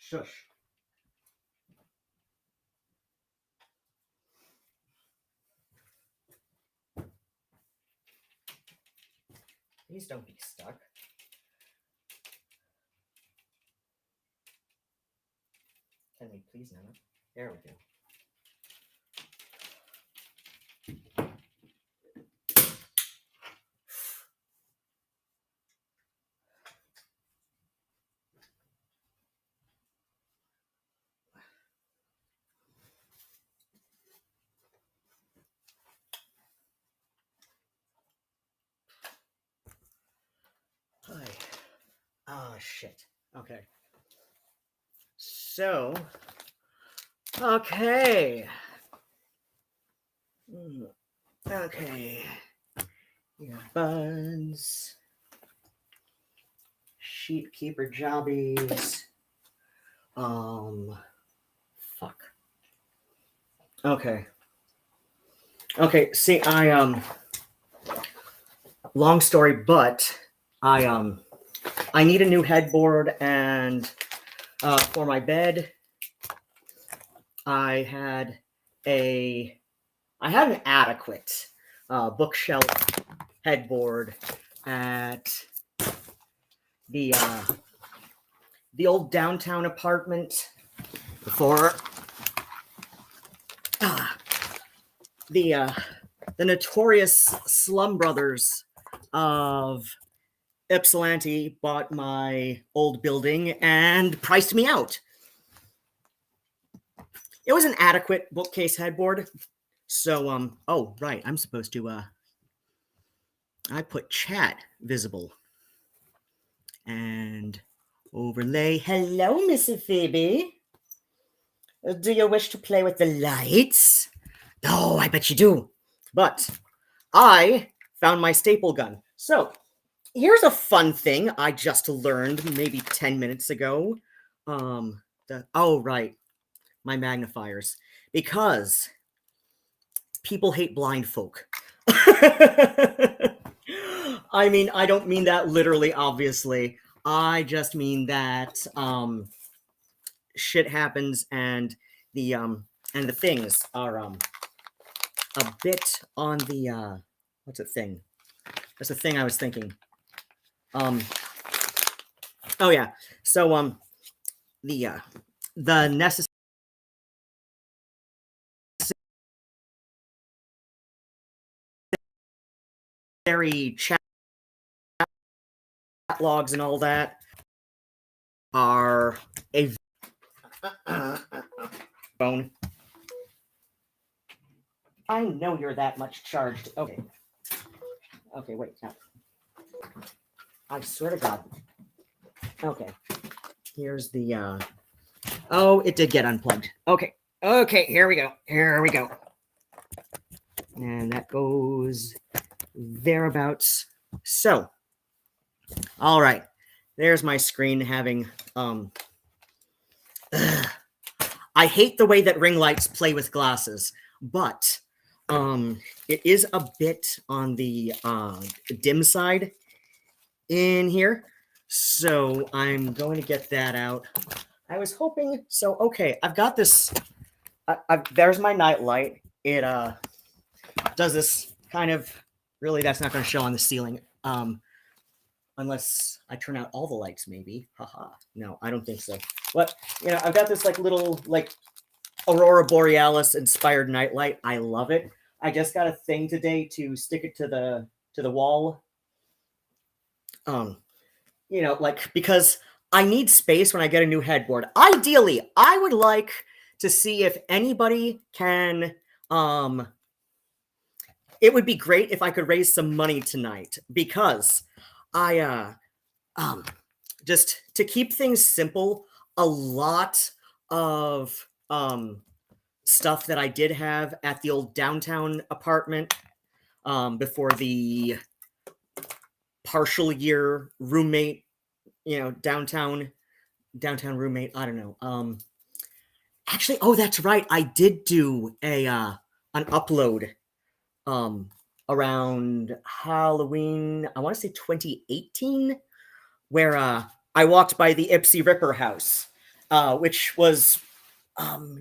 Shush. Please don't be stuck. Can we please not? There we go. Hi. Oh, shit. Okay. So, okay. Okay. Earbuds. Sheep keeper jobbies. Fuck. Okay. Okay, see, long story, but I need a new headboard, and for my bed, I had an adequate bookshelf headboard at the old downtown apartment before the notorious Slum Brothers of Ypsilanti bought my old building and priced me out. It was an adequate bookcase headboard. So, oh, right, I'm supposed to, I put chat visible. And overlay. Hello, Missy Phoebe. Do you wish to play with the lights? Oh, I bet you do. But I found my staple gun. So, here's a fun thing I just learned maybe 10 minutes ago. Oh, right. My magnifiers. Because people hate blind folk. I mean, I don't mean that literally, obviously. I just mean that shit happens, and the things are a bit on the what's the thing? That's the thing I was thinking. Oh yeah. So the necessary chat logs and all that are a phone. I know you're that much charged. Okay. Okay, wait. No. I swear to God. Okay. Here's the oh, it did get unplugged. Okay. Okay, here we go. Here we go. And that goes thereabouts. So, all right. There's my screen having I hate the way that ring lights play with glasses, but it is a bit on the dim side in here. So I'm going to get that out. I was hoping, so okay, I've got this, there's my night light. It does this kind of, really that's not going to show on the ceiling, unless I turn out all the lights maybe. Haha, no, I don't think so. But, you know, I've got this like little like Aurora Borealis inspired nightlight. I love it. I just got a thing today to stick it to the wall. You know, like, because I need space when I get a new headboard. Ideally, I would like to see if anybody can it would be great if I could raise some money tonight, because I just to keep things simple, a lot of stuff that I did have at the old downtown apartment before the partial year roommate, you know, downtown roommate, I don't know. Actually, oh, that's right. I did do an upload around Halloween, I want to say 2018, where I walked by the Ipsy Ripper house, which was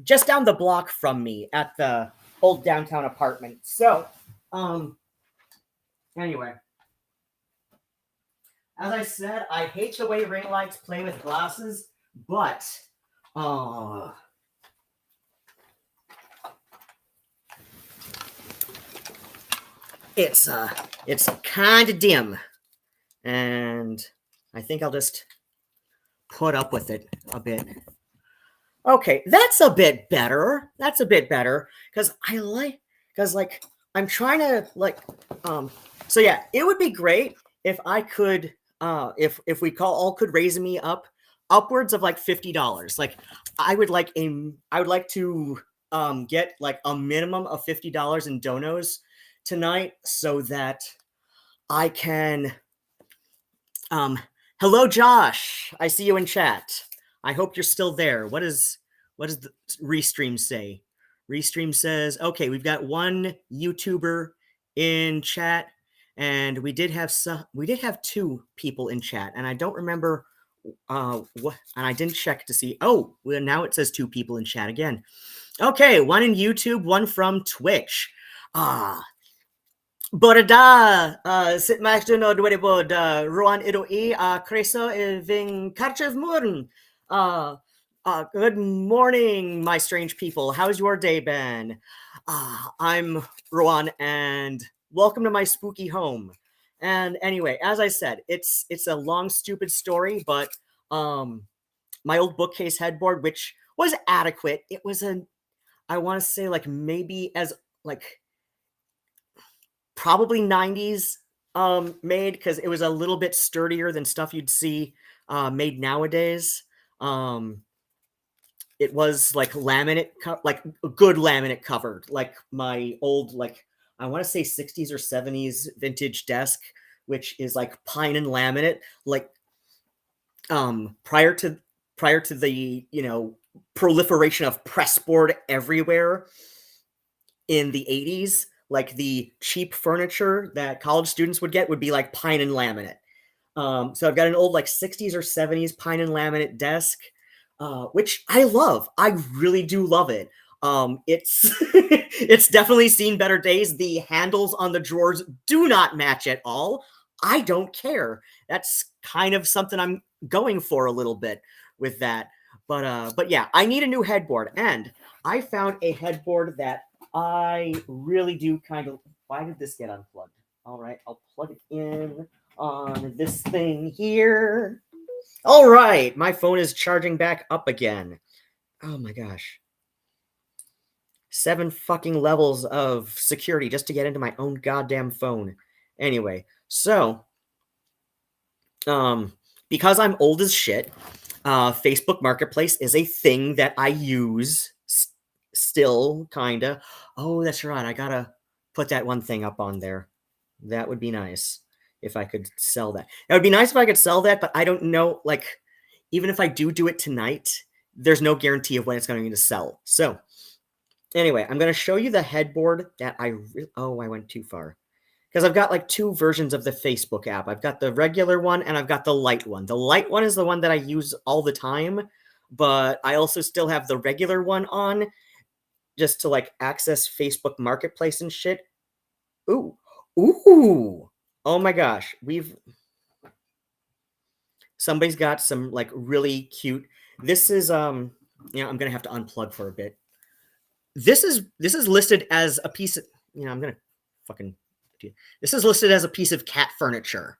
just down the block from me at the old downtown apartment. So, anyway, as I said, I hate the way ring lights play with glasses, but it's kind of dim, and I think I'll just put up with it a bit. Okay, that's a bit better. That's a bit better because I'm trying to so yeah, it would be great if I could if we all could raise me up upwards of like $50. Like I would like to get like a minimum of $50 in donos tonight so that I can hello Josh, I see you in chat. I hope you're still there. What does the Restream say? Restream says, okay, we've got one YouTuber in chat, and we did have two people in chat, and I don't remember what, and I didn't check to see. Oh, well, now it says two people in chat again. Okay, one in YouTube, one from Twitch. Borda sit master no dwede bod ruan ido kreso ving karchev morn. Good morning, my strange people. How's your day been? I'm Rowan, and welcome to my spooky home. And anyway, as I said, it's a long, stupid story, but my old bookcase headboard, which was adequate, it was I want to say like maybe as like probably 90s made, because it was a little bit sturdier than stuff you'd see made nowadays. It was like laminate, like a good laminate covered, like my old, like I want to say 60s or 70s vintage desk, which is like pine and laminate, like prior to the proliferation of pressboard everywhere in the 80s. Like the cheap furniture that college students would get would be like pine and laminate. So I've got an old like 60s or 70s pine and laminate desk, which I love. I really do love it. It's it's definitely seen better days. The handles on the drawers do not match at all. I don't care. That's kind of something I'm going for a little bit with that. But yeah, I need a new headboard, and I found a headboard that I really do kind of. Why did this get unplugged? All right, I'll plug it in on this thing here. All right, my phone is charging back up again. Oh my gosh. 7 fucking levels of security just to get into my own goddamn phone. Anyway, so because I'm old as shit, Facebook Marketplace is a thing that I use still, kinda. Oh, that's right. I gotta put that one thing up on there. That would be nice if I could sell that. It would be nice if I could sell that, but I don't know, like, even if I do it tonight, there's no guarantee of when it's going to sell. So, anyway, I'm going to show you the headboard that I went too far. Because I've got like 2 versions of the Facebook app. I've got the regular one and I've got the light one. The light one is the one that I use all the time, but I also still have the regular one on just to like access Facebook Marketplace and shit. Ooh. Oh my gosh. Somebody's got some like really cute. This is I'm going to have to unplug for a bit. This is listed as a piece of, I'm going to fucking this is listed as a piece of cat furniture.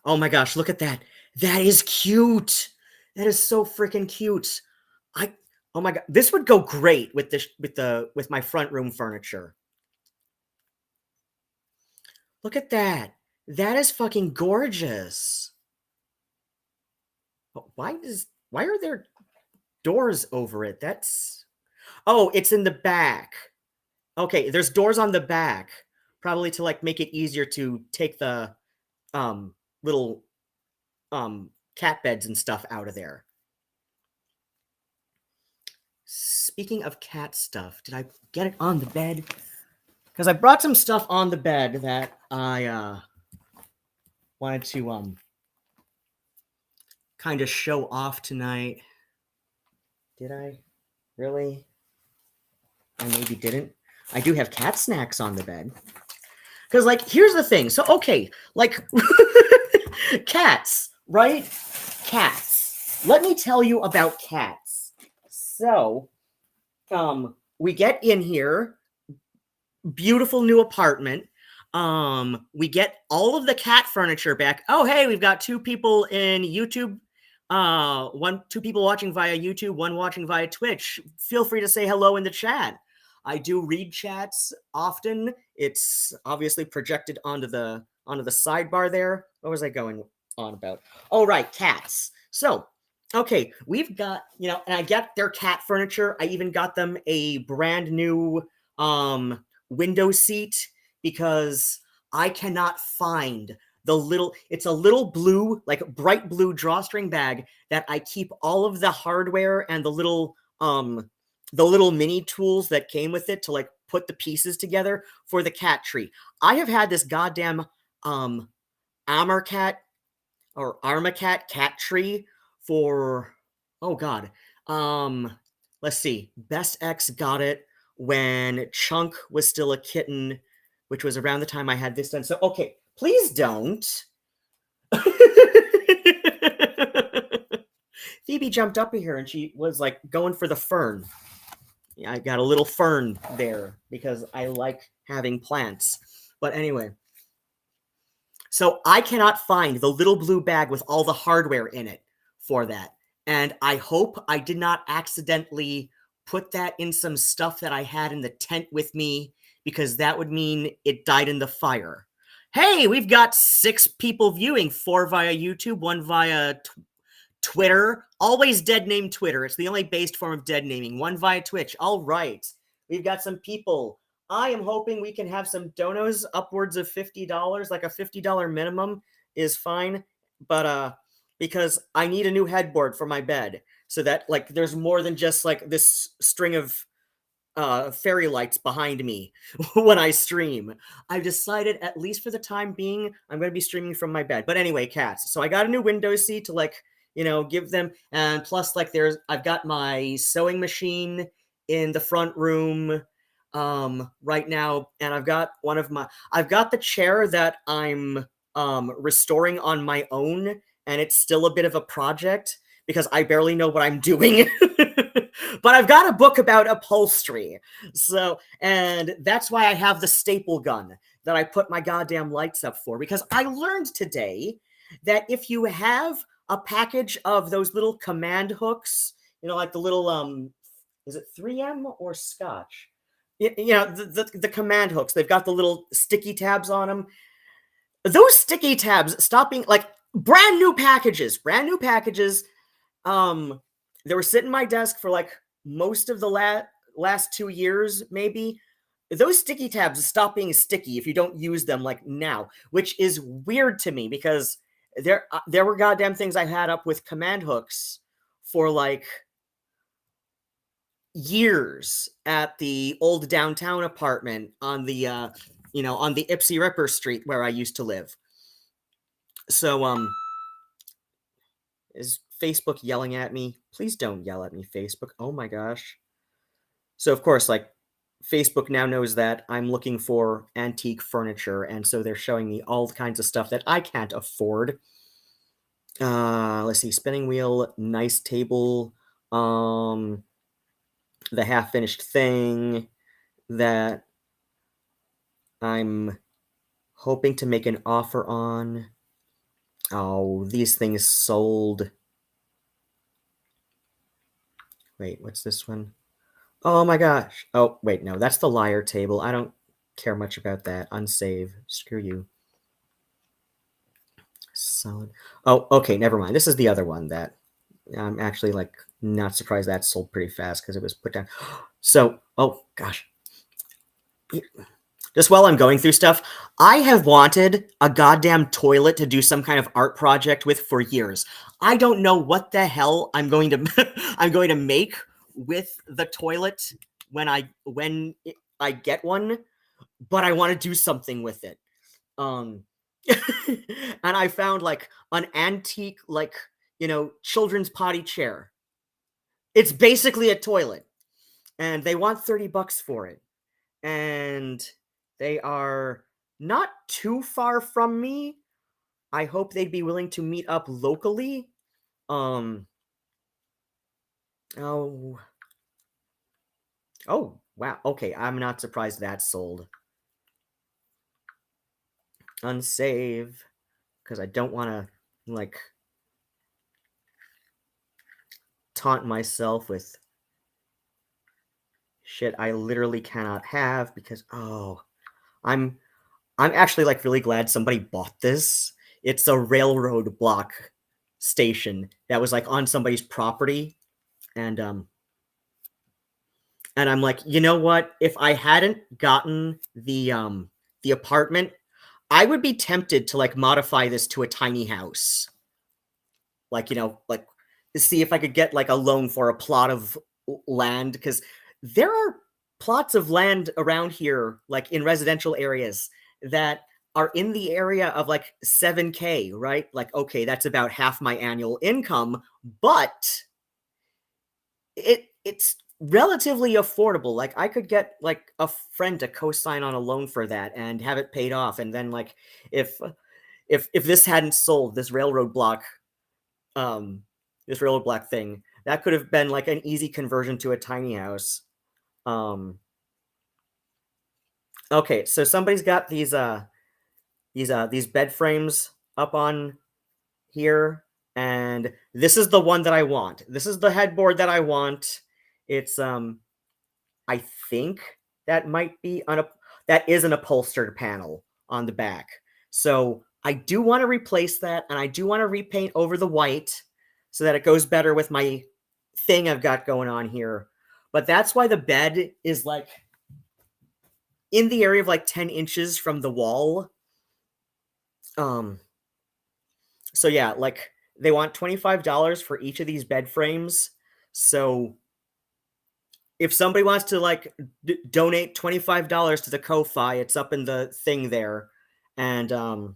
Oh my gosh, look at that. That is cute. That is so freaking cute. Oh my god, this would go great with with my front room furniture. Look at that. That is fucking gorgeous. Why are there doors over it? Oh, it's in the back. Okay, there's doors on the back, probably to like make it easier to take the little cat beds and stuff out of there. Speaking of cat stuff, did I get it on the bed? Because I brought some stuff on the bed that I wanted to kind of show off tonight. Did I? Really? I maybe didn't. I do have cat snacks on the bed. Because, like, here's the thing. So, okay, like, cats, right? Cats. Let me tell you about cats. So, we get in here, beautiful new apartment. We get all of the cat furniture back. Oh, hey, we've got 2 people in YouTube. 2 people watching via YouTube, 1 watching via Twitch. Feel free to say hello in the chat. I do read chats often. It's obviously projected onto the sidebar there. What was I going on about? Oh, right, cats. So, okay, we've got, and I get their cat furniture. I even got them a brand new window seat because I cannot find it's a little blue, like bright blue drawstring bag that I keep all of the hardware and the little mini tools that came with it to like put the pieces together for the cat tree. I have had this goddamn Armacat cat tree for, oh god. Let's see. Best X got it when Chunk was still a kitten, which was around the time I had this done. So okay, please don't. Phoebe jumped up here and she was like going for the fern. I got a little fern there because I like having plants. But anyway, so I cannot find the little blue bag with all the hardware in it for that. And I hope I did not accidentally put that in some stuff that I had in the tent with me, because that would mean it died in the fire. Hey, we've got 6 people viewing, 4 via YouTube, 1 via Twitter. Always dead name Twitter. It's the only based form of dead naming. 1 via Twitch. All right. We've got some people. I am hoping we can have some donos upwards of $50. Like a $50 minimum is fine. But because I need a new headboard for my bed so that like there's more than just like this string of fairy lights behind me when I stream. I've decided, at least for the time being, I'm going to be streaming from my bed. But anyway, cats. So I got a new window seat to like, give them. And plus, like, I've got my sewing machine in the front room right now. And I've got the chair that I'm restoring on my own. And it's still a bit of a project because I barely know what I'm doing. But I've got a book about upholstery. So, and that's why I have the staple gun that I put my goddamn lights up for. Because I learned today that if you have a package of those little command hooks, like the little, is it 3M or Scotch? The command hooks, they've got the little sticky tabs on them. Those sticky tabs stopping, like, brand new packages, they were sitting on my desk for like most of the last 2 years, maybe. Those sticky tabs stop being sticky if you don't use them like now, which is weird to me because there were goddamn things I had up with command hooks for like years at the old downtown apartment on the on the Ipsy Ripper Street where I used to live. So is Facebook yelling at me? Please don't yell at me, Facebook. Oh my gosh. So of course, like, Facebook now knows that I'm looking for antique furniture, and so they're showing me all kinds of stuff that I can't afford. Let's see, spinning wheel, nice table, the half-finished thing that I'm hoping to make an offer on. Oh, these things sold. Wait, what's this one? Oh my gosh. Oh, wait, no, that's the liar table. I don't care much about that. Unsave. Screw you. Solid. Oh, okay, never mind. This is the other one that I'm actually, like, not surprised that sold pretty fast because it was put down. So, oh gosh. Just while I'm going through stuff, I have wanted a goddamn toilet to do some kind of art project with for years. I don't know what the hell I'm going to make with the toilet when I get one, but I want to do something with it. And I found like an antique, like, children's potty chair. It's basically a toilet, and they want $30 for it. And they are not too far from me. I hope they'd be willing to meet up locally. Oh, wow. Okay, I'm not surprised that's sold. Unsave, because I don't want to, like, taunt myself with shit I literally cannot have, because, I'm actually, like, really glad somebody bought this. It's a railroad block station that was, like, on somebody's property, and I'm like, you know what? If I hadn't gotten the apartment, I would be tempted to, like, modify this to a tiny house. Like, like, to see if I could get, like, a loan for a plot of land, because there are plots of land around here, like, in residential areas that are in the area of, like, 7K, right? Like, okay, that's about half my annual income, but it's relatively affordable. Like, I could get, like, a friend to co-sign on a loan for that and have it paid off, and then, like, if this hadn't sold, this railroad block thing, that could have been, like, an easy conversion to a tiny house. Okay, so somebody's got these bed frames up on here, and this is the one that I want. This is the headboard that I want. It's I think that might be that is an upholstered panel on the back. So I do want to replace that, and I do want to repaint over the white so that it goes better with my thing I've got going on here. But that's why the bed is, like, in the area of, like, 10 inches from the wall. So yeah, like, they want $25 for each of these bed frames. So if somebody wants to, like, donate $25 to the Ko-Fi, it's up in the thing there. And of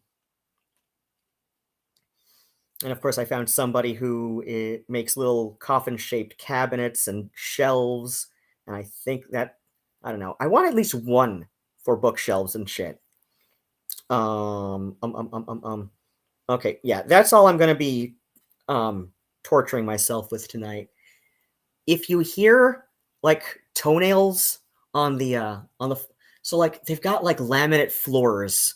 course, I found somebody who makes little coffin-shaped cabinets and shelves. And I think that, I don't know, I want at least one for bookshelves and shit. Okay, yeah, that's all I'm gonna be torturing myself with tonight. If you hear, like, toenails on the so, like, they've got, like, laminate floors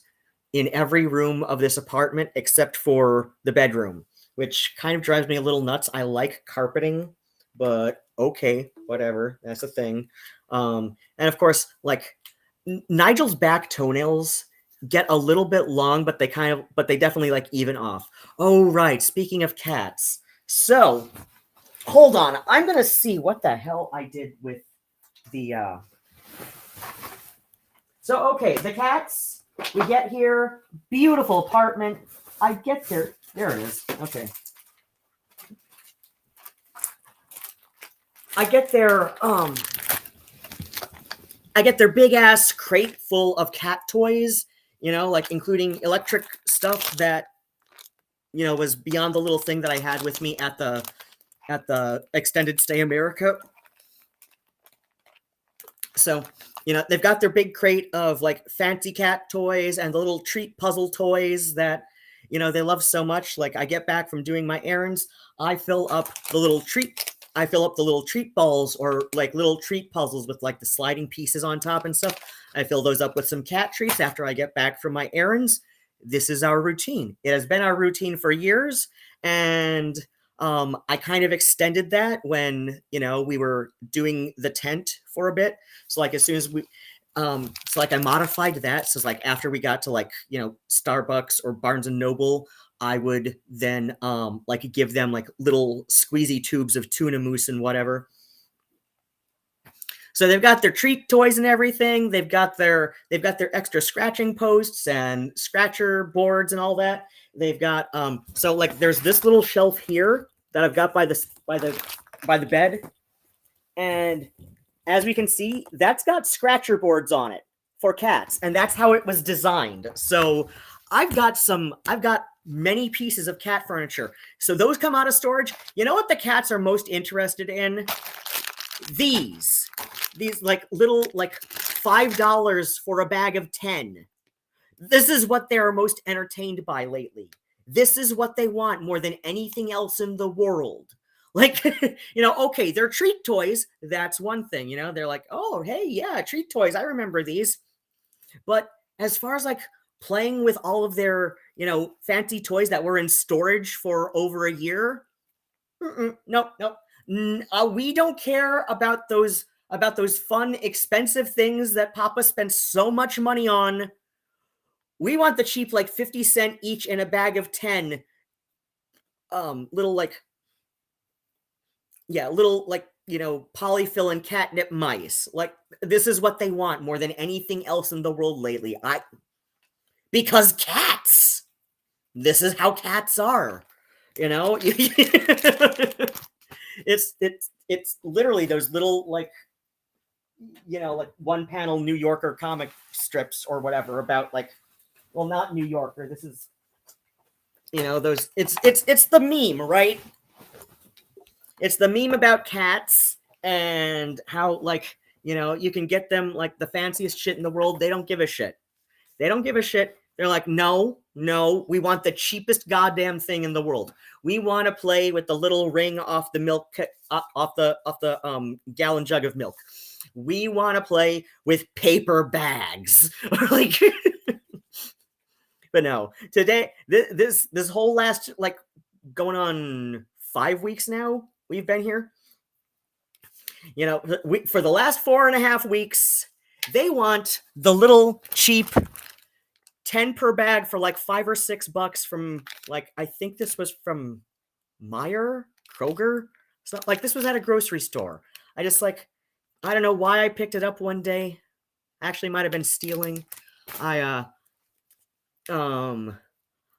in every room of this apartment except for the bedroom, which kind of drives me a little nuts. I like carpeting, but okay, whatever, that's a thing. And of course, like, Nigel's back toenails get a little bit long, but they definitely, like, even off. Oh, right, speaking of cats. So, hold on, I'm gonna see what the hell I did with the So, okay, the cats, we get here, beautiful apartment. I get there it is. Okay. I get their big ass crate full of cat toys, like, including electric stuff that, was beyond the little thing that I had with me at the extended stay America. So, they've got their big crate of, like, fancy cat toys and the little treat puzzle toys that, they love so much. Like, I get back from doing my errands, I fill up the little treat balls, or, like, little treat puzzles with, like, the sliding pieces on top and stuff. I fill those up with some cat treats after I get back from my errands. This is our routine. It has been our routine for years, and I kind of extended that when, we were doing the tent for a bit. So, like, as soon as I modified that. So it's like, after we got to, like, Starbucks or Barnes and Noble, I would then like, give them, like, little squeezy tubes of tuna mousse and whatever. So they've got their treat toys and everything. They've got their extra scratching posts and scratcher boards and all that. They've got so, like, there's this little shelf here that I've got by the bed, and as we can see, that's got scratcher boards on it for cats, and that's how it was designed. So I've got many pieces of cat furniture. So those come out of storage. You know what the cats are most interested in? These like little like $5 for a bag of 10. This is what they're most entertained by lately. This is what they want more than anything else in the world. Like, okay, they're treat toys. That's one thing, they're like, oh, hey, yeah, treat toys. I remember these. But as far as like playing with all of their, fancy toys that were in storage for over a year, nope. We don't care about those fun, expensive things that Papa spent so much money on. We want the cheap, like 50 cent each in a bag of 10 little like polyfill and catnip mice. Like, this is what they want more than anything else in the world lately. Because cats. This is how cats are. It's literally those little like one panel New Yorker comic strips or whatever about like, well, not New Yorker. This is those it's the meme, right? It's the meme about cats and how like, you can get them like the fanciest shit in the world. They don't give a shit. They're like, no, we want the cheapest goddamn thing in the world. We want to play with the little ring off the milk, off the gallon jug of milk. We want to play with paper bags. Like, but no, today, this whole last, like, going on 5 weeks now, we've been here. For the last 4.5 weeks, they want the little cheap 10 per bag for like $5 or $6 from like, I think this was from Meyer, Kroger. So like, this was at a grocery store. I just like, I don't know why I picked it up one day. Actually might have been stealing. I've got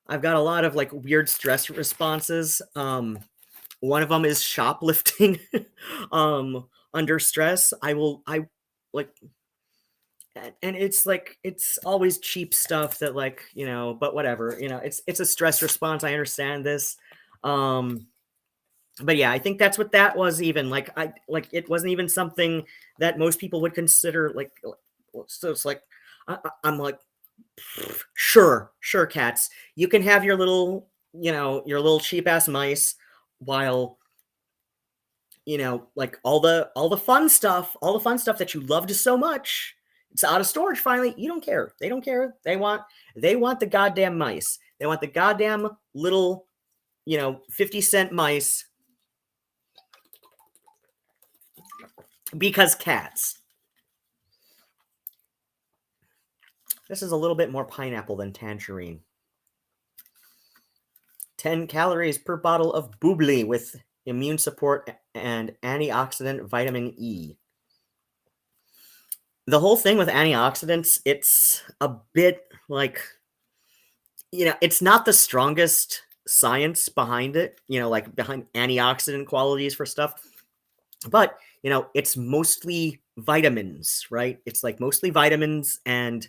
a lot of like weird stress responses. One of them is shoplifting. Under stress, and it's like, it's always cheap stuff that like, but whatever, it's a stress response. I understand this. But yeah, I think that's what that was. Even like, it wasn't even something that most people would consider like, so it's like, I'm like, sure, cats, you can have your little, your little cheap ass mice, while like all the fun stuff that you loved so much, it's out of storage finally. You don't care. They don't care. They want the goddamn mice. They want the goddamn little 50-cent mice, because cats. This is a little bit more pineapple than tangerine. 10 calories per bottle of bubbly with immune support and antioxidant vitamin E. The whole thing with antioxidants, it's a bit like, it's not the strongest science behind it, like behind antioxidant qualities for stuff. But, it's mostly vitamins, right? It's like mostly vitamins and,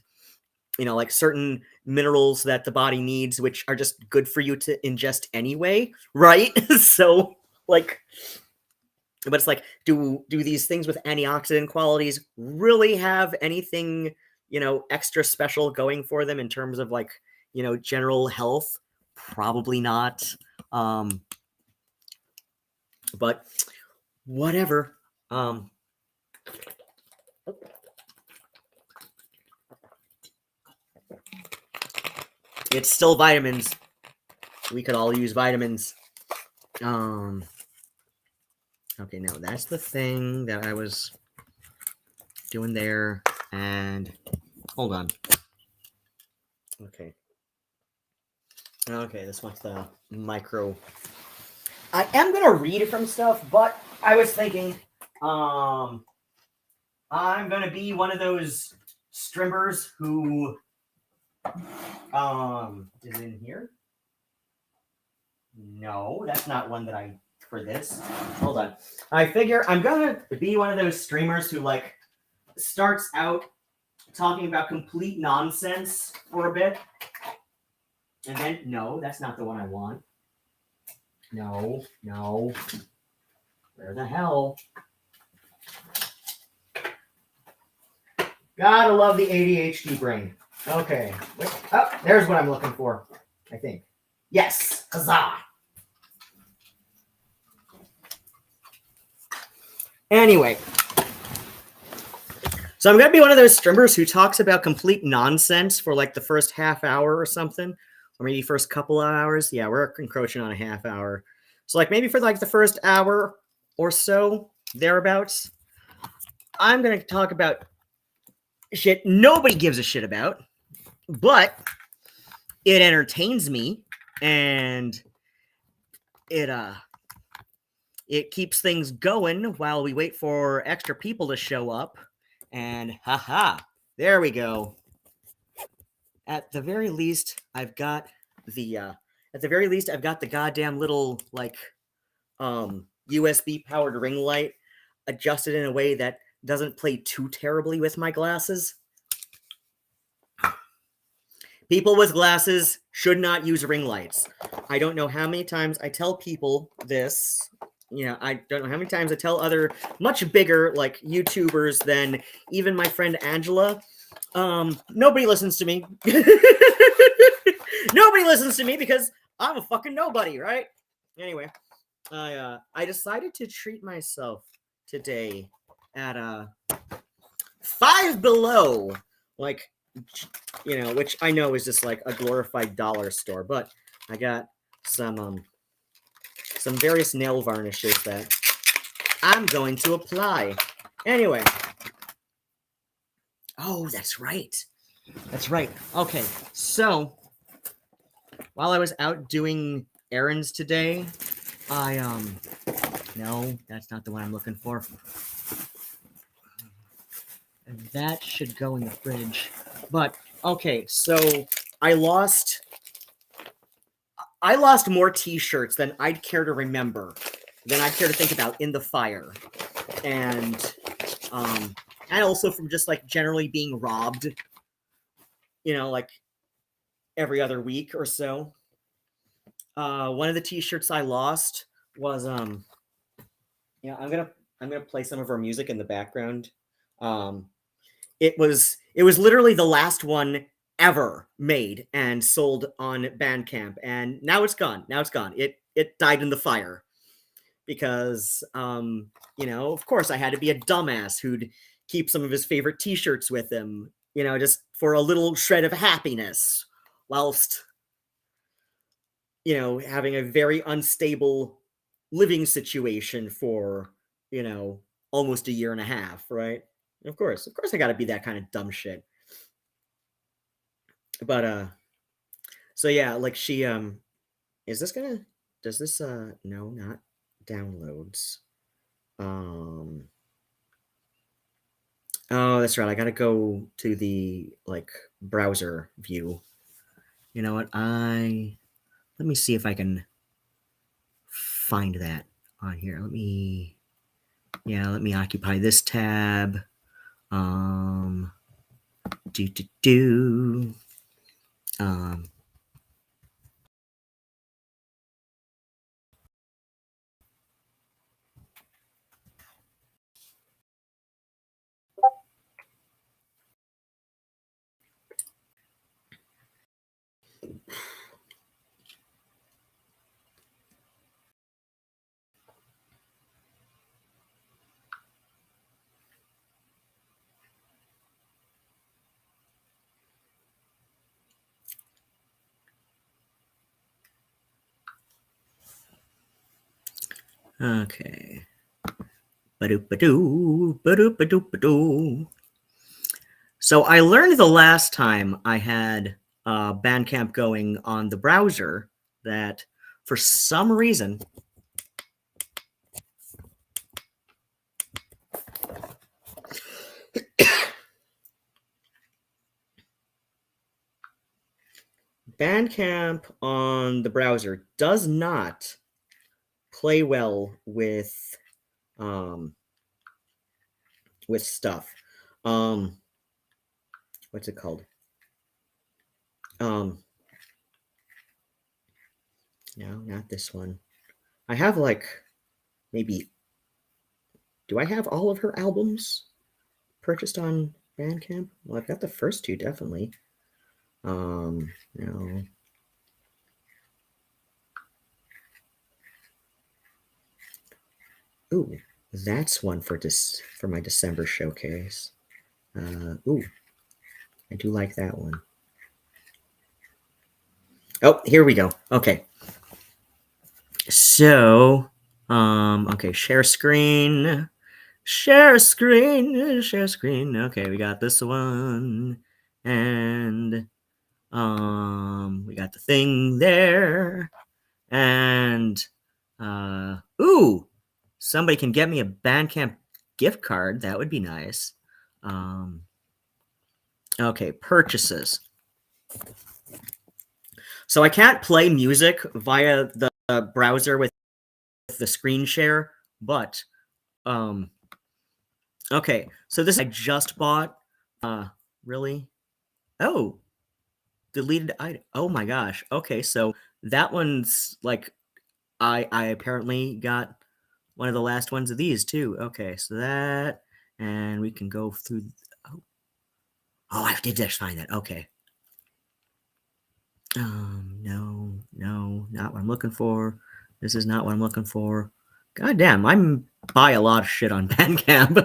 like certain minerals that the body needs, which are just good for you to ingest anyway, right? So, like, but it's like, do these things with antioxidant qualities really have anything, extra special going for them in terms of like, general health? Probably not. But whatever. It's still vitamins. We could all use vitamins. Okay, no, that's the thing that I was doing there. And hold on. Okay, this one's the micro. I am gonna read from stuff, but I was thinking, I'm gonna be one of those strimmers who is in here. No, that's not one that I for this. Hold on. I figure I'm gonna be one of those streamers who like starts out talking about complete nonsense for a bit, And then, no, that's not the one I want. No, no. Where the hell? Gotta love the ADHD brain. Okay. Wait. Oh, there's what I'm looking for, I think. Yes. Huzzah. Anyway. So I'm going to be one of those streamers who talks about complete nonsense for like the first half hour or something. Or maybe first couple of hours. Yeah, we're encroaching on a half hour. So like maybe for like the first hour or so, thereabouts, I'm going to talk about shit nobody gives a shit about. But it entertains me and it keeps things going while we wait for extra people to show up. And haha, there we go. At the very least, I've got the goddamn little like USB powered ring light adjusted in a way that doesn't play too terribly with my glasses. People with glasses should not use ring lights. I don't know how many times I tell people this. I don't know how many times I tell other much bigger like YouTubers than even my friend Angela. Nobody listens to me. Nobody listens to me because I'm a fucking nobody, right? Anyway, I decided to treat myself today at 5 Below, like, which I know is just like a glorified dollar store, but I got some various nail varnishes that I'm going to apply. Anyway. Oh, that's right. That's right. Okay, so while I was out doing errands today, no, that's not the one I'm looking for. That should go in the fridge. But okay, so I lost more t-shirts than I'd care to remember, than I'd care to think about in the fire. And also from just like generally being robbed, like every other week or so. One of the t-shirts I lost was I'm gonna play some of our music in the background. It was literally the last one ever made and sold on Bandcamp, and now it's gone. It died in the fire because of course I had to be a dumbass who'd keep some of his favorite t-shirts with him, just for a little shred of happiness, whilst having a very unstable living situation for, almost a year and a half, right? Of course I gotta be that kind of dumb shit. But so yeah, like she does this no, not downloads. Oh, that's right. I gotta go to the like browser view. You know what? Let me see if I can find that on here. Let me occupy this tab. Do do do. Okay. Ba-doop-ba-doo, ba-doop-ba-doop-ba-doo. So I learned the last time I had Bandcamp going on the browser that for some reason Bandcamp on the browser does not play well with stuff. What's it called? No, not this one. I have like maybe. Do I have all of her albums purchased on Bandcamp? Well, I've got the first two definitely. No. Ooh, that's one for my December showcase. Ooh, I do like that one. Oh, here we go. Okay. So, okay, share screen. Share screen. Share screen. Okay, we got this one. And we got the thing there. And ooh, somebody can get me a Bandcamp gift card. That would be nice. Okay, purchases. So I can't play music via the browser with the screen share, but okay. So this I just bought. Really? Oh, deleted item. Oh my gosh. Okay, so that one's like I apparently got one of the last ones of these too. Okay, so that, and we can go through. Oh, I did just find that. Okay. No, not what I'm looking for. This is not what I'm looking for. God damn, I buy a lot of shit on Bandcamp.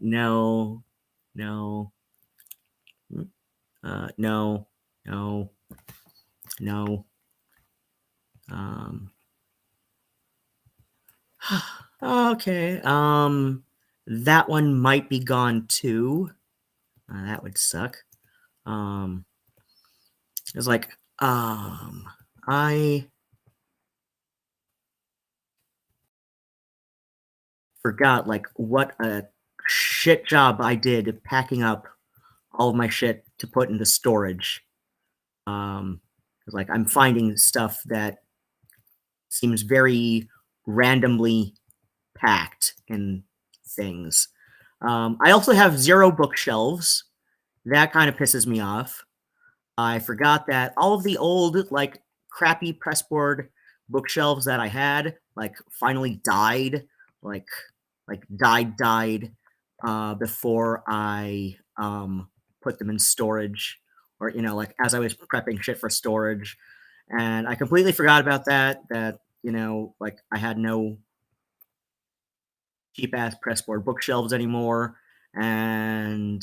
No, no, no, no, no. Um, okay. That one might be gone too. That would suck. It's like, I forgot like what a shit job I did packing up all of my shit to put into storage. Like I'm finding stuff that seems very randomly packed in things. I also have 0 bookshelves. That kind of pisses me off. I forgot that all of the old, like, crappy pressboard bookshelves that I had, like, finally died, like, died, before I put them in storage, or like as I was prepping shit for storage, and I completely forgot about that. That like I had no cheap ass pressboard bookshelves anymore, and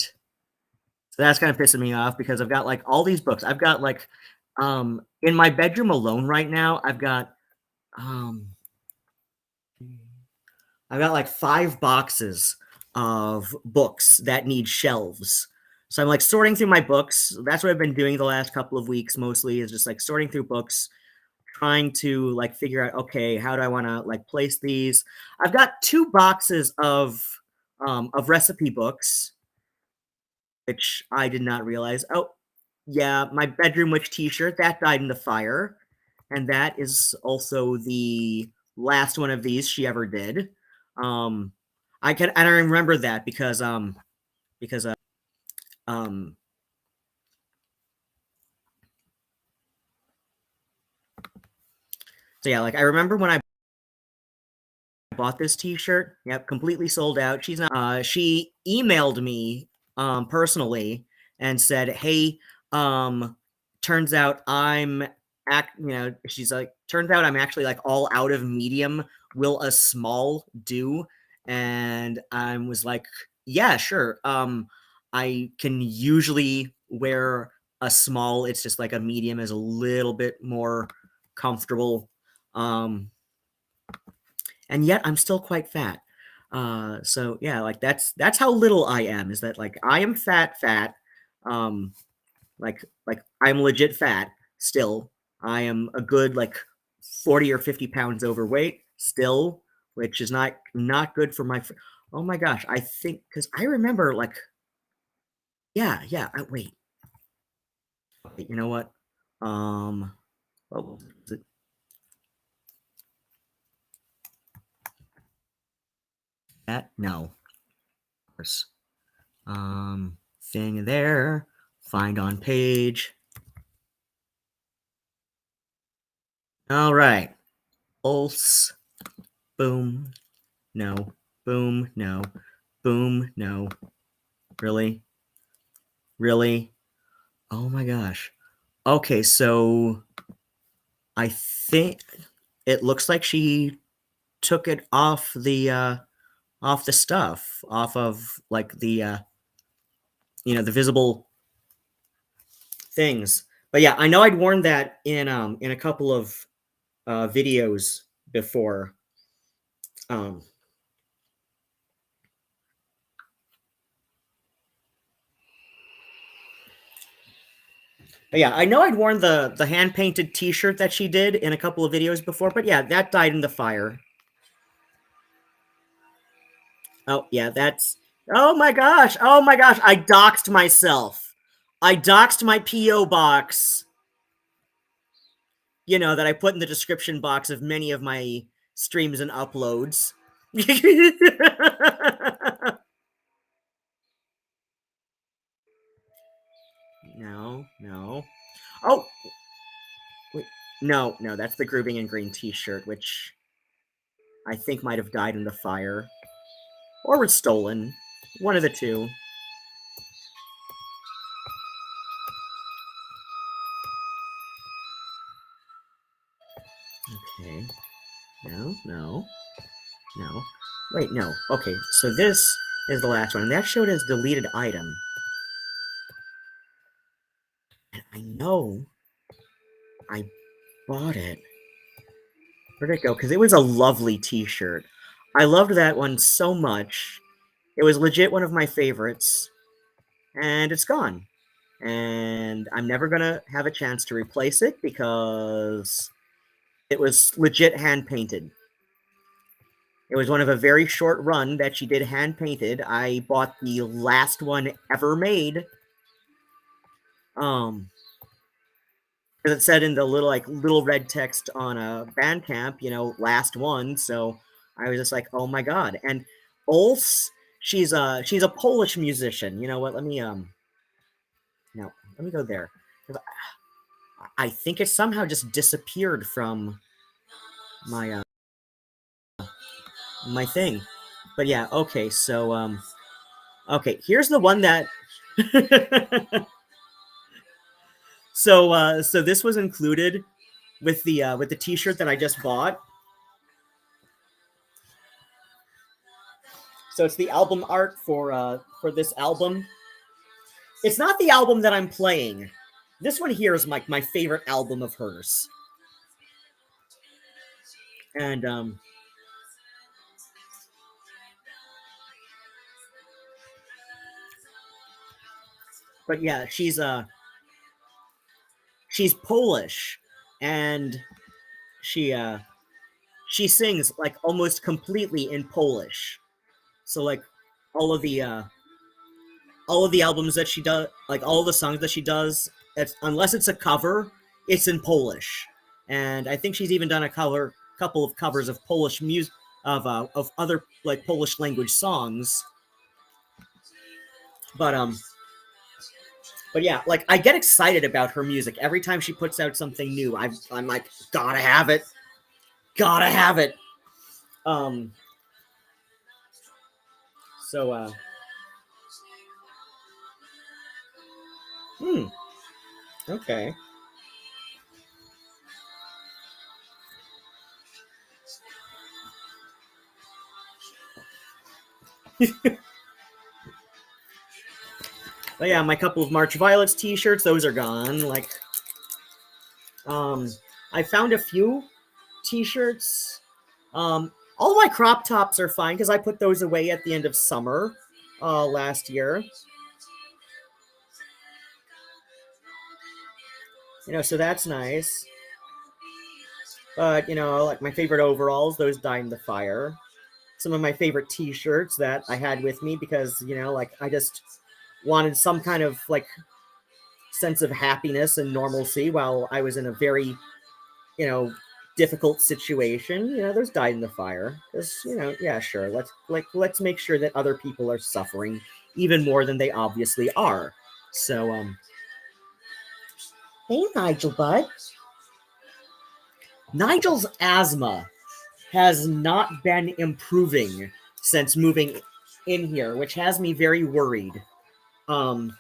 so that's kind of pissing me off because I've got like all these books. I've got like in my bedroom alone right now, um I've got like 5 boxes of books that need shelves. So I'm like sorting through my books. That's what I've been doing the last couple of weeks mostly is just like sorting through books, trying to like figure out okay, how do I want to like place these? I've got 2 boxes of recipe books which I did not realize. Oh, yeah, my bedroom witch T-shirt that died in the fire, and that is also the last one of these she ever did. Um, I remember that because um so yeah, like I remember when I bought this T-shirt. Yep, completely sold out. She's not. She emailed me personally and said, "Hey, turns out I'm she's like, turns out I'm actually like all out of medium. Will a small do?" And I was like, "Yeah, sure. I can usually wear a small. It's just like a medium is a little bit more comfortable." And yet I'm still quite fat. So yeah, like that's how little I am. Is that like I am fat. Um, like I'm legit fat still. I am a good like 40 or 50 pounds overweight still, which is not good for my. Oh my gosh, I think because I remember like yeah. Wait, you know what? Oh, that no. Thing there. Find on page. All right. Ulse. Boom. No. Boom. No. Boom. No. Really? Really? Oh my gosh. Okay, so I think it looks like she took it off the stuff, off of like the visible things. But yeah, I know I'd worn that in a couple of videos before. Um but yeah, I know I'd worn the hand painted T-shirt that she did in a couple of videos before. But yeah, that died in the fire. Oh yeah, that's. Oh my gosh! Oh my gosh! I doxed myself. I doxed my PO box. That I put in the description box of many of my streams and uploads. No, no. Oh, wait. No, no, that's the Grooving in Green T-shirt, which I think might have died in the fire, or was stolen. One of the two. Okay. No, no, no. Wait, no. Okay, so this is the last one. And that showed as deleted item. And I know I bought it. Where'd it go? Because it was a lovely t-shirt. I loved that one so much. It was legit one of my favorites. And it's gone. And I'm never gonna have a chance to replace it because it was legit hand painted. It was one of a very short run that she did hand painted. I bought the last one ever made. Because it said in the little red text on a Bandcamp, last one. So I was just like, oh my god. And Ulse, she's a Polish musician. You know what? Let me no, let me go there. I think it somehow just disappeared from my thing. But yeah, okay, so okay, here's the one that so this was included with the t-shirt that I just bought. So it's the album art for this album. It's not the album that I'm playing. This one here is my favorite album of hers. And but yeah, she's Polish, and she sings like almost completely in Polish. So like all of the uh all of the albums that she does, like all the songs that she does, unless it's a cover, it's in Polish. And I think she's even done a couple of covers of Polish music, of other like Polish language songs. But but yeah, like I get excited about her music every time she puts out something new. I'm like, gotta have it, gotta have it. Um, so hmm, okay. But yeah, my couple of March Violets t-shirts, those are gone. Like, um, I found a few t-shirts. All my crop tops are fine because I put those away at the end of summer last year. So that's nice. But like my favorite overalls, those died in the fire. Some of my favorite t-shirts that I had with me because like I just wanted some kind of like sense of happiness and normalcy while I was in a very you know difficult situation. Those died in the fire because yeah, sure, let's make sure that other people are suffering even more than they obviously are. So hey Nigel bud. Nigel's asthma has not been improving since moving in here, which has me very worried. On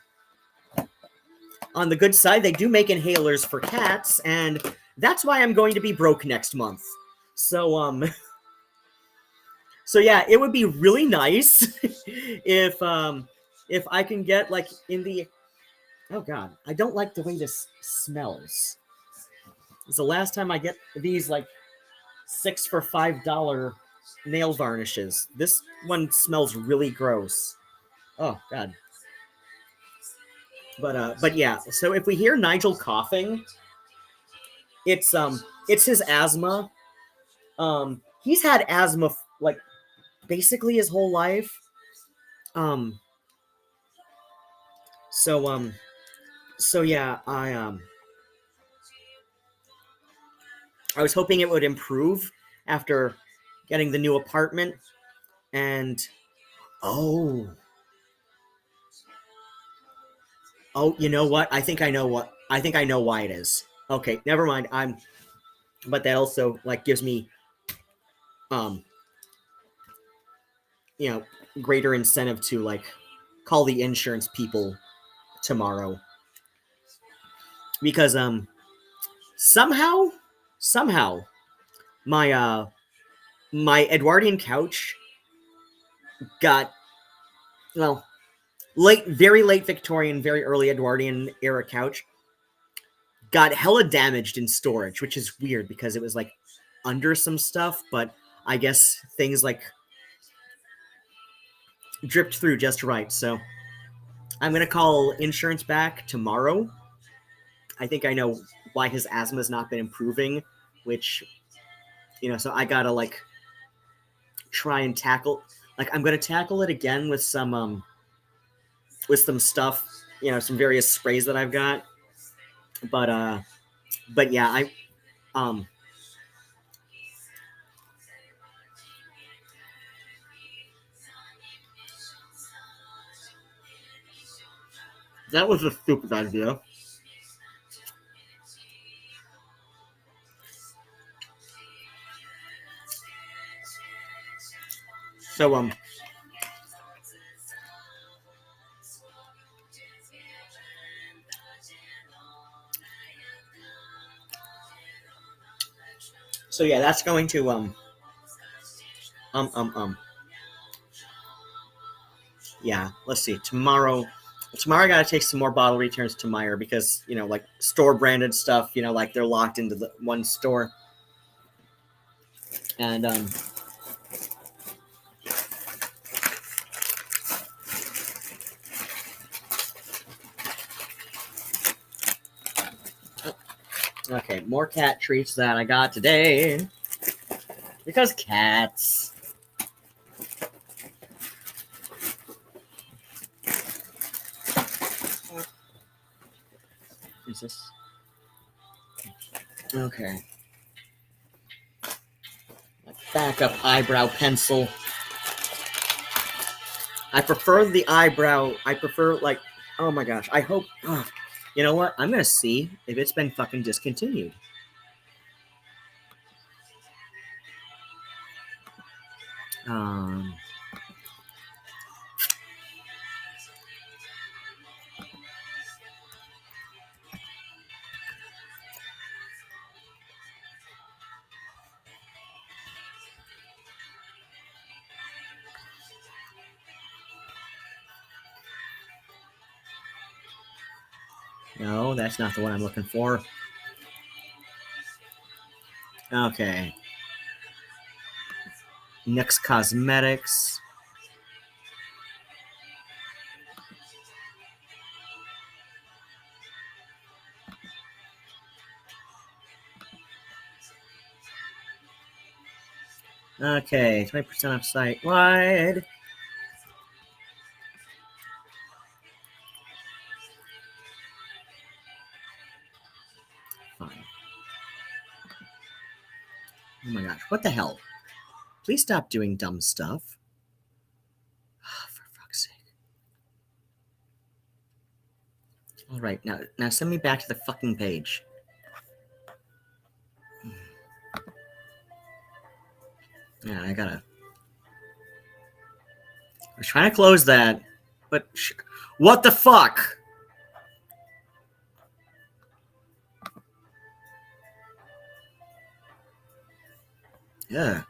the good side, they do make inhalers for cats, and that's why I'm going to be broke next month. So, so yeah, it would be really nice if I can get like in the. Oh God, I don't like the way this smells. It's the last time I get these like 6 for $5 nail varnishes. This one smells really gross. Oh God. But yeah. So if we hear Nigel coughing, it's his asthma. He's had asthma like basically his whole life. Um. So So yeah, I was hoping it would improve after getting the new apartment, and oh, oh, you know what? I think I know what. I think I know why it is. Okay, never mind. But that also like gives me um you know greater incentive to like call the insurance people tomorrow because somehow my my Edwardian couch got well very late Victorian, very early Edwardian era couch got hella damaged in storage, which is weird because it was like under some stuff, but I guess things like dripped through just right. So I'm gonna call insurance back tomorrow. I think I know why his asthma's not been improving, which so I gotta like try and tackle like I'm gonna tackle it again with some stuff, some various sprays that I've got. But but yeah, I um that was a stupid idea. So so yeah, that's going to um um um yeah, let's see. Tomorrow I gotta take some more bottle returns to Meyer because, like store branded stuff, like they're locked into the one store. And okay, more cat treats that I got today. Because cats. Is this okay? Backup eyebrow pencil. I prefer the eyebrow. I prefer like, oh my gosh. I hope. You know what? I'm gonna see if it's been fucking discontinued. Um. No, that's not the one I'm looking for. Okay. NYX Cosmetics. Okay, 20% off site wide. Fine. Oh my gosh, what the hell? Please stop doing dumb stuff. For fuck's sake. Alright, now send me back to the fucking page. Yeah, I was trying to close that, but what the fuck? Yeah.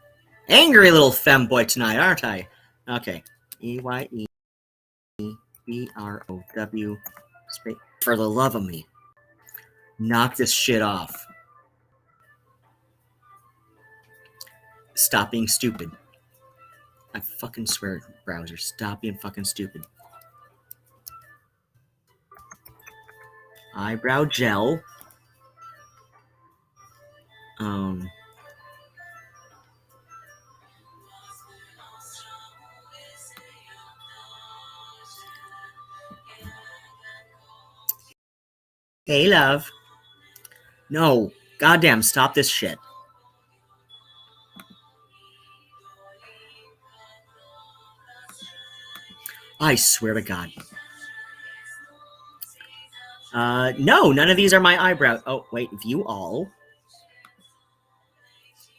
Angry little femboy tonight, aren't I? Okay. EYEBROW. For the love of me. Knock this shit off. Stop being stupid. I fucking swear, browser. Stop being fucking stupid. Eyebrow gel. Um. Hey, love. No. Goddamn, stop this shit. I swear to God. No, none of these are my eyebrows. Oh, wait, view all.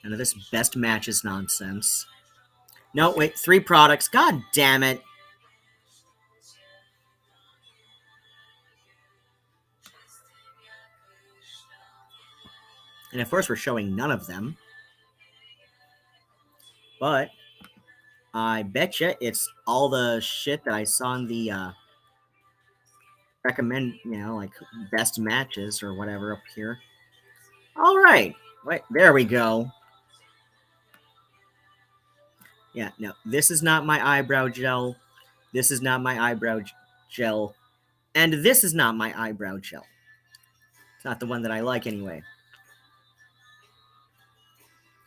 None of this best matches nonsense. No, wait, 3 products. God damn it. And of course, we're showing none of them. But I betcha it's all the shit that I saw in the recommend, like best matches or whatever up here. All right. Wait, there we go. Yeah, no, this is not my eyebrow gel. This is not my eyebrow gel. And this is not my eyebrow gel. It's not the one that I like anyway.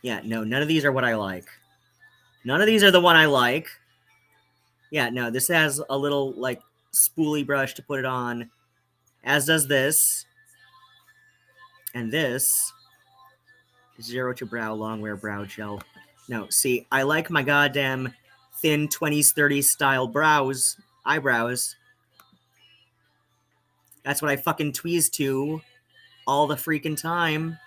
Yeah, no, none of these are what I like. None of these are the one I like. Yeah, no, this has a little, like, spoolie brush to put it on, as does this. And this, zero to brow, long wear brow gel. No, see, I like my goddamn thin 20s, 30s style eyebrows. That's what I fucking tweeze to all the freaking time.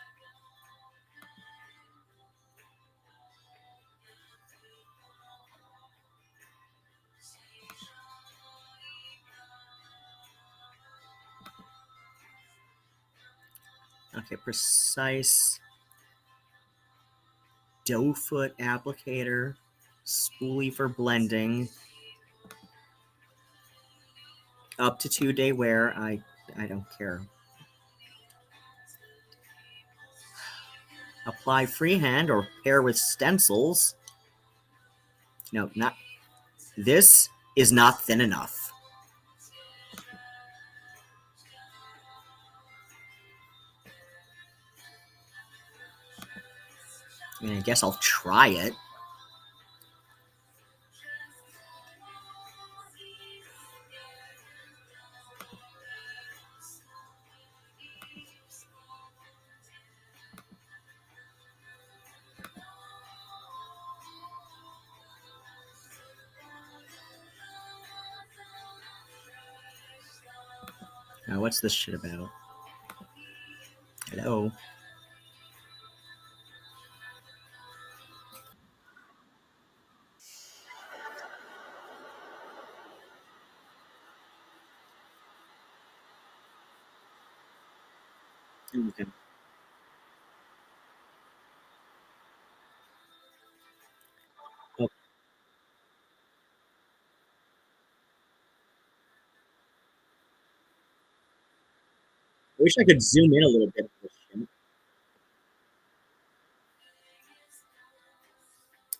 Okay, precise doe foot applicator, spoolie for blending, up to 2-day wear. I don't care. Apply freehand or pair with stencils. No, not this is not thin enough. I mean, I guess I'll try it. Now, what's this shit about? Hello? Okay. Oh, I wish I could zoom in a little bit.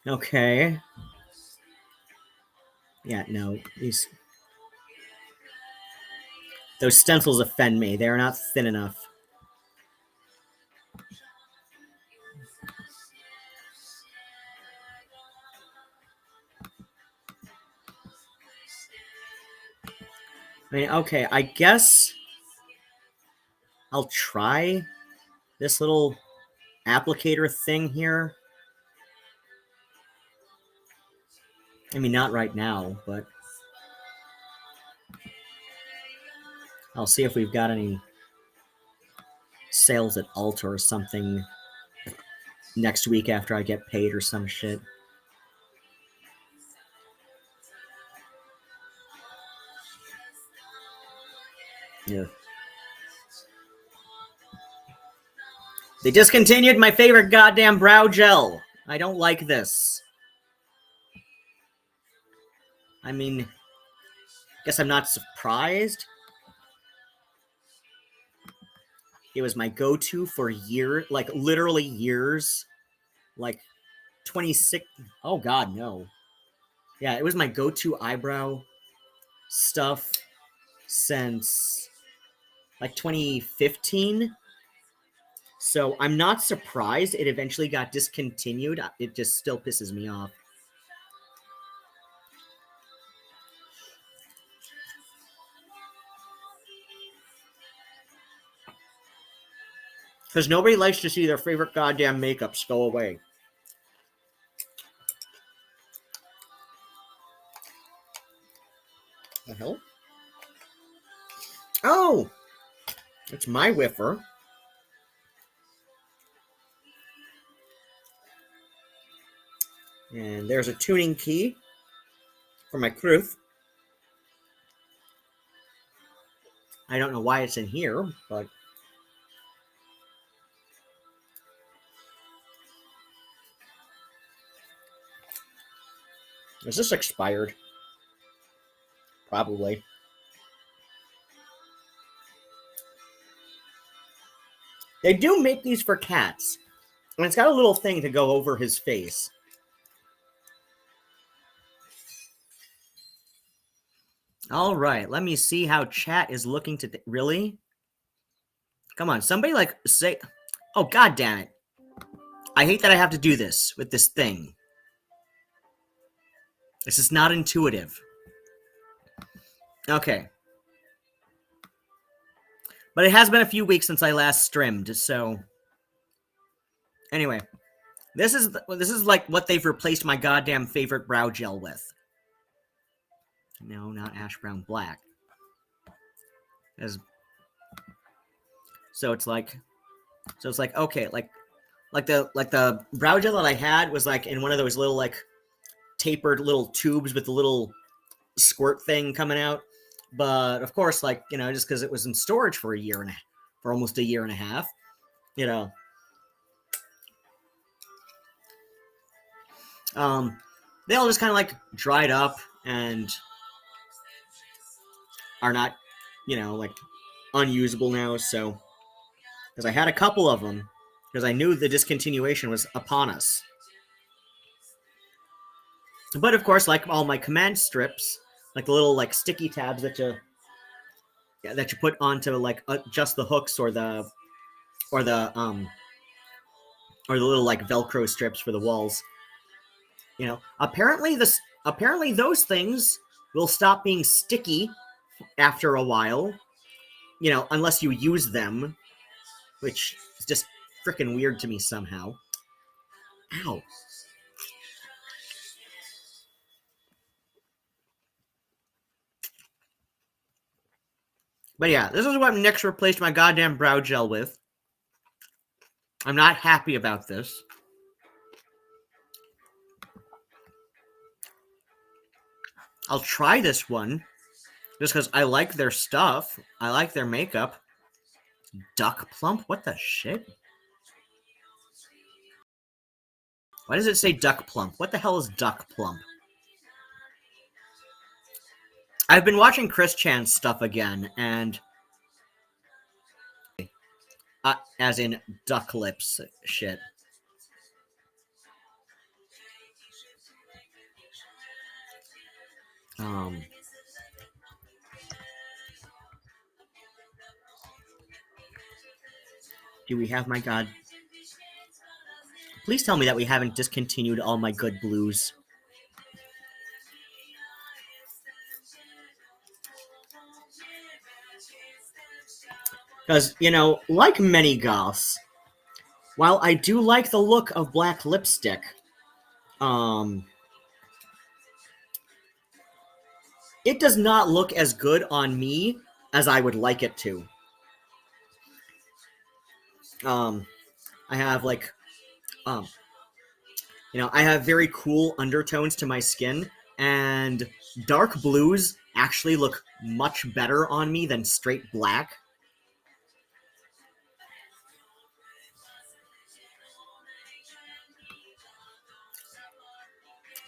Okay. Yeah, no, those stencils offend me. They are not thin enough. I mean, okay, I guess I'll try this little applicator thing here. I mean, not right now, but I'll see if we've got any sales at Ulta or something next week after I get paid or some shit. Yeah. They discontinued my favorite goddamn brow gel. I don't like this. I mean, guess I'm not surprised. It was my go-to for years, like literally years. Like 26. Oh god, no. Yeah, it was my go-to eyebrow stuff since like 2015. So I'm not surprised it eventually got discontinued. It just still pisses me off. Because nobody likes to see their favorite goddamn makeups go away. The hell? Oh! It's my whiffer. And there's a tuning key for my Kruth. I don't know why it's in here, but... Is this expired? Probably. They do make these for cats. And it's got a little thing to go over his face. All right, let me see how chat is looking to... Really? Come on, somebody like say... Oh, god damn it. I hate that I have to do this with this thing. This is not intuitive. Okay. But it has been a few weeks since I last streamed, so... Anyway. This is like what they've replaced my goddamn favorite brow gel with. No, not ash brown black. So it's like okay, like the brow gel that I had was like in one of those little like tapered little tubes with the little squirt thing coming out. But of course, like, you know, just because it was in storage for almost a year and a half, you know. They all just kind of like dried up and are not, you know, like unusable now. So, because I had a couple of them, because I knew the discontinuation was upon us. But of course, like all my command strips, like the little like sticky tabs that you put onto like just the hooks or the little like Velcro strips for the walls. You know, apparently those things will stop being sticky after a while. You know, unless you use them, which is just freaking weird to me somehow. Ow. But yeah, this is what Nyx replaced my goddamn brow gel with. I'm not happy about this. I'll try this one, just because I like their stuff. I like their makeup. Duck Plump? What the shit? Why does it say Duck Plump? What the hell is Duck Plump? I've been watching Chris Chan's stuff again, and... as in duck lips shit. Do we have my god? Please tell me that we haven't discontinued all my good blues. Because, you know, like many goths, while I do like the look of black lipstick, it does not look as good on me as I would like it to. I have, like, Um, I have very cool undertones to my skin, and dark blues actually look much better on me than straight black.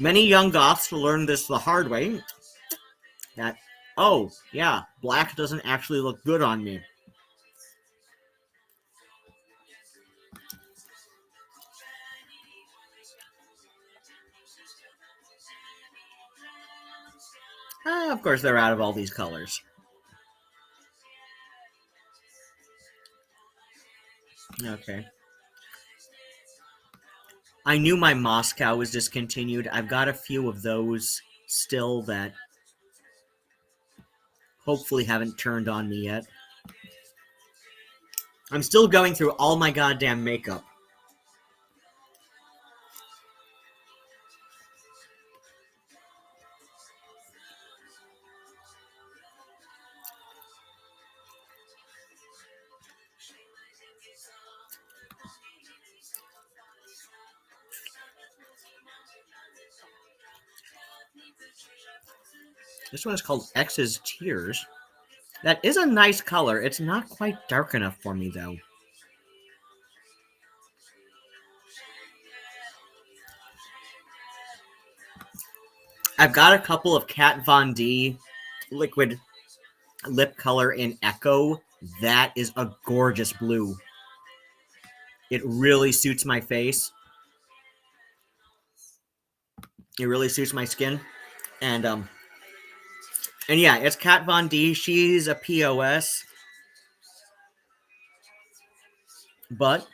Many young goths learned this the hard way, that, oh, yeah, black doesn't actually look good on me. Of course, they're out of all these colors. Okay. I knew my Moscow was discontinued. I've got a few of those still that hopefully haven't turned on me yet. I'm still going through all my goddamn makeup. This one is called X's Tears. That is a nice color. It's not quite dark enough for me, though. I've got a couple of Kat Von D liquid lip color in Echo. That is a gorgeous blue. It really suits my face. It really suits my skin. And yeah, it's Kat Von D. She's a POS, but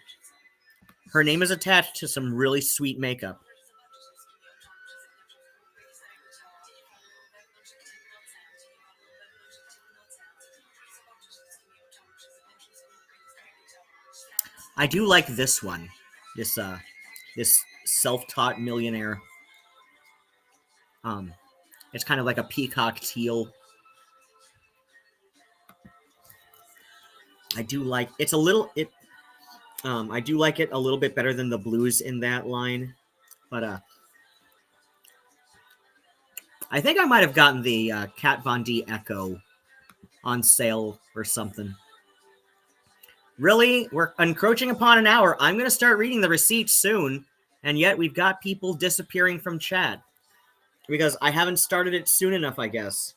her name is attached to some really sweet makeup. I do like this one. This self-taught millionaire. It's kind of like a peacock teal. I do like it's a little it. I do like it a little bit better than the blues in that line, but I think I might have gotten the Kat Von D Echo on sale or something. Really, we're encroaching upon an hour. I'm going to start reading the receipts soon, and yet we've got people disappearing from chat because I haven't started it soon enough, I guess.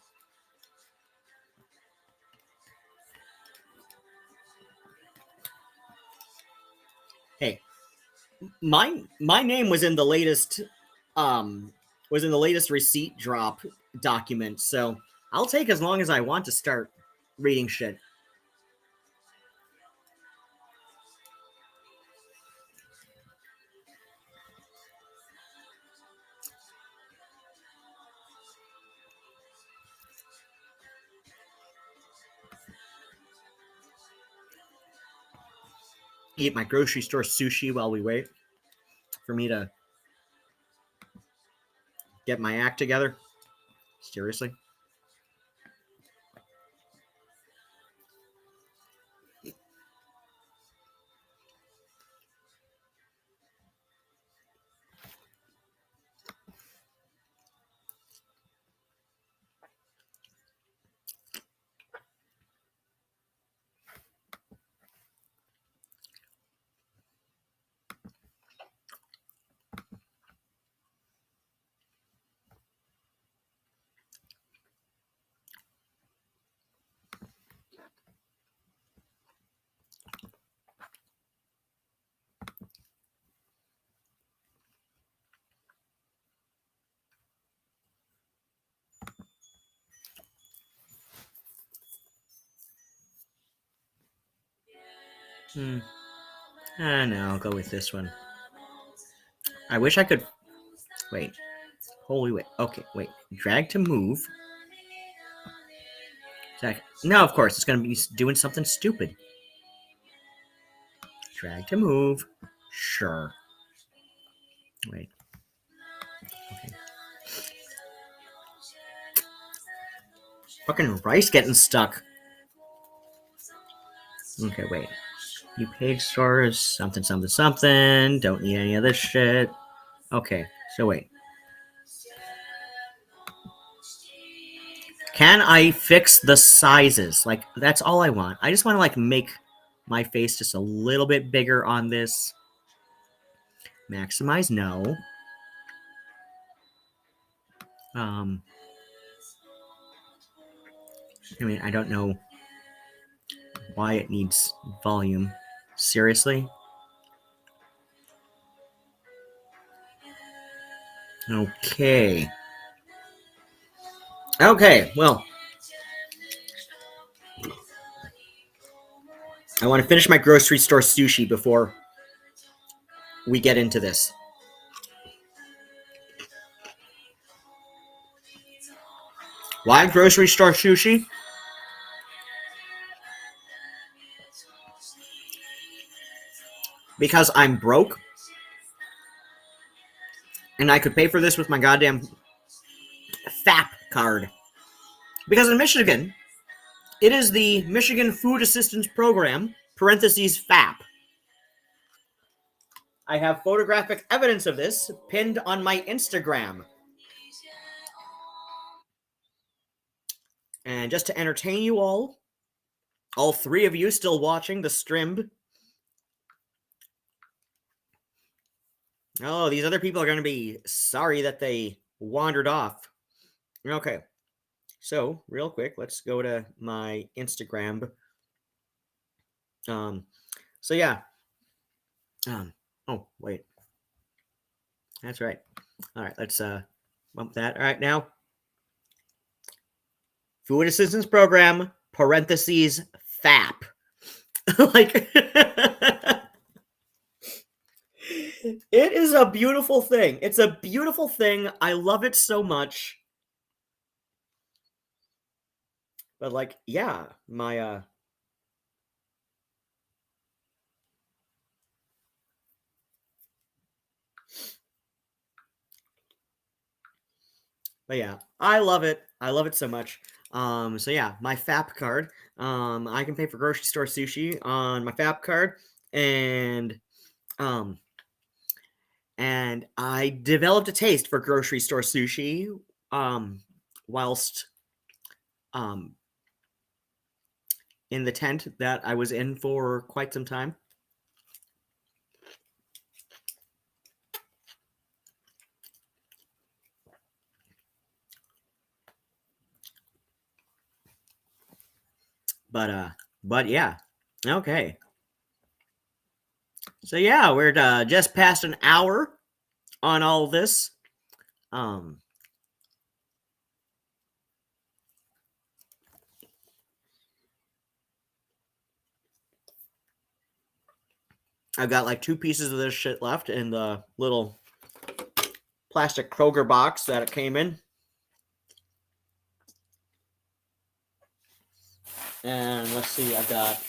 Hey, my name was in the latest receipt drop document, so I'll take as long as I want to start reading shit. Eat my grocery store sushi while we wait for me to get my act together. Seriously? I know, I'll go with this one. I wish I could. Wait. Holy wait. Okay, wait. Drag to move. No, of course, it's going to be doing something stupid. Drag to move. Sure. Wait. Okay. Fucking rice getting stuck. Okay, wait. New page stores, something, something, something. Don't need any of this shit. Okay, so wait. Can I fix the sizes? Like, that's all I want. I just want to, like, make my face just a little bit bigger on this. Maximize, no. I mean, I don't know why it needs volume. Seriously? Okay. Okay, well. I want to finish my grocery store sushi before we get into this. Why grocery store sushi? Because I'm broke and I could pay for this with my goddamn FAP card. Because in Michigan, it is the Michigan Food Assistance Program, parentheses FAP. I have photographic evidence of this pinned on my Instagram. And just to entertain you all three of you still watching the stream. Oh, these other people are going to be sorry that they wandered off. Okay. So, real quick, let's go to my Instagram. So yeah. Oh, wait. That's right. All right, let's bump that. All right, now. Food Assistance Program, parentheses, FAP. Like, it is a beautiful thing. It's a beautiful thing. I love it so much. But, like, yeah, my, but yeah, I love it. I love it so much. So yeah, my FAP card. I can pay for grocery store sushi on my FAP card, and I developed a taste for grocery store sushi, whilst in the tent that I was in for quite some time. But yeah, okay. So yeah, we're just past an hour on all this. I've got like 2 pieces of this shit left in the little plastic Kroger box that it came in. And let's see, I've got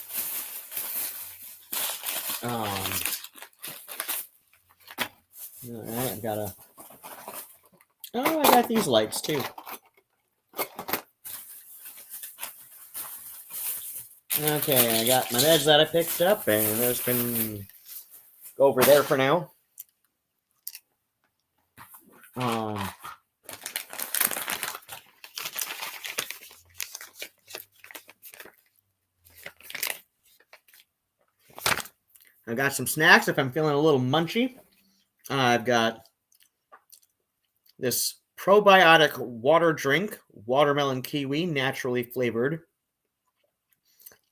all right, I've got I got these lights too. Okay, I got my meds that I picked up, and there's been go over there for now. I've got some snacks if I'm feeling a little munchy. I've got this probiotic water drink, watermelon kiwi, naturally flavored.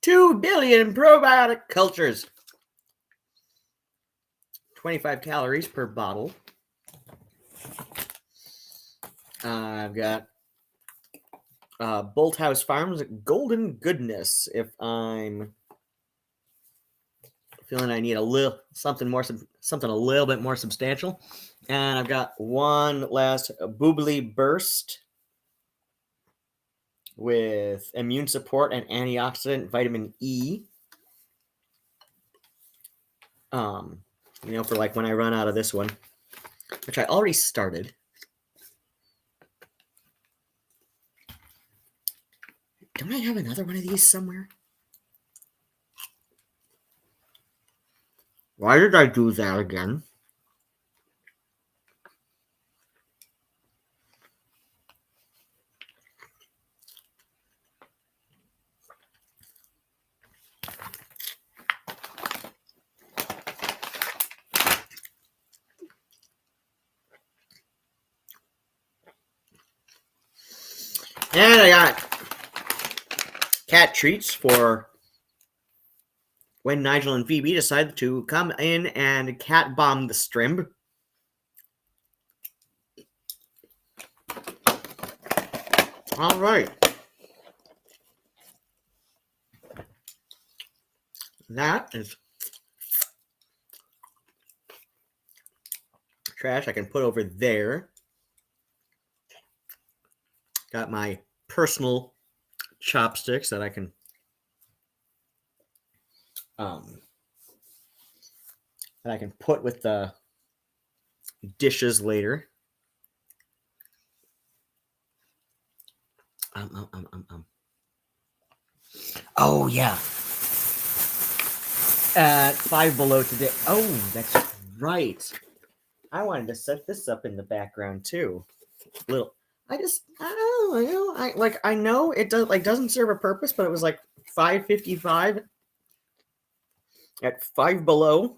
2 billion probiotic cultures. 25 calories per bottle. I've got Bolthouse Farms Golden Goodness if I'm feeling I need a little something a little bit more substantial. And I've got one last Boobly Burst with immune support and antioxidant vitamin E. For like when I run out of this one, which I already started. Don't I have another one of these somewhere? Why did I do that again? And I got cat treats for when Nigel and Phoebe decided to come in and cat bomb the Strimb. All right. That is trash I can put over there. Got my personal chopsticks that I can put with the dishes later. Oh yeah. At Five Below today. Oh, that's right. I wanted to set this up in the background too. Little. I know it doesn't serve a purpose, but it was like $5.55 at Five Below.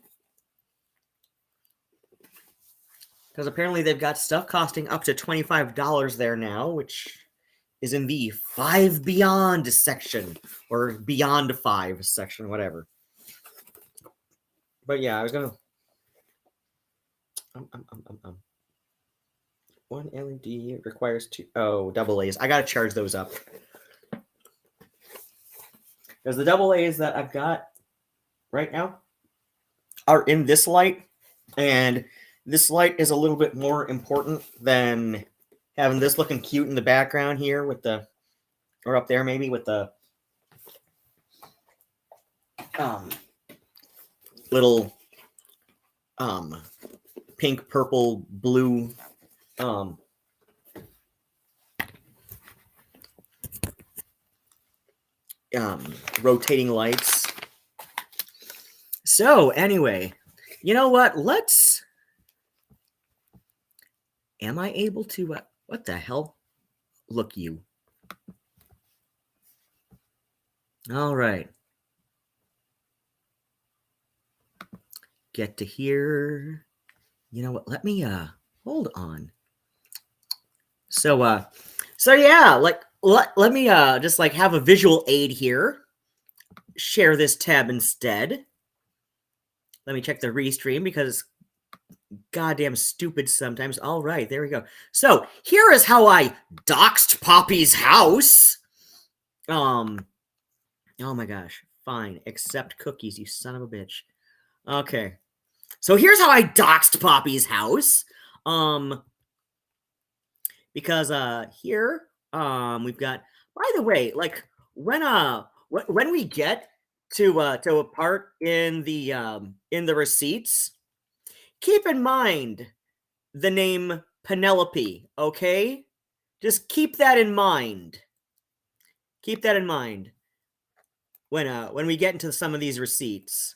Because apparently they've got stuff costing up to $25 there now, which is in the Five Beyond section, or Beyond Five section, whatever. But yeah, I was gonna. One LED requires two. Oh, double A's. I gotta charge those up. Because the double A's that I've got right now are in this light, and this light is a little bit more important than having this looking cute in the background here with the, or up there maybe with the little pink, purple, blue rotating lights. So anyway, you know what? Am I able to? What the hell? Look, you. All right. Get to here. You know what? Let me hold on. So yeah, let me just have a visual aid here. Share this tab instead. Let me check the restream because it's goddamn stupid sometimes. All right, there we go. So here is how I doxed Poppy's house. Oh my gosh. Fine. Accept cookies, you son of a bitch. Okay. So here's how I doxed Poppy's house. Because here we've got, by the way, when we get to a part in the receipts, keep in mind the name Penelope, okay? Just keep that in mind. Keep that in mind when we get into some of these receipts.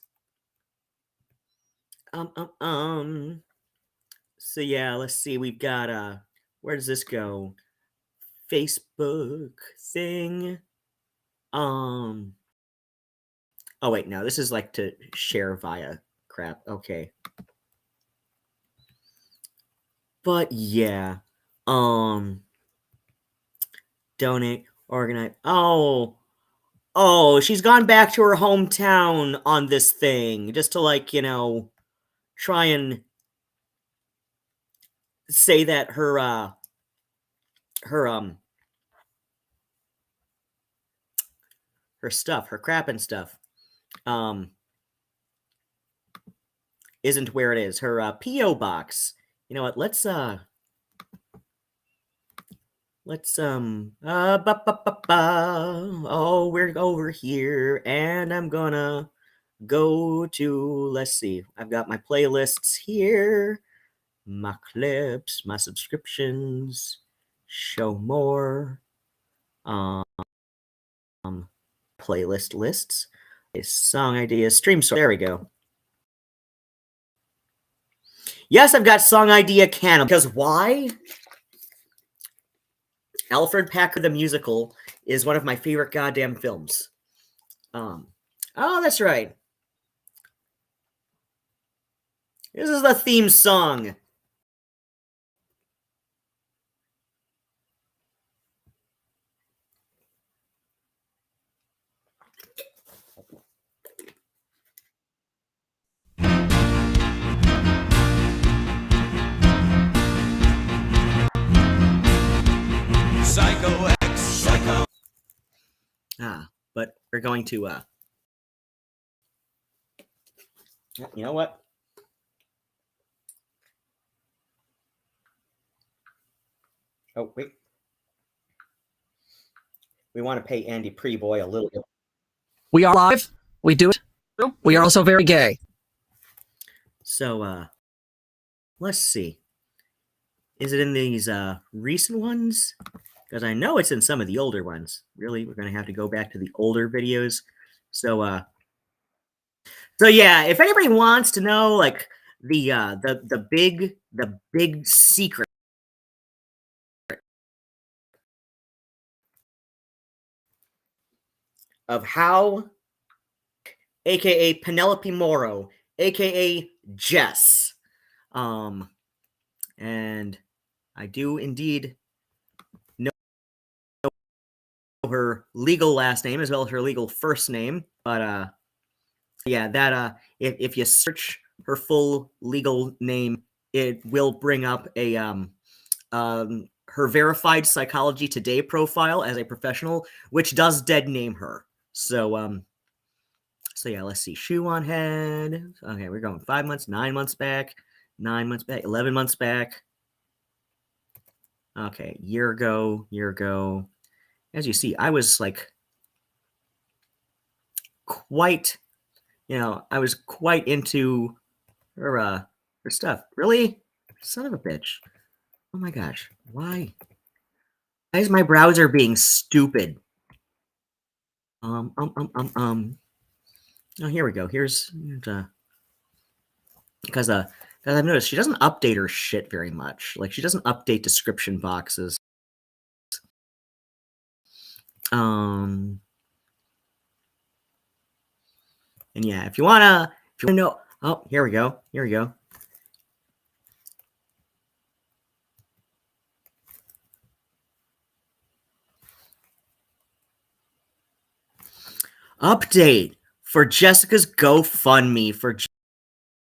So yeah, let's see. We've got where does this go? Facebook thing. Oh wait, no, this is to share via crap. Okay. But yeah. Donate, organize. Oh, she's gone back to her hometown on this thing just to try and say that her stuff, her crap and stuff isn't where it is. Her PO box. You know what? Let's oh, we're over here and I'm gonna go to, let's see. I've got my playlists here, my clips, my subscriptions, show more, playlist lists, song ideas, stream source. There we go. Yes, I've got song idea canon. Because why? Alfred Packer the Musical is one of my favorite goddamn films. Oh, that's right. This is the theme song. Psycho X, Psycho. But we're going to, you know what? Oh, wait. We want to pay Andy Preboy a little bit. We are live. We do it. We are also very gay. So, let's see. Is it in these recent ones? Because I know it's in some of the older ones. Really, we're gonna have to go back to the older videos. So yeah, if anybody wants to know, like the big secret of how, aka Penelope Morrow, aka Jess, and I do indeed know her legal last name as well as her legal first name, but yeah, that if you search her full legal name, it will bring up a her verified Psychology Today profile as a professional, which does dead name her. So so yeah, let's see. Shoe on head. Okay, we're going 5 months, 9 months back, 9 months back, 11 months back. Okay, year ago. As you see, I was like quite, I was quite into her stuff. Really? Son of a bitch. Oh my gosh. Why? Why is my browser being stupid? Oh, here we go. Here's because I've noticed she doesn't update her shit very much. Like she doesn't update description boxes. And yeah, if you wanna know, oh, here we go. Update for Jessica's GoFundMe for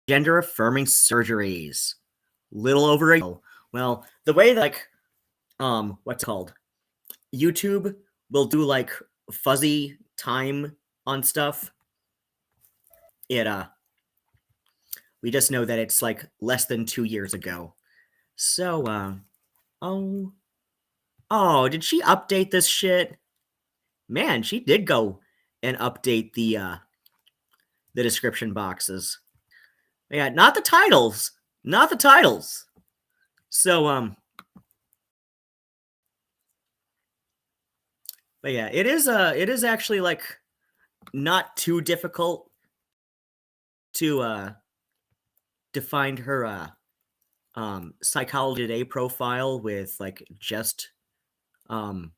gender affirming surgeries. Little over a well, the way that what's it called? YouTube will do like fuzzy time on stuff. We just know that it's like less than 2 years ago. So oh, did she update this shit? Man, she did go and update the description boxes. Yeah, not the titles. Not the titles. So but yeah, it is actually like not too difficult to find her Psychology Today profile with like just the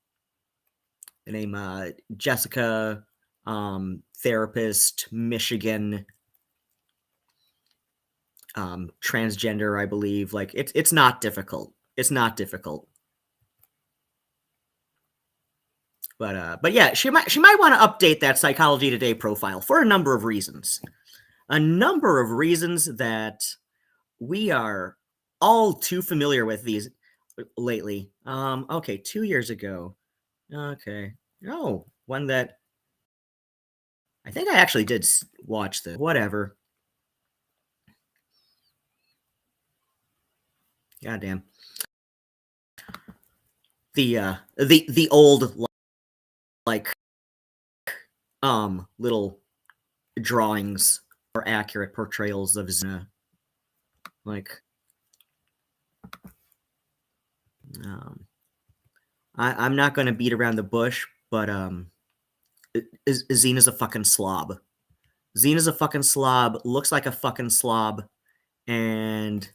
name Jessica, therapist, Michigan, transgender, I believe. Like it's not difficult. It's not difficult. But yeah, she might want to update that Psychology Today profile for a number of reasons. A number of reasons that we are all too familiar with these lately. Okay, 2 years ago. Okay. Oh, one that I think I actually did watch this. Whatever. Goddamn. The old like little drawings or accurate portrayals of Zena. Like I'm not gonna beat around the bush, but Zena's a fucking slob. Zena's a fucking slob, looks like a fucking slob, and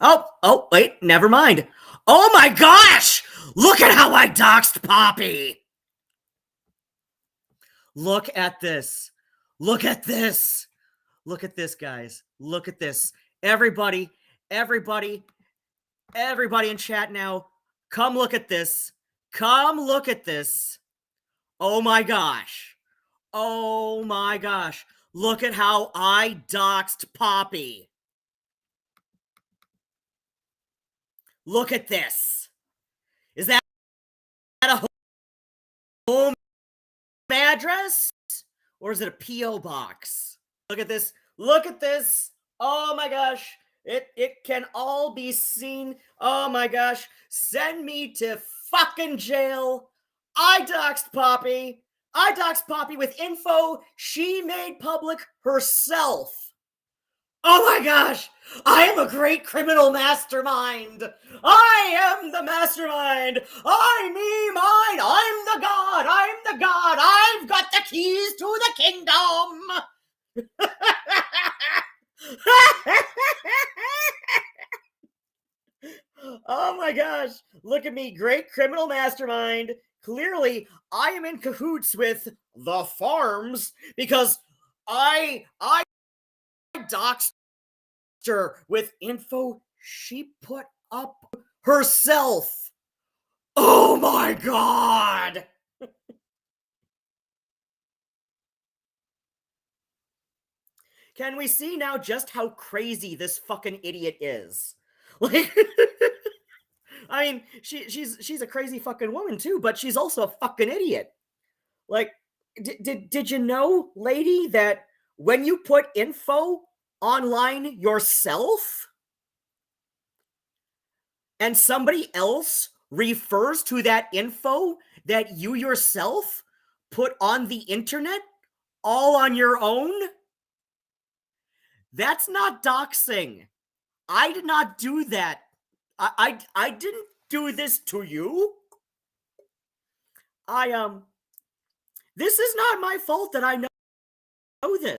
Oh, wait, never mind. Oh my gosh! Look at how I doxed Poppy! Look at this. Look at this. Look at this, guys. Look at this. Everybody in chat now, come look at this. Come look at this. Oh my gosh. Oh my gosh. Look at how I doxed Poppy. Look at this. Is that a home address? Or is it a P.O. box? Look at this. Look at this. Oh my gosh. It can all be seen. Oh my gosh. Send me to fucking jail. I doxed Poppy. I doxed Poppy with info she made public herself. Oh my gosh! I am a great criminal mastermind! I am the mastermind! I, me, mine! I'm the god! I'm the god! I've got the keys to the kingdom! Oh my gosh! Look at me, great criminal mastermind! Clearly, I am in cahoots with the farms because I doxed her with info she put up herself. Oh my god! Can we see now just how crazy this fucking idiot is? Like, I mean, she's a crazy fucking woman too, but she's also a fucking idiot. Like, did you know, lady, that when you put info online yourself and somebody else refers to that info that you yourself put on the internet all on your own, that's not doxing. I did not do that. I didn't do this to you. This is not my fault that I know this.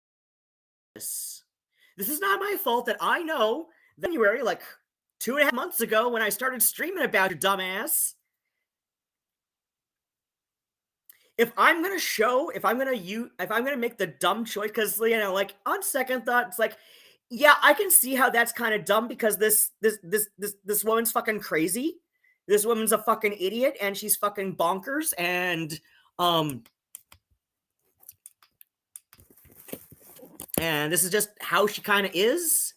This is not my fault that I know that January, like 2.5 months ago, when I started streaming about your dumbass. If I'm gonna make the dumb choice, because like on second thought, it's like, yeah, I can see how that's kind of dumb because this woman's fucking crazy. This woman's a fucking idiot and she's fucking bonkers and this is just how she kind of is.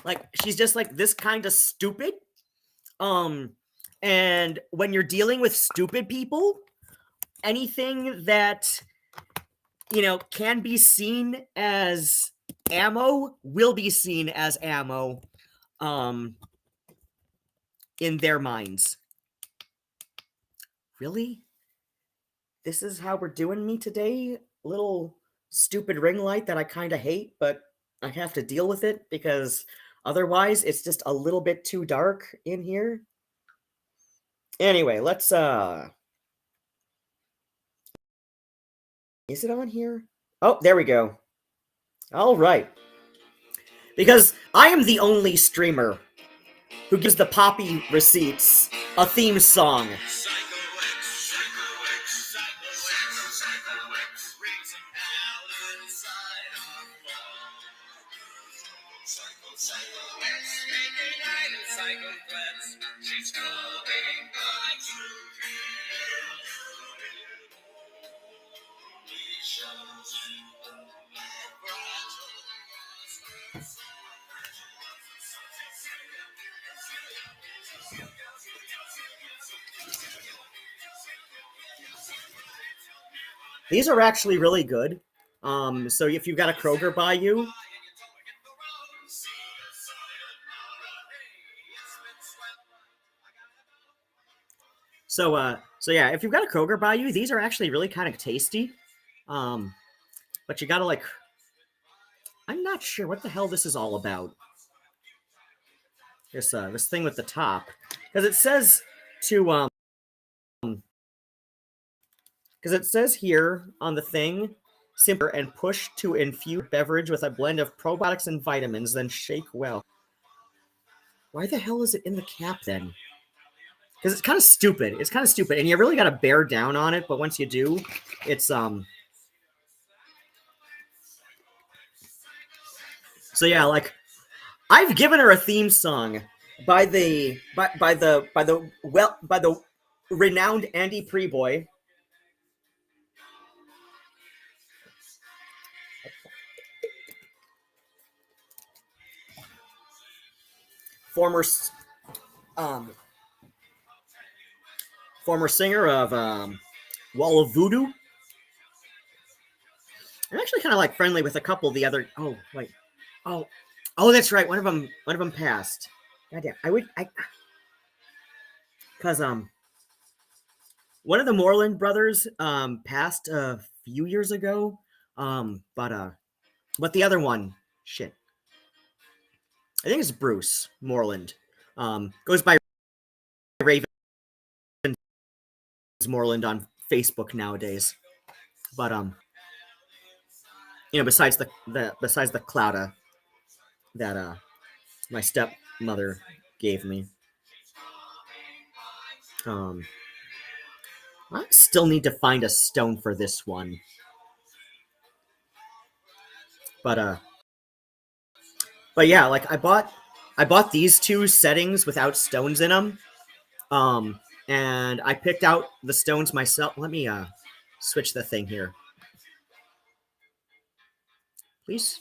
Like, she's just like this kind of stupid. And when you're dealing with stupid people, anything that can be seen as ammo will be seen as ammo in their minds. Really? This is how we're doing me today? Little stupid ring light that I kind of hate, but I have to deal with it because otherwise it's just a little bit too dark in here. Anyway, let's is it on here? Oh, there we go. All right. Because I am the only streamer who gives the Poppy receipts a theme song. She's coming back to These are actually really good. So if you've got a Kroger by you, so yeah, if you've got a Kroger by you, these are actually really kind of tasty. But you gotta like, I'm not sure what the hell this is all about. This thing with the top, because it says to because it says here on the thing, simmer and push to infuse beverage with a blend of probiotics and vitamins, then shake well. Why the hell is it in the cap then? Because it's kind of stupid. It's kind of stupid, and you really got to bear down on it. But once you do, it's So yeah, like I've given her a theme song by the renowned Andy Preboy. Former um former singer of Wall of Voodoo. I'm actually kind of like friendly with a couple of the other. Oh wait, oh, oh, that's right. One of them passed. Goddamn, because one of the Moreland brothers passed a few years ago. But the other one, shit, I think it's Bruce Moreland. Goes by Raven Moreland on Facebook nowadays. But besides the clouda that my stepmother gave me, um, I still need to find a stone for this one. But yeah, like I bought these two settings without stones in them. And I picked out the stones myself. Let me switch the thing here, please.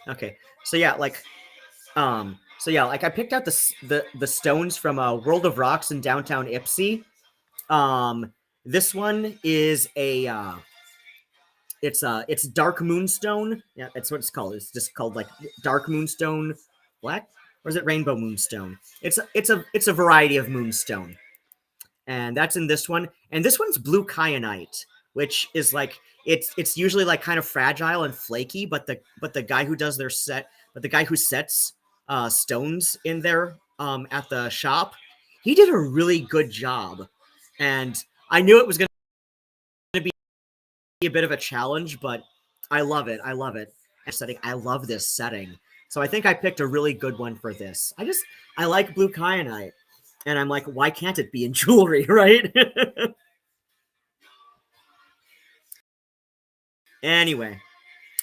Okay. So yeah, like I picked out the stones from World of Rocks in downtown Ipsy. This one is a it's Dark Moonstone. Yeah, that's what it's called. It's just called like Dark Moonstone Black, or is it Rainbow Moonstone? It's a variety of moonstone, and that's in this one. And this one's blue kyanite, which is like it's usually like kind of fragile and flaky. But the guy who does their set, but the guy who sets stones in there at the shop, he did a really good job. And I knew it was going to be a bit of a challenge, but I love it. I love it. Setting, I love this setting. So I think I picked a really good one for this. I like blue kyanite. And I'm like, why can't it be in jewelry, right? Anyway.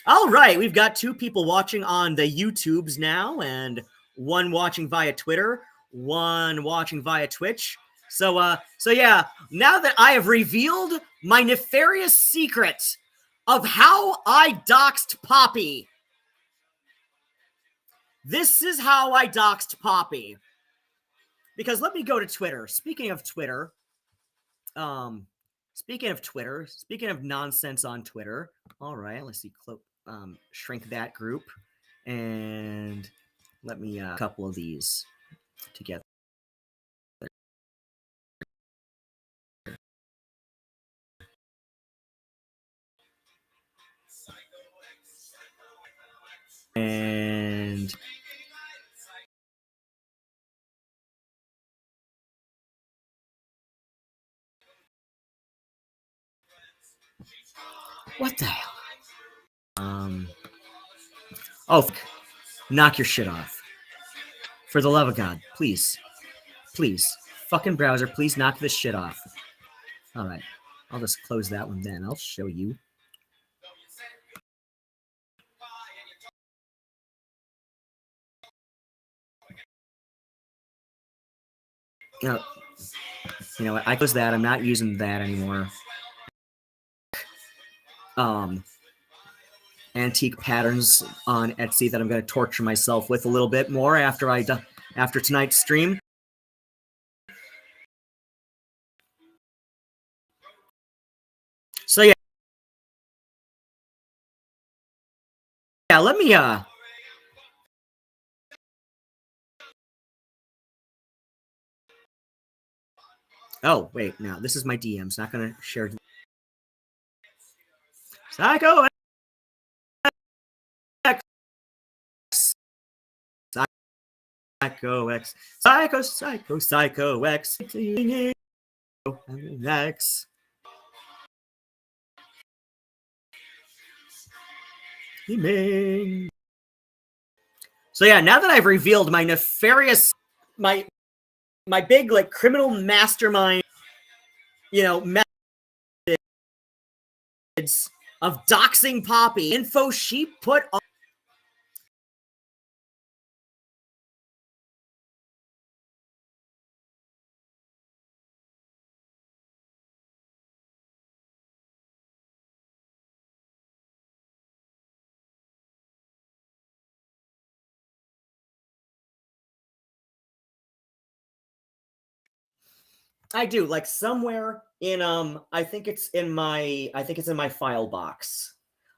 All right, we've got two people watching on the YouTubes now, and one watching via Twitter, one watching via Twitch. So yeah, now that I have revealed my nefarious secret of how I doxed Poppy, this is how I doxed Poppy. Because let me go to Twitter. Speaking of Twitter, speaking of nonsense on Twitter. All right, let's see. Shrink that group, and let me a couple of these together. And what the hell? Oh, knock your shit off. For the love of God, please. Please. Fucking browser, please knock this shit off. All right. I'll just close that one then. I'll show you. You know what? I closed that. I'm not using that anymore. Antique patterns on Etsy that I'm going to torture myself with a little bit more after tonight's stream. So yeah, let me oh wait, now this is my DMs. Not going to share. Psycho X. Psycho X. Psycho X. X. Ming. So yeah, now that I've revealed my nefarious, my big like criminal mastermind, methods of doxing Poppy, info she put on. I do, like somewhere in I think it's in my file box.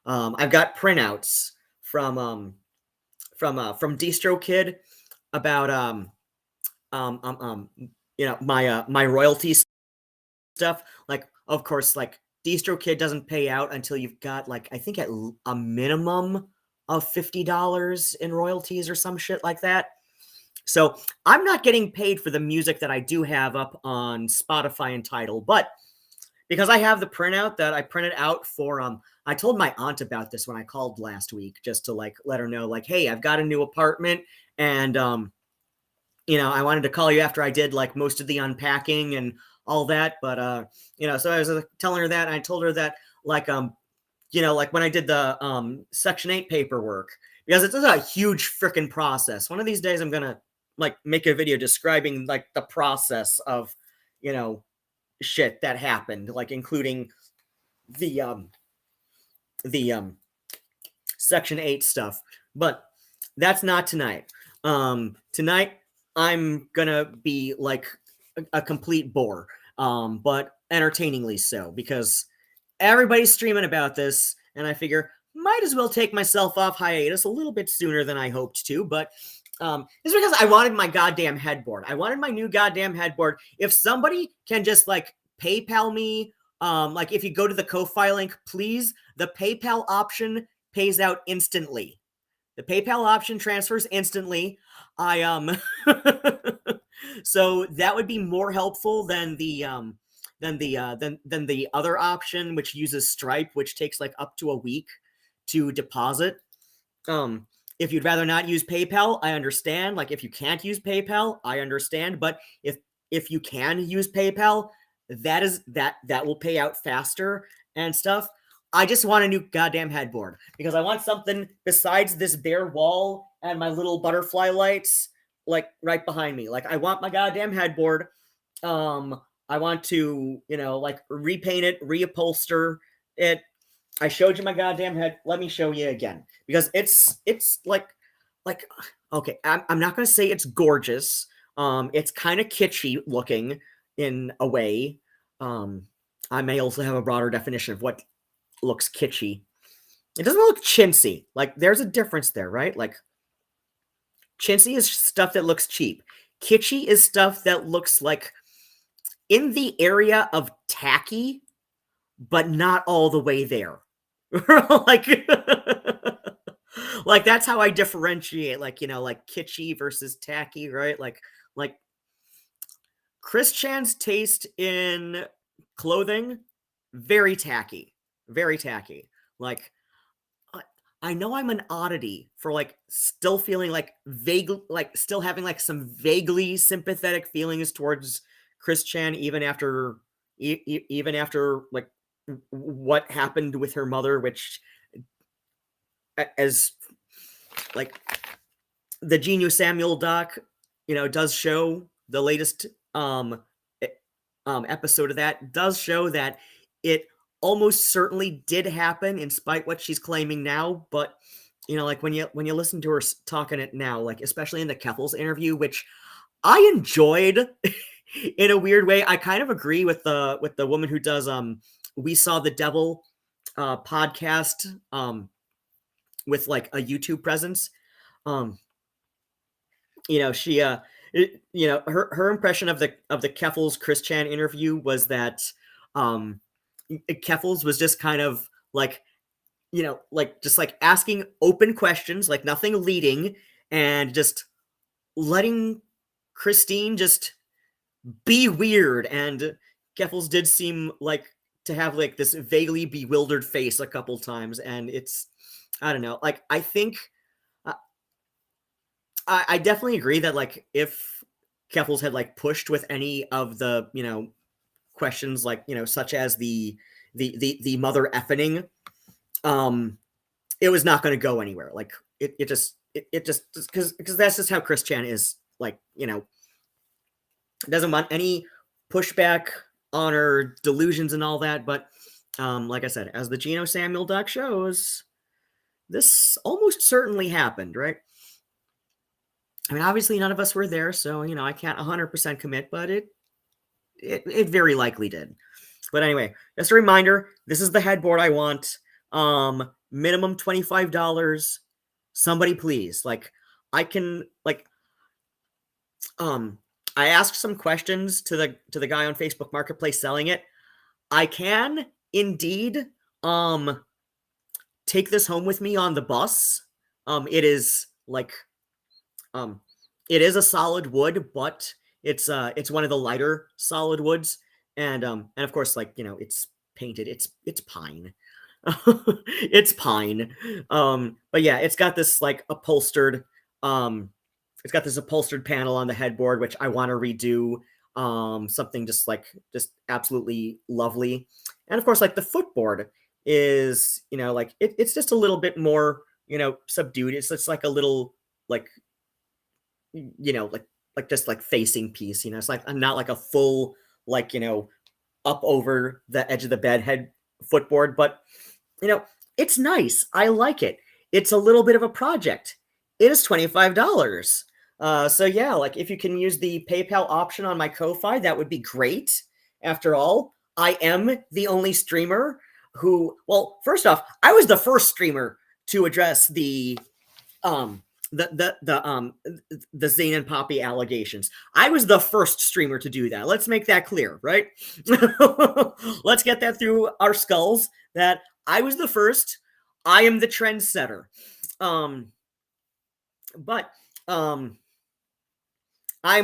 I've got printouts from DistroKid about um um um my royalty stuff. Like, of course, like DistroKid doesn't pay out until you've got like I think at a minimum of $50 in royalties or some shit like that. So I'm not getting paid for the music that I do have up on Spotify and Tidal, but because I have the printout that I printed out for I told my aunt about this when I called last week just to like let her know like, hey, I've got a new apartment and I wanted to call you after I did like most of the unpacking and all that, but so I was telling her that and I told her that like like when I did the Section 8 paperwork, because it's a huge freaking process. One of these days I'm gonna like make a video describing like the process of shit that happened, like including the Section 8 stuff. But that's not tonight. Tonight I'm gonna be like a complete bore, but entertainingly so, because everybody's streaming about this, and I figure might as well take myself off hiatus a little bit sooner than I hoped to. But it's because I wanted my goddamn headboard. I wanted my new goddamn headboard. If somebody can just like PayPal me, like if you go to the Ko-Fi link, please, the PayPal option pays out instantly. The PayPal option transfers instantly. I so that would be more helpful than the than the other option, which uses Stripe, which takes like up to a week to deposit. If you'd rather not use PayPal, I understand. Like if you can't use PayPal, I understand. But if you can use PayPal, that will pay out faster and stuff. I just want a new goddamn headboard because I want something besides this bare wall and my little butterfly lights like right behind me. Like I want my goddamn headboard. I want to, like repaint it, reupholster it. I showed you my goddamn head. Let me show you again because it's like okay. I'm not gonna say it's gorgeous. It's kind of kitschy looking in a way. I may also have a broader definition of what looks kitschy. It doesn't look chintzy. Like there's a difference there, right? Like chintzy is stuff that looks cheap. Kitschy is stuff that looks like in the area of tacky, but not all the way there. like like that's how I differentiate like like kitschy versus tacky, right? Like Chris Chan's taste in clothing, very tacky. Very tacky. Like I know I'm an oddity for like still feeling like vague, like still having like some vaguely sympathetic feelings towards Chris Chan even after even after like what happened with her mother, which as like the Genu Samuel doc, does show the latest episode of that does show that it almost certainly did happen in spite what she's claiming now. But like when you listen to her talking it now, like especially in the Keffels interview, which I enjoyed in a weird way. I kind of agree with the woman who does We Saw the Devil podcast with like a YouTube presence. She her impression of the Keffels Chris Chan interview was that Keffels was just kind of like like just like asking open questions, like nothing leading, and just letting Christine just be weird. And Keffels did seem like to have like this vaguely bewildered face a couple times, and it's I don't know, like I think I definitely agree that like if Keffels had like pushed with any of the questions like such as the mother effing, it was not going to go anywhere. Like it just because that's just how Chris Chan is. Like doesn't want any pushback on her delusions and all that. But like I said, as the Geno Samuel doc shows, this almost certainly happened, right? I mean, obviously none of us were there, so I can't 100% commit, but it very likely did. But anyway, just a reminder, this is the headboard I want. Minimum $25. Somebody please. Like I can like I asked some questions to the guy on Facebook Marketplace selling it. I can indeed take this home with me on the bus. It is like it is a solid wood, but it's one of the lighter solid woods, and of course, like it's painted. It's pine. It's pine. But yeah, it's got this like upholstered. It's got this upholstered panel on the headboard, which I want to redo. Something just absolutely lovely, and of course, like the footboard is like it's just a little bit more subdued. It's like a little like like just like facing piece. It's like not like a full like up over the edge of the bed head footboard, but it's nice. I like it. It's a little bit of a project. It is $25. So yeah, like if you can use the PayPal option on my Ko-Fi, that would be great. After all, I am the only streamer who, well, first off, I was the first streamer to address the Zane and Poppy allegations. I was the first streamer to do that. Let's make that clear, right? Let's get that through our skulls that I was the first. I am the trendsetter. But I'm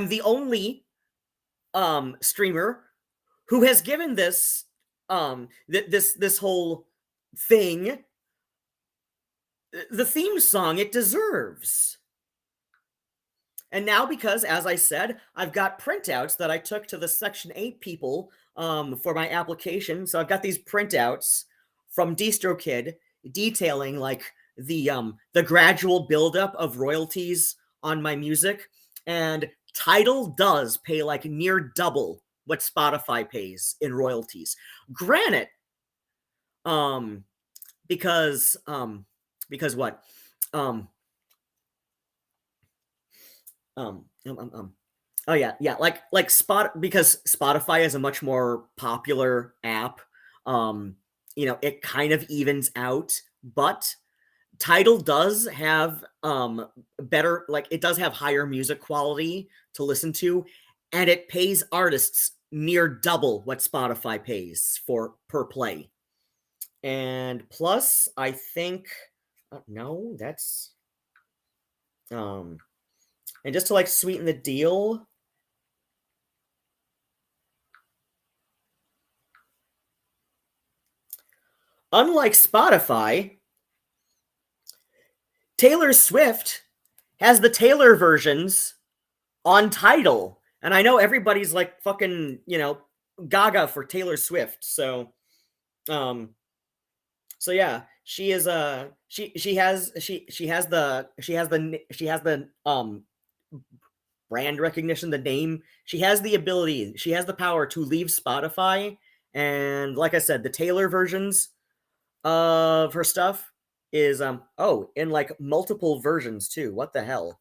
the only streamer who has given this this whole thing the theme song it deserves. And now, because, as I said, I've got printouts that I took to the Section 8 people for my application. So I've got these printouts from DistroKid detailing like the gradual buildup of royalties on my music. And Tidal does pay like near double what Spotify pays in royalties. Granted, because what? Oh yeah, like because Spotify is a much more popular app. It kind of evens out, but Tidal does have better, like it does have higher music quality to listen to, and it pays artists near double what Spotify pays for per play. And plus, I think no, that's and just to like sweeten the deal, unlike Spotify, Taylor Swift has the Taylor versions on Tidal. And I know everybody's like fucking, gaga for Taylor Swift. So yeah, she is she has the brand recognition, the name. She has the ability, she has the power to leave Spotify, and like I said, the Taylor versions of her stuff is in like multiple versions too. What the hell?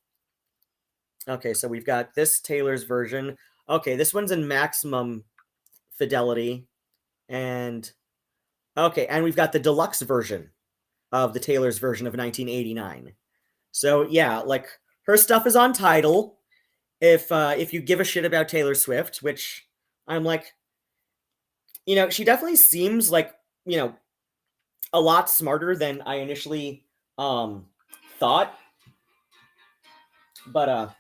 Okay, so we've got this Taylor's version. Okay, this one's in maximum fidelity, and okay, and we've got the deluxe version of the Taylor's version of 1989. So yeah, like her stuff is on Tidal. If you give a shit about Taylor Swift, which I'm like, she definitely seems like, a lot smarter than I initially thought. But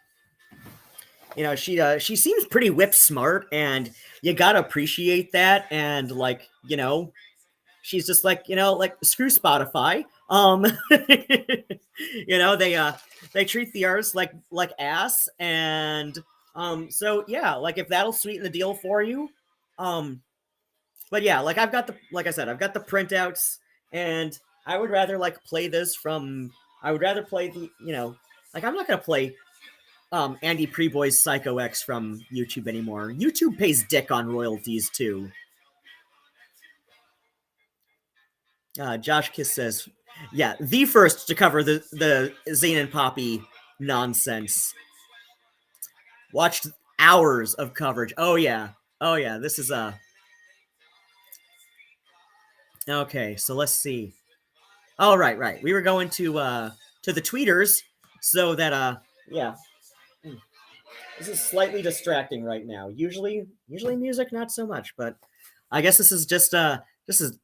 she seems pretty whip smart, and you gotta appreciate that. And like, she's just like, like screw Spotify. they treat the artists like ass, and so yeah, like if that'll sweeten the deal for you, but yeah, like like I said, I've got the printouts, and I would rather like play this from. I would rather play the like I'm not gonna play Andy Preboy's Psycho X from YouTube anymore. YouTube pays dick on royalties too. Josh Kiss says, yeah, the first to cover the Zane and Poppy nonsense. Watched hours of coverage. Oh yeah. This is okay. So let's see. Oh right. We were going to the tweeters, so that yeah. This is slightly distracting right now. Usually music not so much, but I guess this is just this is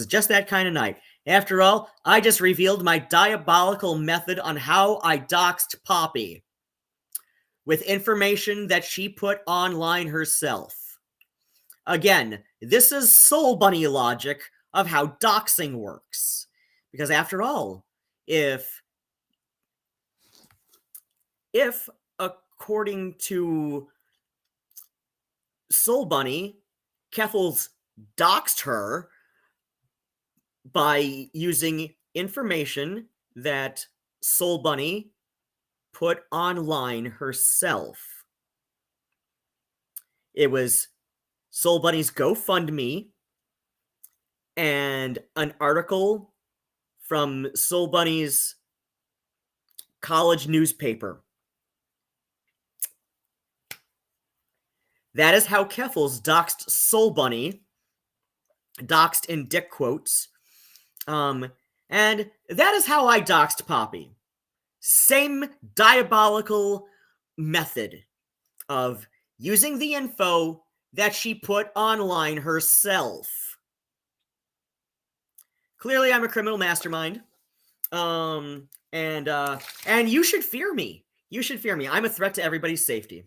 just that kind of night. After all, I just revealed my diabolical method on how I doxed Poppy with information that she put online herself. Again, this is Soul Bunny logic of how doxing works. Because after all, if according to Soul Bunny, Keffels doxed her by using information that Soul Bunny put online herself. It was Soul Bunny's GoFundMe and an article from Soul Bunny's college newspaper. That is how Keffels doxed Soul Bunny, doxed in dick quotes, and that is how I doxed Poppy. Same diabolical method of using the info that she put online herself. Clearly, I'm a criminal mastermind. And you should fear me. You should fear me. I'm a threat to everybody's safety.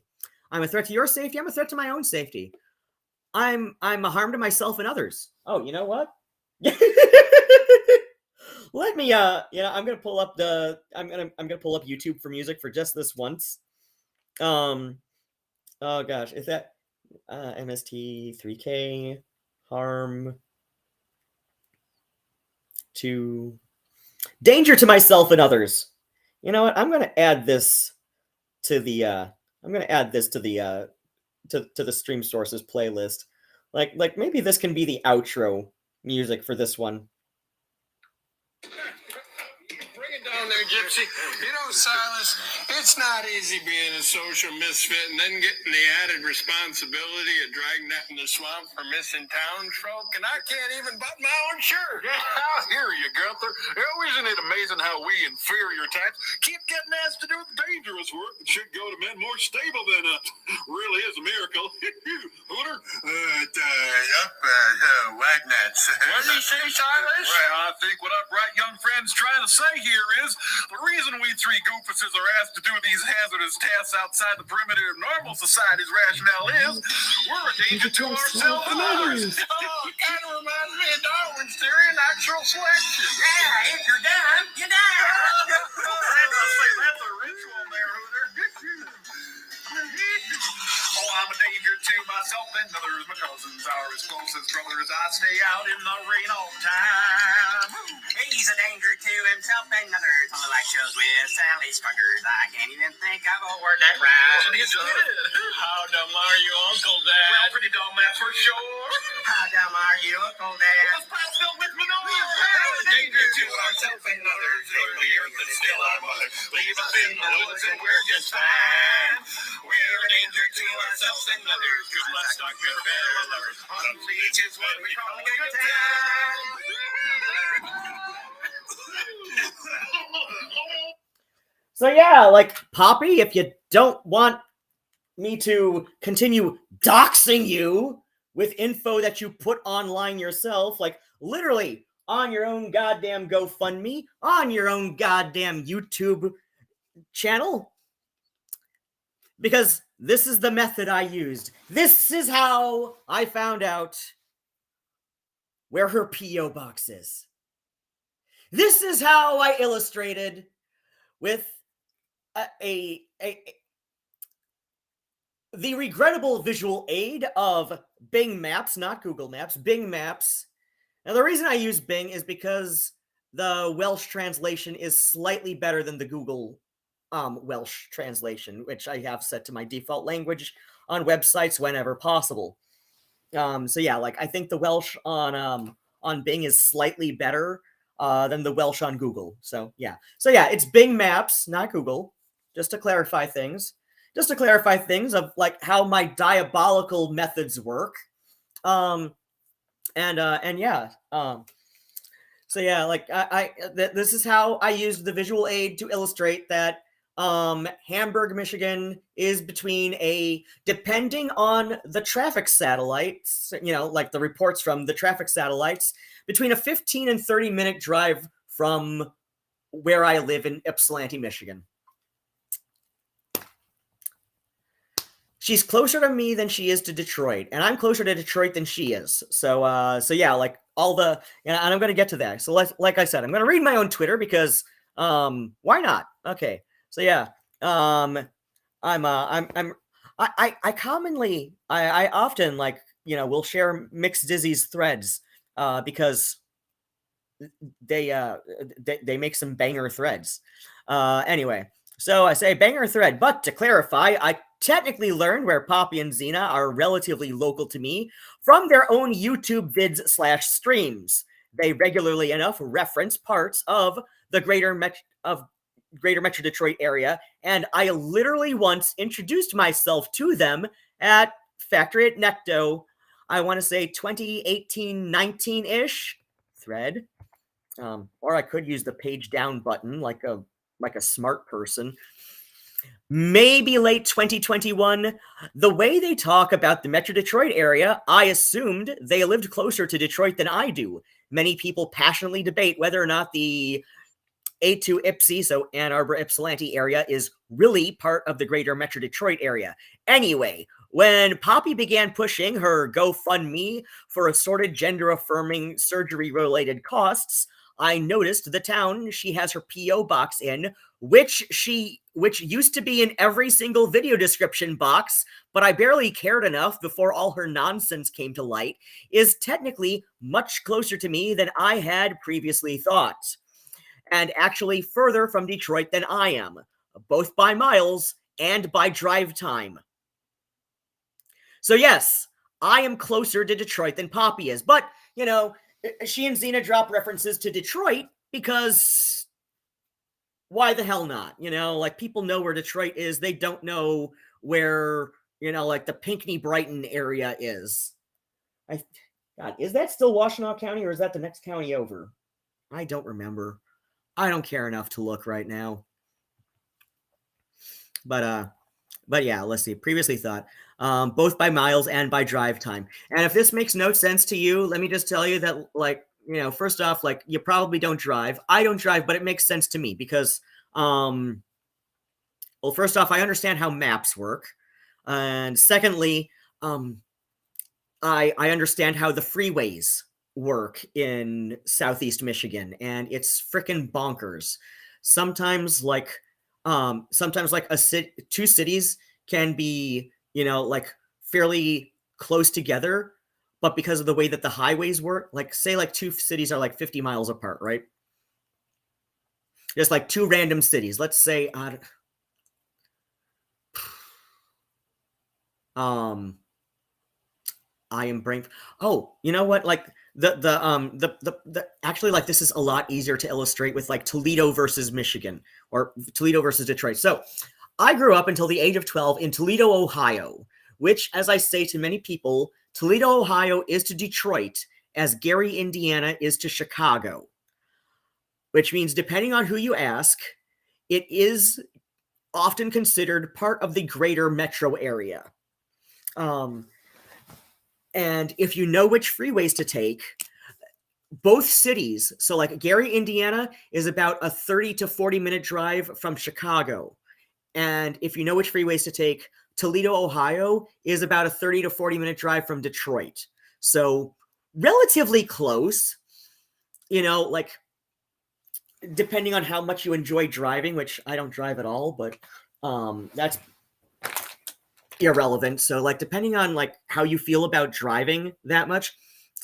I'm a threat to your safety. I'm a threat to my own safety. I'm a harm to myself and others. Oh, you know what? Let me I'm gonna pull up I'm gonna pull up YouTube for music for just this once. Oh gosh, is that MST 3K harm to danger to myself and others? You know what? I'm gonna add this to the to the stream sources playlist. Like maybe this can be the outro music for this one. Bring it down there, Gypsy. You know, Silas, it's not easy being a social misfit and then getting the added responsibility of dragging that in the swamp for missing townsfolk, and I can't even button my own shirt. Yeah, I hear you, Gunther. Isn't it amazing how we inferior types keep getting asked to do dangerous work that should go to men more stable than us? Really is a miracle. Hooter? Wagnuts. What did you say, Silas? Well, I think what our bright young friend's trying to say here is the reason we three goofuses are asked to do these hazardous tasks outside the perimeter of normal society's rationale is we're a danger to ourselves and others. Oh, kind of reminds me of Darwin's theory of natural selection. Yeah, if you're done, you're done. That's a ritual there, Hooter. Oh, I'm a danger to myself and others. My cousins are as close as brothers. I stay out in the rain all the time. He's a danger to himself and others. On the light shows with Sally Struggers. I can't even think of a word that rhymes. How dumb are you, Uncle Dad? Well, pretty dumb, that's for sure. How dumb are you, Uncle Dad? This pot's filled with manure. Danger to ourselves and others. Leave the earth and still our mother. Leave us in the woods and we're just fine. We're a danger to ourselves and others. Good luck, stock, good better lovers. On the beach is what we call a good time. So yeah, like Poppy, if you don't want me to continue doxing you with info that you put online yourself, like literally on your own goddamn GoFundMe, on your own goddamn YouTube channel, because this is the method I used. This is how I found out where her P.O. box is. This is how I illustrated with the regrettable visual aid of Bing Maps, not Google Maps, Bing Maps. Now, the reason I use Bing is because the Welsh translation is slightly better than the Google Welsh translation, which I have set to my default language on websites whenever possible. So yeah, like I think the Welsh on Bing is slightly better than the Welsh on Google. So yeah, it's Bing Maps, not Google. Just to clarify things, of like how my diabolical methods work. And yeah. So yeah, like this is how I used the visual aid to illustrate that Hamburg, Michigan is between depending on the traffic satellites, like the reports from the traffic satellites, between a 15 and 30-minute drive from where I live in Ypsilanti, Michigan. She's closer to me than she is to Detroit, and I'm closer to Detroit than she is. So yeah, like all the, and I'm going to get to that. So like I said, I'm going to read my own Twitter because why not? Okay. So yeah, I often like, will share Mixed Dizzy's threads because they make some banger threads. Anyway, so I say banger thread, but to clarify, I technically learned where Poppy and Xena are relatively local to me from their own YouTube vids / streams. They regularly enough reference parts of the greater Metro Detroit area, and I literally once introduced myself to them at Factory at Necto, I want to say 2018-19-ish thread. Or I could use the page down button like a smart person. Maybe late 2021. The way they talk about the Metro Detroit area, I assumed they lived closer to Detroit than I do. Many people passionately debate whether or not the A2 Ypsi, so Ann Arbor Ypsilanti area, is really part of the greater Metro Detroit area. Anyway, when Poppy began pushing her GoFundMe for assorted gender-affirming surgery-related costs, I noticed the town she has her P.O. box in, which used to be in every single video description box, but I barely cared enough before all her nonsense came to light, is technically much closer to me than I had previously thought, and actually further from Detroit than I am, both by miles and by drive time. So yes, I am closer to Detroit than Poppy is, but, she and Xena drop references to Detroit because why the hell not? Like people know where Detroit is. They don't know where, like the Pinckney Brighton area is. God, is that still Washtenaw County or is that the next county over? I don't remember. I don't care enough to look right now. But yeah, let's see. Previously thought, both by miles and by drive time. And if this makes no sense to you, let me just tell you that, like, first off, like, you probably don't drive. I don't drive, but it makes sense to me because, well, first off, I understand how maps work. And secondly, I understand how the freeways work in Southeast Michigan, and it's frickin' bonkers. Sometimes like two cities can be, like fairly close together, but because of the way that the highways work, like say like two cities are like 50 miles apart, right? Just like two random cities. Let's say I am brain. Oh, you know what? Like the actually, like, this is a lot easier to illustrate with like Toledo versus Michigan or Toledo versus Detroit. So I grew up until the age of 12 in Toledo, Ohio, which, as I say to many people, Toledo, Ohio is to Detroit as Gary, Indiana is to Chicago, which means depending on who you ask, it is often considered part of the greater metro area. And if you know which freeways to take, both cities, so like Gary, Indiana is about a 30 to 40 minute drive from Chicago. And if you know which freeways to take, Toledo, Ohio is about a 30 to 40 minute drive from Detroit. So relatively close, like, depending on how much you enjoy driving, which I don't drive at all, but that's irrelevant. So like depending on like how you feel about driving that much,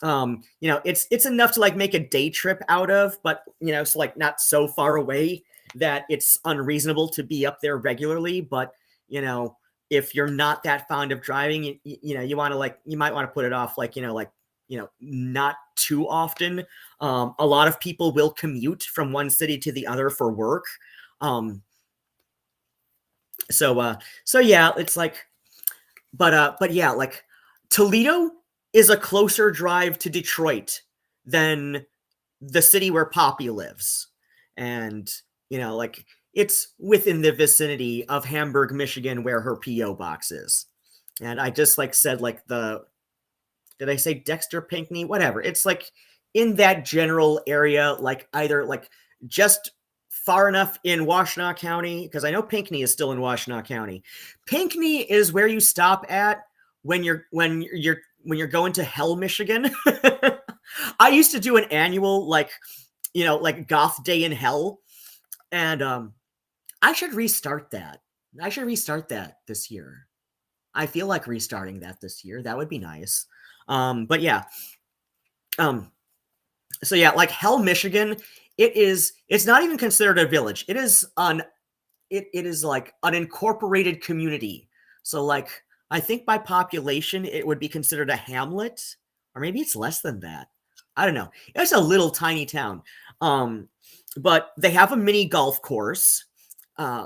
it's enough to like make a day trip out of, but so like not so far away that it's unreasonable to be up there regularly. But if you're not that fond of driving, you want to you might want to put it off, not too often. A lot of people will commute from one city to the other for work. So yeah, it's like, but yeah, like Toledo is a closer drive to Detroit than the city where Poppy lives. And, like it's within the vicinity of Hamburg, Michigan, where her P.O. box is. And I just said did I say Dexter, Pinckney? Whatever. It's like in that general area, like either like just far enough in Washtenaw County, because I know Pinckney is still in Washtenaw County. Pinckney is where you stop at when you're going to Hell, Michigan. I used to do an annual goth day in Hell, and I should restart that. I should restart that this year. I feel like restarting that this year. That would be nice. But yeah. So yeah, like Hell, Michigan, it's not even considered a village. It is like an incorporated community. So like I think by population it would be considered a hamlet, or maybe it's less than that. I don't know. It's a little tiny town. But they have a mini golf course,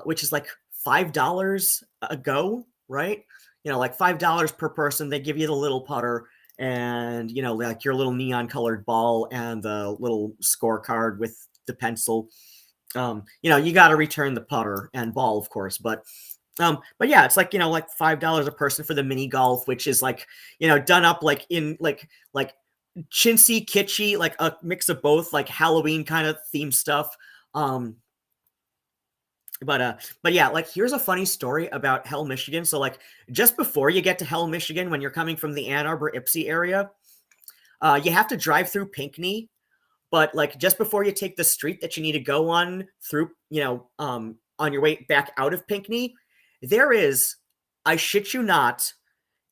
which is like $5 a go, right? Like $5 per person. They give you the little putter and, like your little neon colored ball and the little scorecard with the pencil. You got to return the putter and ball, of course, but yeah, it's like, like $5 a person for the mini golf, which is like, done up like in like chintzy, kitschy, like a mix of both, like Halloween kind of theme stuff. But yeah, like here's a funny story about Hell, Michigan. So like just before you get to Hell, Michigan, when you're coming from the Ann Arbor, Ypsi area, you have to drive through Pinckney. But like just before you take the street that you need to go on through, on your way back out of Pinckney, there is, I shit you not,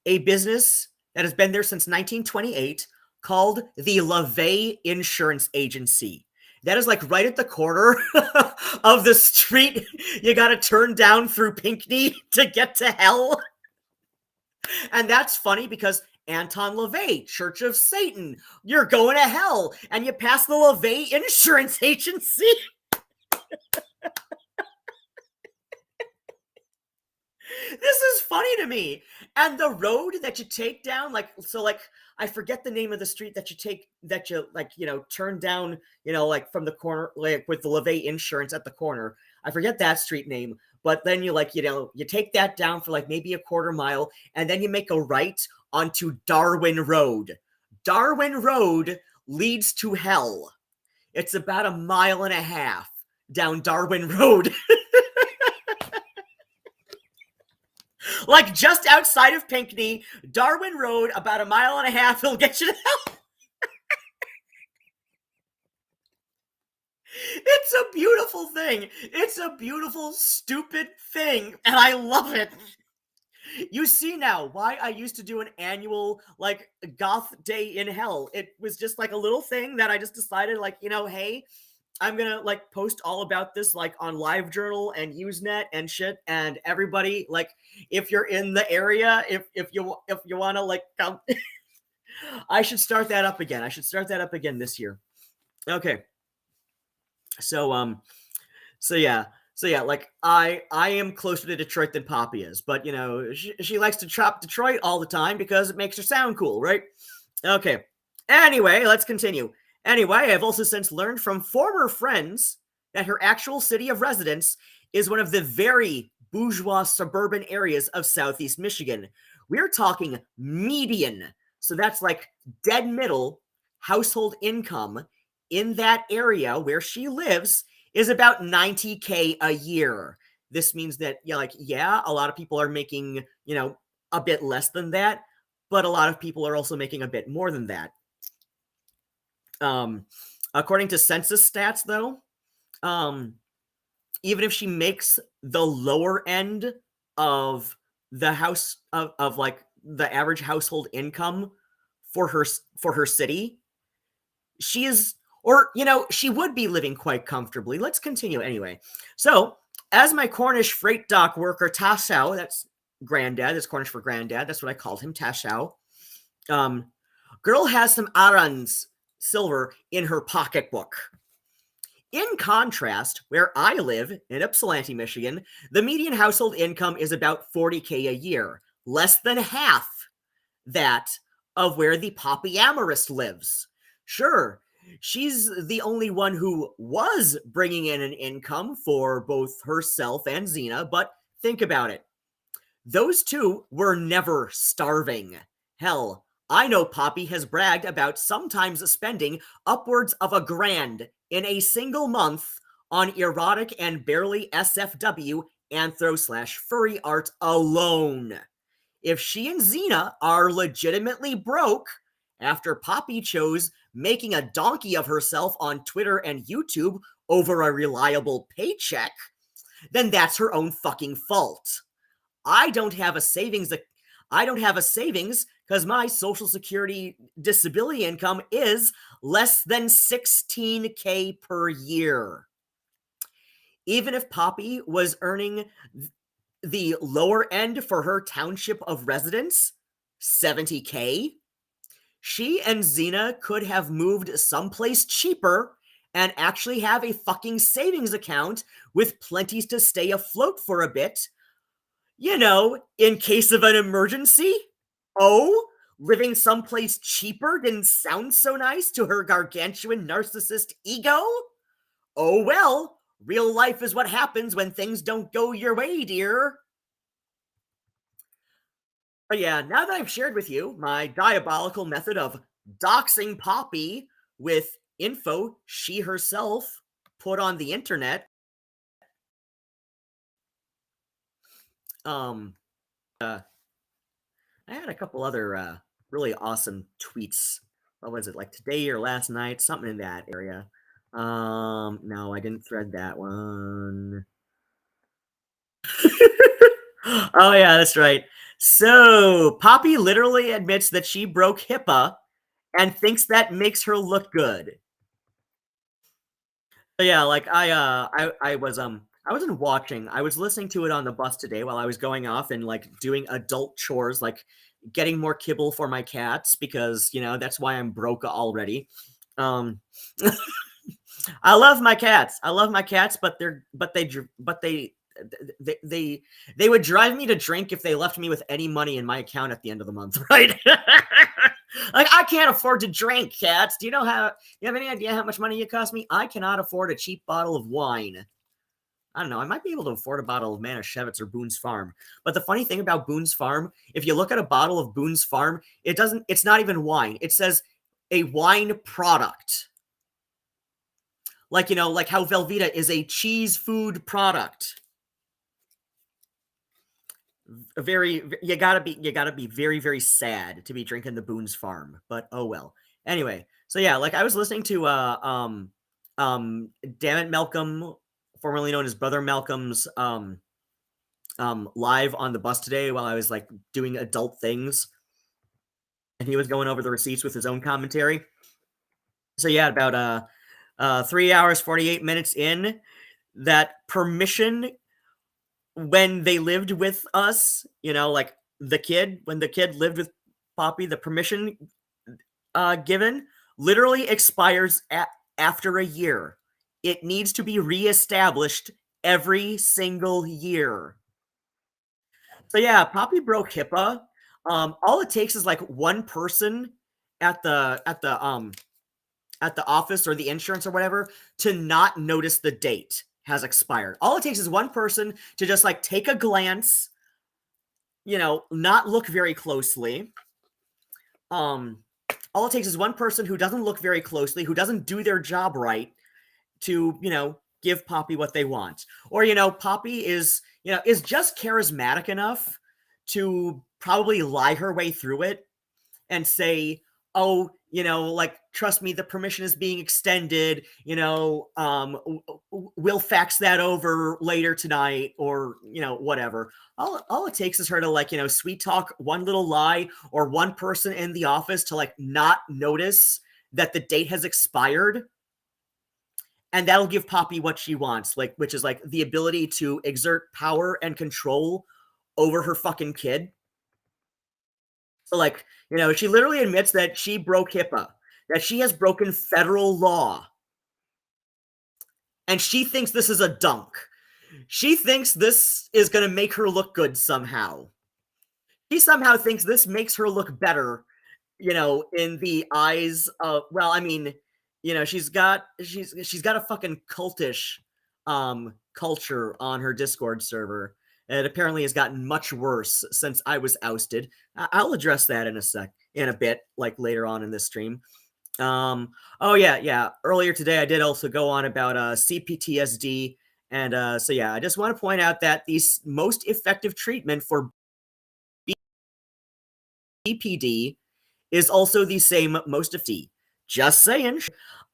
a business that has been there since 1928 called the LaVey Insurance Agency. That is like right at the corner of the street you got to turn down through Pinckney to get to Hell. And that's funny because Anton LaVey, Church of Satan, you're going to hell, and you pass the LaVey Insurance Agency. This is funny to me. And the road that you take down, I forget the name of the street that you take, that you turn down, from the corner, like with the LaVey Insurance at the corner. I forget that street name, but then you take that down for like maybe a quarter mile, and then you make a right onto Darwin Road. Darwin Road leads to hell. It's about 1.5 miles down Darwin Road. Like just outside of Pinckney, Darwin Road, about 1.5 miles, will get you to hell. It's a beautiful thing. It's a beautiful, stupid thing, and I love it. You see now why I used to do an annual, goth day in hell. It was just like a little thing that I just decided, hey, I'm gonna post all about this on LiveJournal and Usenet and shit, and everybody, if you're in the area, if you want to come, I should start that up again. I should start that up again this year. Okay. So yeah, I am closer to Detroit than Poppy is, but she likes to chop Detroit all the time because it makes her sound cool, right? Okay. Anyway, let's continue. Anyway, I've also since learned from former friends that her actual city of residence is one of the very bourgeois suburban areas of Southeast Michigan. We're talking median. So that's like dead middle household income in that area where she lives is about $90K a year. This means that, a lot of people are making, a bit less than that, but a lot of people are also making a bit more than that. According to census stats, though, even if she makes the lower end of the house of like the average household income for her city, she is, or she would be living quite comfortably. Let's continue anyway. So, as my Cornish freight dock worker Tashao, that's granddad, that's Cornish for granddad, that's what I called him, Tashao. Girl has some Arans silver in her pocketbook. In contrast, where I live, in Ypsilanti, Michigan, the median household income is about $40K a year, less than half that of where the polyamorous lives. Sure, she's the only one who was bringing in an income for both herself and Xena, but think about it. Those two were never starving. Hell, I know Poppy has bragged about sometimes spending upwards of $1,000 in a single month on erotic and barely SFW anthro/furry art alone. If she and Xena are legitimately broke after Poppy chose making a donkey of herself on Twitter and YouTube over a reliable paycheck, then that's her own fucking fault. I don't have a savings because my Social Security disability income is less than $16K per year. Even if Poppy was earning the lower end for her township of residence, $70K, she and Xena could have moved someplace cheaper and actually have a fucking savings account with plenty to stay afloat for a bit, in case of an emergency. Oh, living someplace cheaper didn't sound so nice to her gargantuan narcissist ego? Oh well, real life is what happens when things don't go your way, dear. But yeah, now that I've shared with you my diabolical method of doxing Poppy with info she herself put on the internet, I had a couple other really awesome tweets. What was it, like today or last night? Something in that area. No, I didn't thread that one. Oh yeah, that's right. So Poppy literally admits that she broke HIPAA and thinks that makes her look good. So yeah, like I wasn't watching. I was listening to it on the bus today while I was going off and like doing adult chores, like getting more kibble for my cats because that's why I'm broke already. I love my cats. But they would drive me to drink if they left me with any money in my account at the end of the month, right? Like, I can't afford to drink, cats. You have any idea how much money it cost me? I cannot afford a cheap bottle of wine. I don't know. I might be able to afford a bottle of Manischewitz or Boone's Farm. But the funny thing about Boone's Farm, if you look at a bottle of Boone's Farm, it's not even wine. It says a wine product. Like, like how Velveeta is a cheese food product. You gotta be very, very sad to be drinking the Boone's Farm, but oh well. Anyway, so yeah, like I was listening to Damn It Malcolm, formerly known as Brother Malcolm's live on the bus today while I was like doing adult things, and he was going over the receipts with his own commentary. So yeah, about 3 hours 48 minutes in, that permission when they lived with us, like when the kid lived with Poppy, the permission given literally expires after a year. It needs to be reestablished every single year. So yeah, Poppy broke HIPAA. All it takes is like one person at the office or the insurance or whatever to not notice the date has expired. All it takes is one person to just like take a glance, not look very closely. All it takes is one person who doesn't look very closely, who doesn't do their job right, to, give Poppy what they want. Or, Poppy is just charismatic enough to probably lie her way through it and say, oh, like, trust me, the permission is being extended, we'll fax that over later tonight, or, whatever. All it takes is her to, like, sweet talk one little lie, or one person in the office to, like, not notice that the date has expired. And that'll give Poppy what she wants, like, which is, like, the ability to exert power and control over her fucking kid. So, like, she literally admits that she broke HIPAA, that she has broken federal law. And she thinks this is a dunk. She thinks this is going to make her look good somehow. She somehow thinks this makes her look better, in the eyes of, well, I mean, she's got a fucking cultish culture on her Discord server. It apparently has gotten much worse since I was ousted. I'll address that in a bit, like later on in this stream. Oh yeah. Earlier today, I did also go on about CPTSD, and so yeah, I just want to point out that the most effective treatment for BPD is also the same most of T. Just saying.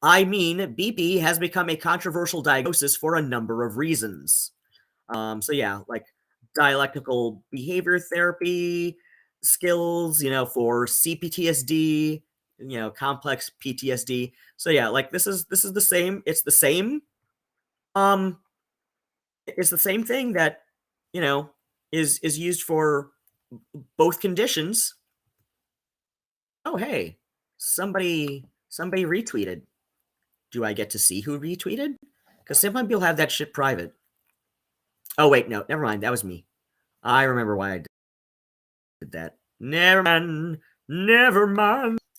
I mean, BP has become a controversial diagnosis for a number of reasons. So yeah, like dialectical behavior therapy skills, for CPTSD, complex PTSD. So yeah, like this is the same. It's the same. It's the same thing that is used for both conditions. Oh hey, somebody retweeted. Do I get to see who retweeted? Because sometimes people have that shit private. Oh wait, no, never mind. That was me. I remember why I did that. Never mind.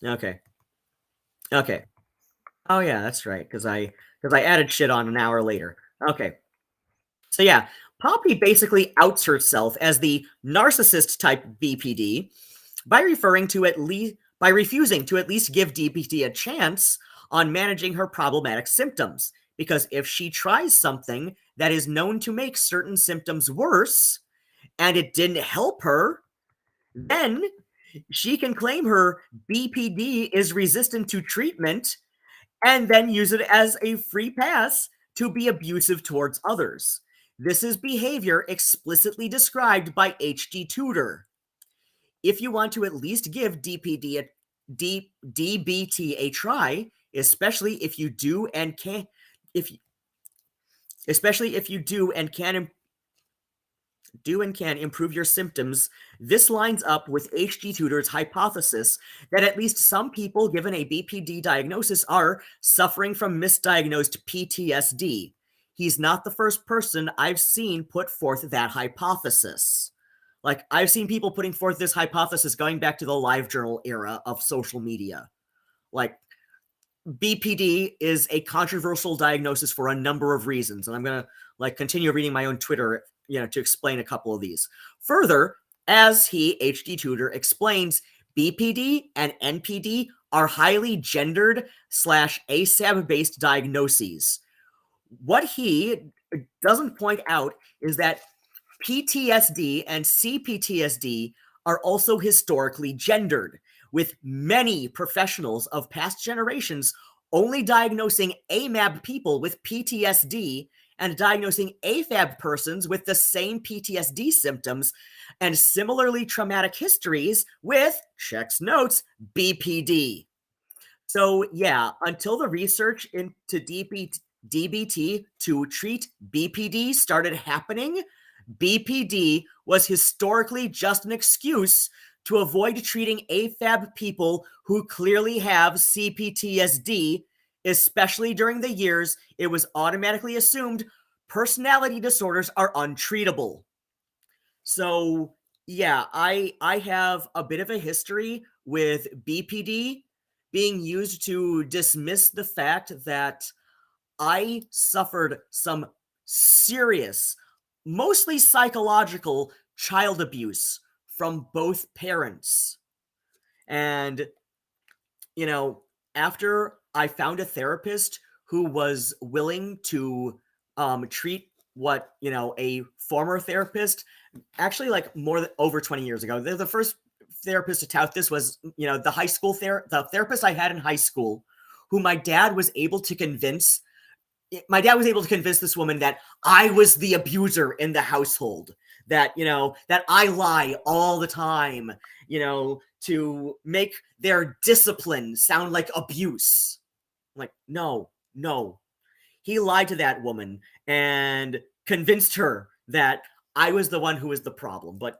Okay. Oh yeah, that's right. Because I added shit on an hour later. Okay. So yeah, Poppy basically outs herself as the narcissist type BPD by refusing to at least give DPD a chance on managing her problematic symptoms. Because if she tries something that is known to make certain symptoms worse, and it didn't help her, then she can claim her BPD is resistant to treatment and then use it as a free pass to be abusive towards others. This is behavior explicitly described by HD Tutor. If you want to at least give DBT a try, especially if you do and can improve your symptoms, this lines up with HD Tutor's hypothesis that at least some people given a BPD diagnosis are suffering from misdiagnosed PTSD. He's not the first person I've seen put forth that hypothesis. Like, I've seen people putting forth this hypothesis going back to the LiveJournal era of social media. Like, BPD is a controversial diagnosis for a number of reasons, and I'm going to continue reading my own Twitter, to explain a couple of these. Further, as HD Tutor explains, BPD and NPD are highly gendered / ASAB-based diagnoses. What he doesn't point out is that PTSD and CPTSD are also historically gendered, with many professionals of past generations only diagnosing AMAB people with PTSD and diagnosing AFAB persons with the same PTSD symptoms and similarly traumatic histories with, checks notes, BPD. So yeah, until the research into DBT to treat BPD started happening, BPD was historically just an excuse to avoid treating AFAB people who clearly have CPTSD, especially during the years it was automatically assumed personality disorders are untreatable. So yeah, I have a bit of a history with BPD being used to dismiss the fact that I suffered some serious, mostly psychological child abuse from both parents. And, after I found a therapist who was willing to treat what, a former therapist, actually, like over 20 years ago, they're the first therapist to tout this was, the high school the therapist I had in high school, who my dad was able to convince. My dad was able to convince this woman that I was the abuser in the household, that, that I lie all the time, to make their discipline sound like abuse. I'm like, no. He lied to that woman and convinced her that I was the one who was the problem. But,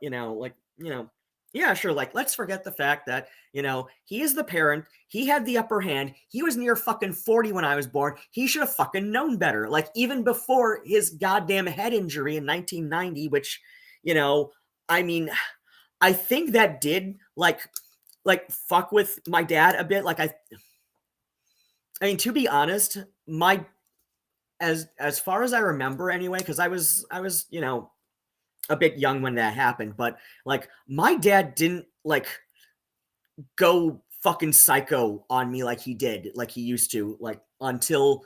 yeah, sure. Like, let's forget the fact that, he is the parent. He had the upper hand. He was near fucking 40 when I was born. He should have fucking known better. Like, even before his goddamn head injury in 1990, which, I mean, I think that did like fuck with my dad a bit. Like, I mean, to be honest, as far as I remember anyway, because I was, a bit young when that happened, but like my dad didn't like go fucking psycho on me like he used to, like until,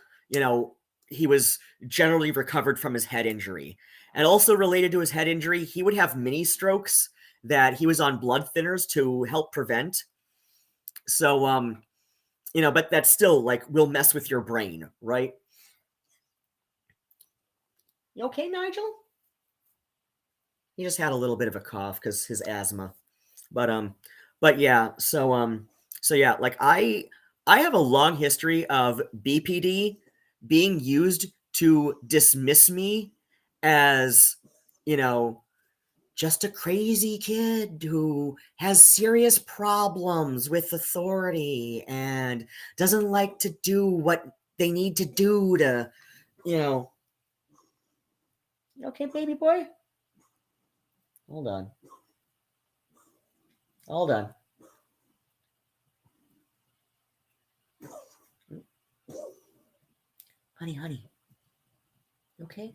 he was generally recovered from his head injury. And also related to his head injury, he would have mini strokes that he was on blood thinners to help prevent. So, but that still like will mess with your brain, right? You okay, Nigel? He just had a little bit of a cough because his asthma. But yeah, so yeah, like I have a long history of BPD being used to dismiss me as, just a crazy kid who has serious problems with authority and doesn't like to do what they need to do to, You okay, baby boy? Hold on. Hold on. Honey. Okay?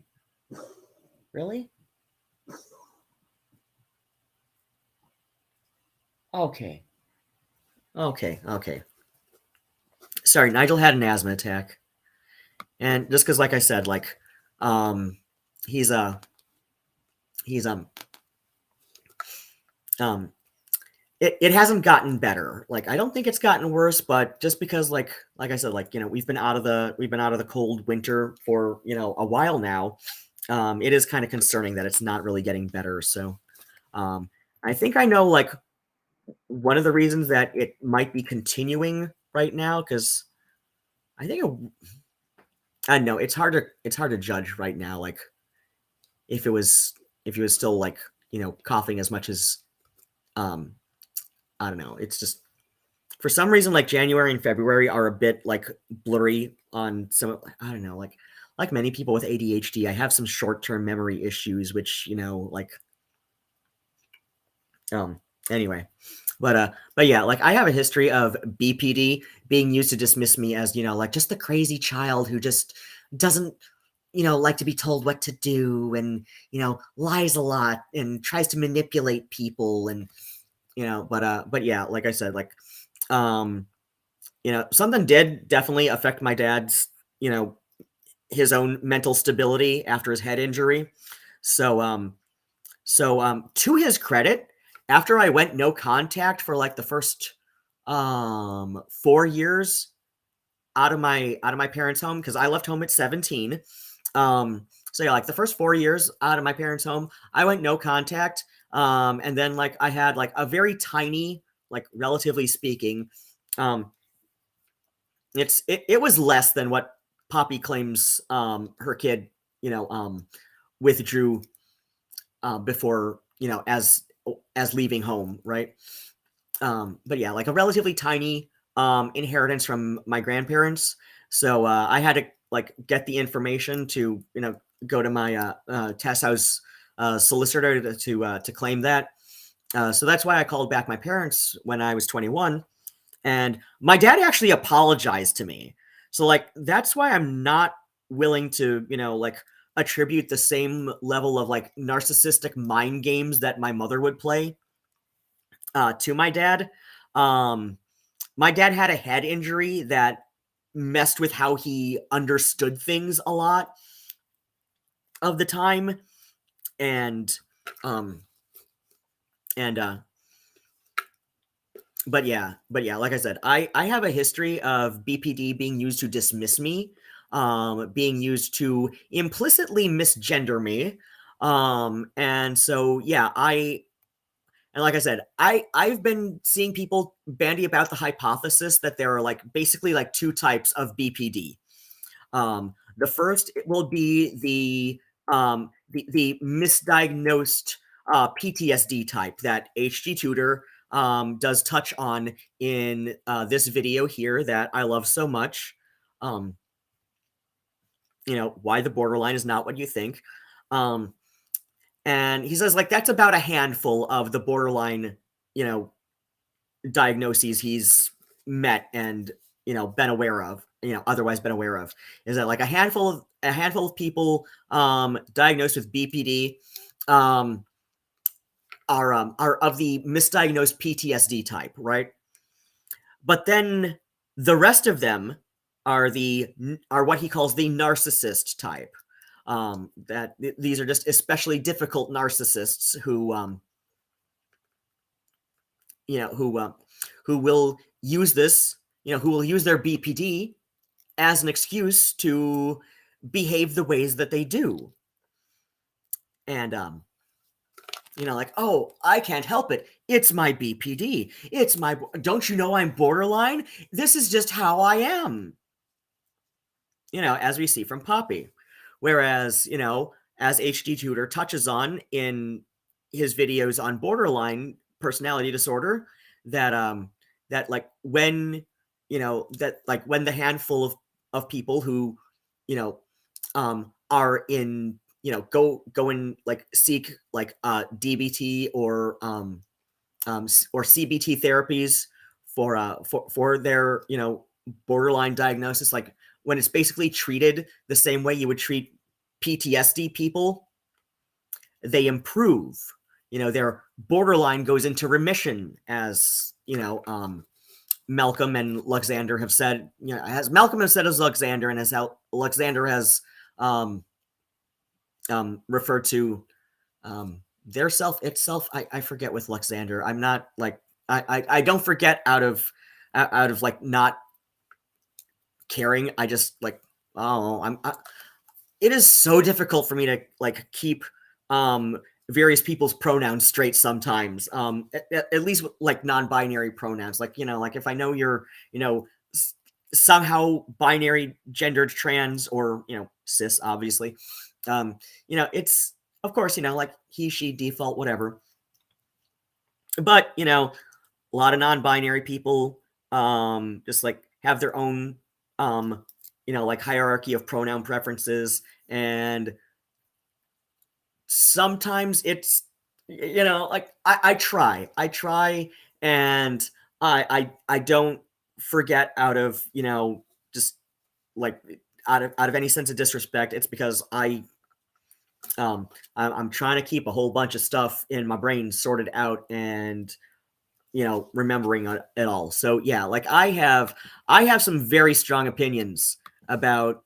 Really? Okay. Sorry, Nigel had an asthma attack. And just because, like I said, like, he's, he's, it hasn't gotten better. Like, I don't think it's gotten worse, but just because, like I said, like, we've been out of the cold winter for, a while now. It is kind of concerning that it's not really getting better. So, I think I know, like, one of the reasons that it might be continuing right now, because I think I know it's hard to judge right now, like if he was still like coughing as much as I don't know. It's just for some reason like January and February are a bit like blurry on some. I don't know, like many people with ADHD, I have some short-term memory issues, which like anyway. But yeah, like I have a history of BPD being used to dismiss me as, like just the crazy child who just doesn't, like to be told what to do and, lies a lot and tries to manipulate people and, but yeah, like I said, like, something did definitely affect my dad's, his own mental stability after his head injury. So, to his credit, after I went no contact for like the first 4 years out of my parents' home, because I left home at 17. So yeah, like the first 4 years out of my parents' home, I went no contact. And then like I had like a very tiny, like relatively speaking, it was less than what Poppy claims her kid, withdrew before, as leaving home, right? But yeah, like a relatively tiny inheritance from my grandparents. So I had to like get the information to go to my Tess House solicitor to claim that. So that's why I called back my parents when I was 21, and my dad actually apologized to me. So like that's why I'm not willing to like attribute the same level of like narcissistic mind games that my mother would play to my dad. My dad had a head injury that messed with how he understood things a lot of the time, and and but yeah, like I said, I have a history of BPD being used to dismiss me, being used to implicitly misgender me, and so yeah, and like I said, I've been seeing people bandy about the hypothesis that there are like basically like two types of BPD. The first will be the misdiagnosed PTSD type that HG Tutor does touch on in this video here that I love so much. Um, why the borderline is not what you think. And he says like that's about a handful of the borderline, you know, diagnoses he's met and been aware of, otherwise been aware of, is that like a handful of people diagnosed with BPD um are of the misdiagnosed PTSD type, right? But then the rest of them are what he calls the narcissist type. That these are just especially difficult narcissists who you know who uh, who will use this, who will use their BPD as an excuse to behave the ways that they do. And like, oh, I can't help it. It's my BPD. Don't you know I'm borderline? This is just how I am. As we see from Poppy. Whereas, as HD Tutor touches on in his videos on borderline personality disorder, that that like when when the handful of people who are in go and like seek like DBT or CBT therapies for their borderline diagnosis, like when it's basically treated the same way you would treat PTSD people, they improve. Their borderline goes into remission, as Malcolm and Luxander have said. As Malcolm has said as Luxander, and as Luxander has referred to their self itself. I forget with Luxander. I'm not like I don't forget out of like not caring. I just like, oh, it is so difficult for me to like keep various people's pronouns straight sometimes. At least with, like non-binary pronouns. Like like if I know you're somehow binary, gendered, trans, or cis, obviously. It's of course like he, she, default, whatever. But a lot of non-binary people just like have their own like hierarchy of pronoun preferences, and sometimes it's like I try and I don't forget out of just like out of any sense of disrespect. It's because I'm trying to keep a whole bunch of stuff in my brain sorted out and remembering it all. So yeah, like I have some very strong opinions about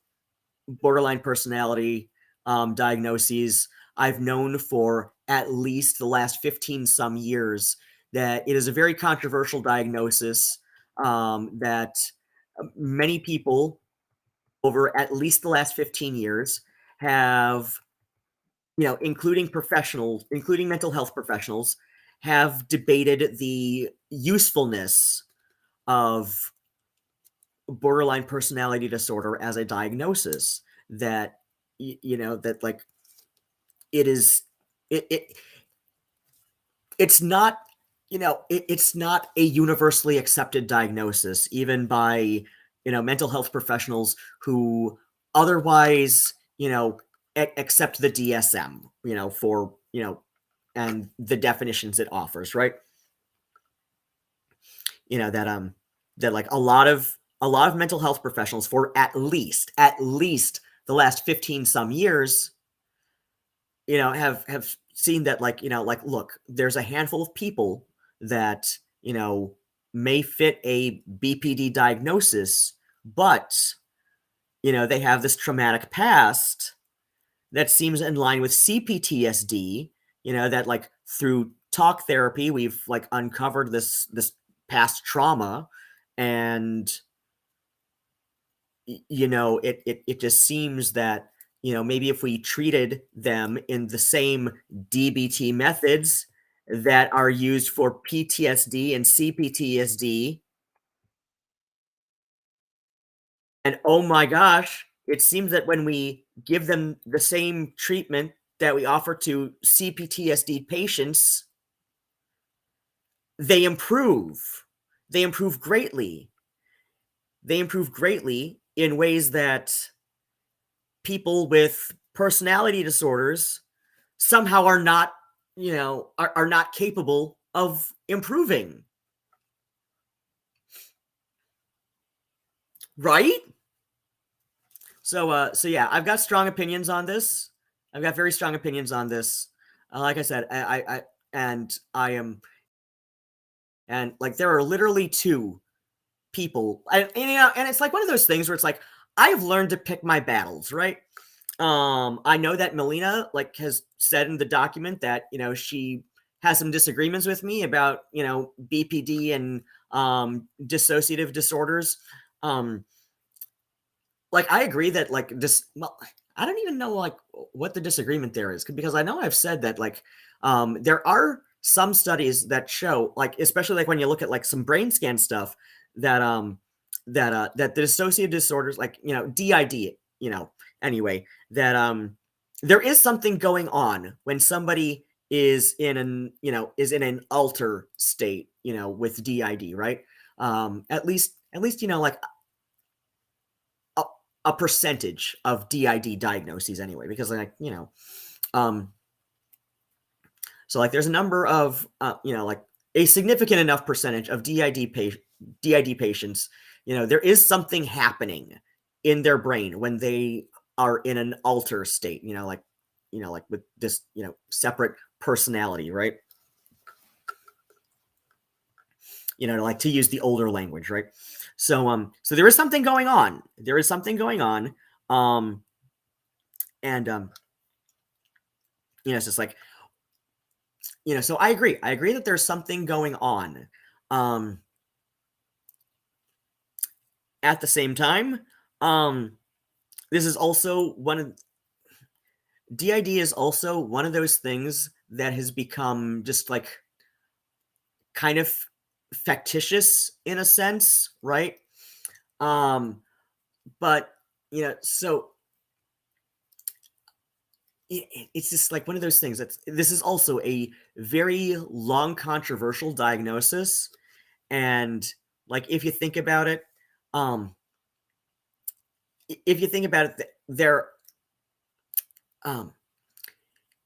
borderline personality diagnoses. I've known for at least the last 15 some years that it is a very controversial diagnosis, that many people over at least the last 15 years have, including professionals, including mental health professionals, have debated the usefulness of borderline personality disorder as a diagnosis. That that like it is it it's not it's not a universally accepted diagnosis, even by mental health professionals who otherwise accept the DSM for and the definitions it offers, right? That like a lot of mental health professionals for at least the last 15 some years have seen that, like like, look, there's a handful of people that may fit a BPD diagnosis, but they have this traumatic past that seems in line with CPTSD. That like through talk therapy we've like uncovered this past trauma, and it just seems that maybe if we treated them in the same DBT methods that are used for PTSD and CPTSD, and oh my gosh, it seems that when we give them the same treatment that we offer to CPTSD patients, they improve. They improve greatly. They improve greatly in ways that people with personality disorders somehow are not, are not capable of improving. Right? So yeah, I've got strong opinions on this. I've got very strong opinions on this. Like I said, I am, and like there are literally two people, and it's like one of those things where it's like I've learned to pick my battles, right? I know that Melina like has said in the document that she has some disagreements with me about BPD and dissociative disorders. Like I agree that like this. Well, I don't even know like what the disagreement there is, because I know I've said that like there are some studies that show, like especially like when you look at like some brain scan stuff, that that the dissociative disorders, like DID, anyway, that there is something going on when somebody is in an alter state, with DID, right? At least like a percentage of DID diagnoses anyway, because like so like there's a number of like a significant enough percentage of DID patients, there is something happening in their brain when they are in an alter state, like with this separate personality, right? Like to use the older language, right? So there is something going on. There is something going on. And it's just like, so I agree. I agree that there's something going on. At the same time, this is also one of DID is also one of those things that has become just like kind of factitious in a sense, right? But so it's just like one of those things this is also a very long controversial diagnosis, and like if you think about it, there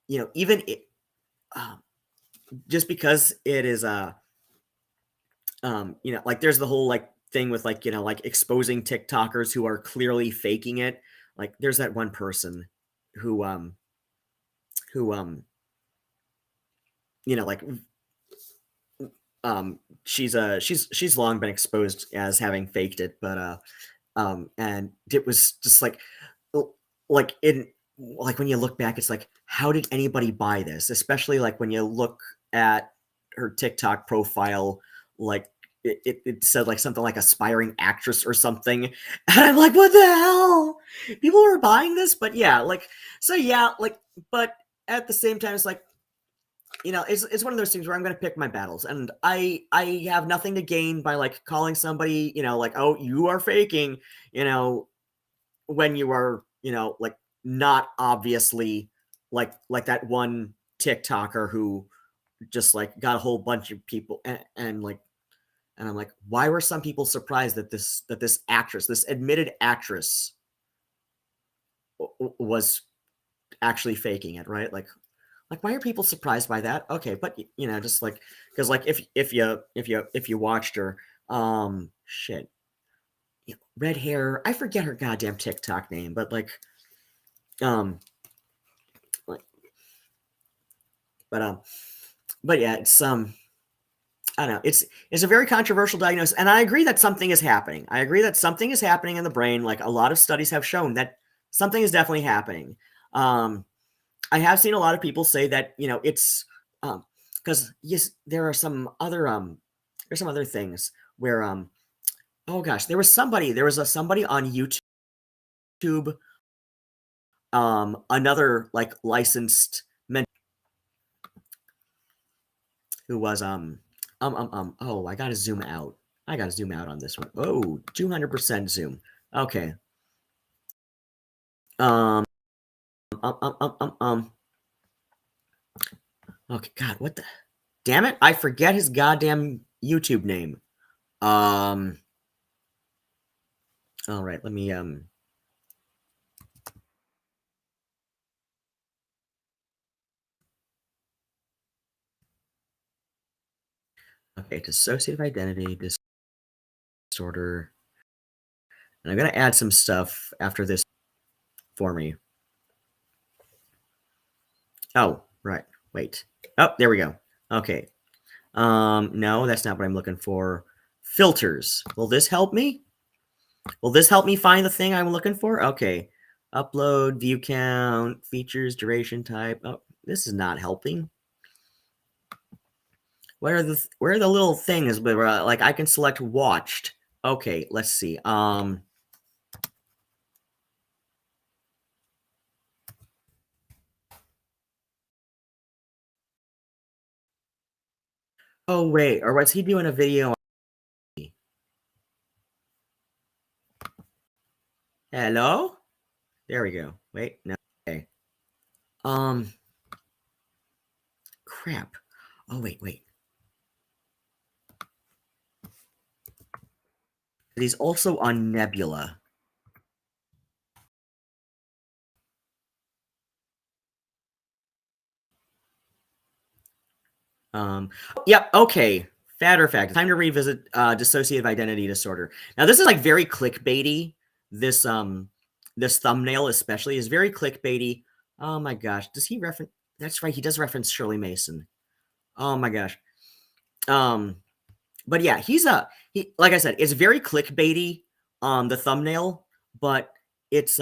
even it, just because it is like there's the whole like thing with like like exposing TikTokers who are clearly faking it. Like there's that one person who like she's long been exposed as having faked it, but and it was just like like when you look back, it's like, how did anybody buy this? Especially like when you look at her TikTok profile, like it said like something like aspiring actress or something. And I'm like, what the hell? People are buying this? But yeah, like, so yeah, like, but at the same time, it's like, it's one of those things where I'm going to pick my battles, and I have nothing to gain by like calling somebody, like, oh, you are faking, when you are, like not obviously like that one TikToker who just like got a whole bunch of people and like, and I'm like, why were some people surprised that this actress, this admitted actress, was actually faking it, right? Like why are people surprised by that? Okay, but just like, because like if you watched her, shit, red hair, I forget her goddamn TikTok name, but like but yeah, it's I don't know. It's a very controversial diagnosis, and I agree that something is happening. I agree that something is happening in the brain. Like a lot of studies have shown that something is definitely happening. I have seen a lot of people say that it's because yes, there are some other there's some other things where oh gosh, there was somebody on YouTube, another like licensed who was oh, I gotta zoom out. I gotta zoom out on this one. Oh, 200% zoom. Okay. Um, Okay, God, what the? Damn it! I forget his goddamn YouTube name. All right, let me Okay, dissociative identity disorder, and I'm gonna add some stuff after this for me. Oh, right. Wait. Oh, there we go. Okay. No, that's not what I'm looking for. Filters. Will this help me? Will this help me find the thing I'm looking for? Okay. Upload, view count, features, duration type. Oh, this is not helping. Where are the little things where like I can select watched? Okay, let's see. Oh wait, or was he doing a video on me? Hello? There we go. Wait, no. Okay. Crap. Oh wait. He's also on Nebula. Yep, okay. Fatter fact. Time to revisit dissociative identity disorder. Now this is like very clickbaity. This this thumbnail especially is very clickbaity. Oh my gosh. Does he reference That's right, he does reference Shirley Mason. Oh my gosh. But yeah, he like I said, it's very clickbaity the thumbnail, but it's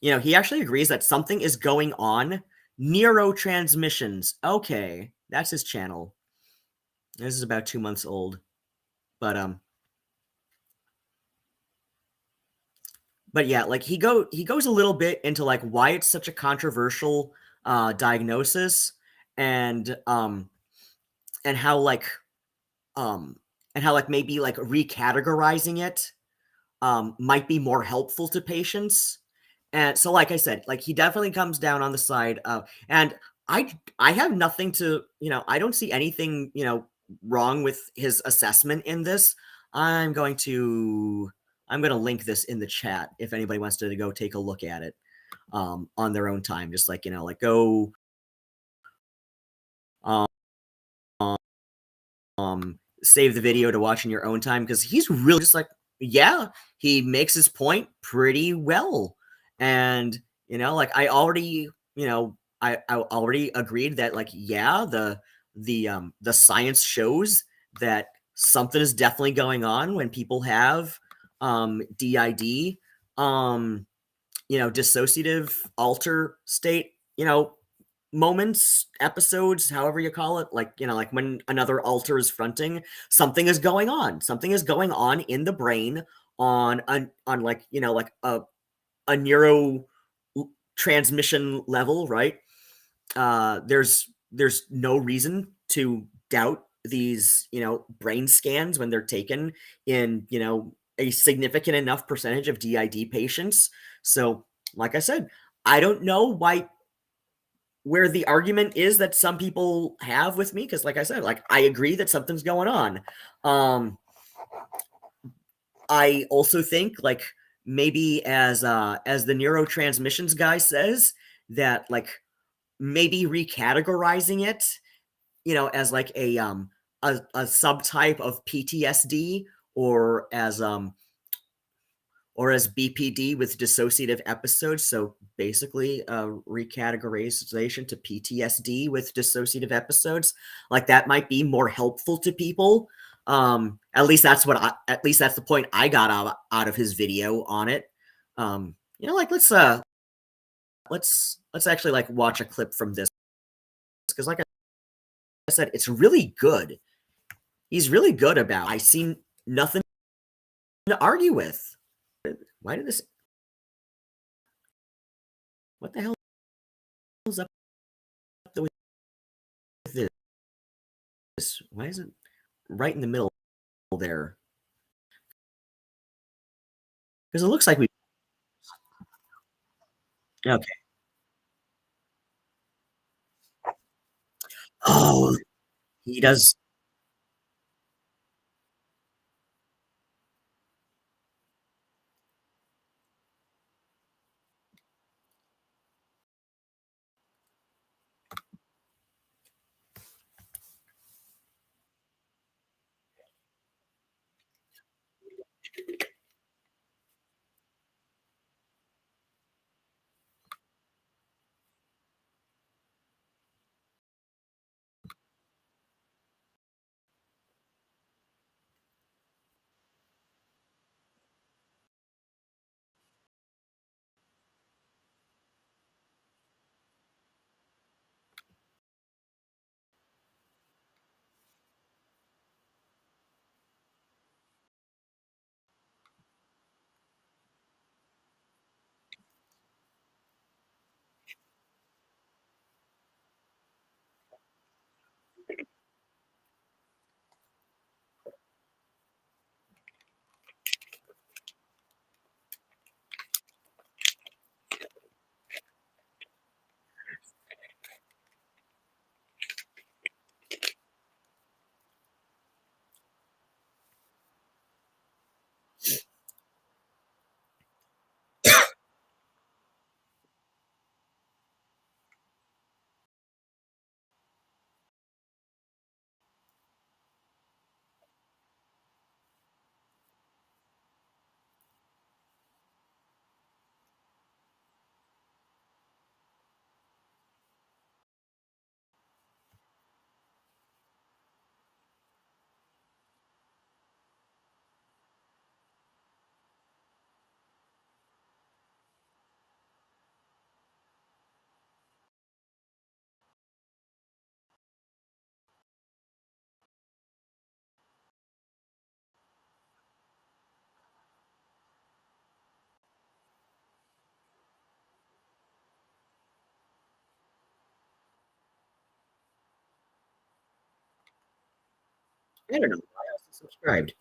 he actually agrees that something is going on. Neurotransmissions. Okay, that's his channel. This is about 2 months old. But yeah, like he goes a little bit into like why it's such a controversial diagnosis and how like maybe like recategorizing it might be more helpful to patients. And so, like I said, like he definitely comes down on the side of, and I have nothing to, I don't see anything, wrong with his assessment in this. I'm going to link this in the chat if anybody wants to go take a look at it on their own time. Just like, like go save the video to watch in your own time, because he's really just like, yeah, he makes his point pretty well. And like I already agreed that like, yeah, the science shows that something is definitely going on when people have DID, dissociative alter state, moments, episodes, however you call it, like like when another alter is fronting, something is going on. Something is going on in the brain on like like a neuro transmission level, right? There's no reason to doubt these brain scans when they're taken in a significant enough percentage of DID patients. So like I said, I don't know where the argument is that some people have with me, because like I said, like I agree that something's going on. I also think like maybe as the neurotransmissions guy says, that like maybe recategorizing it, as like a subtype of PTSD, or as BPD with dissociative episodes. So basically, recategorization to PTSD with dissociative episodes, like that might be more helpful to people. At least that's the point I got out of his video on it. Like let's actually like watch a clip from this, because like I said, it's really good. he's really good about. I see nothing to argue with. Why did this? What the hell is up with this? Why is it right in the middle there? Because it looks like we. Okay. Oh, he does. I don't know why I was subscribed.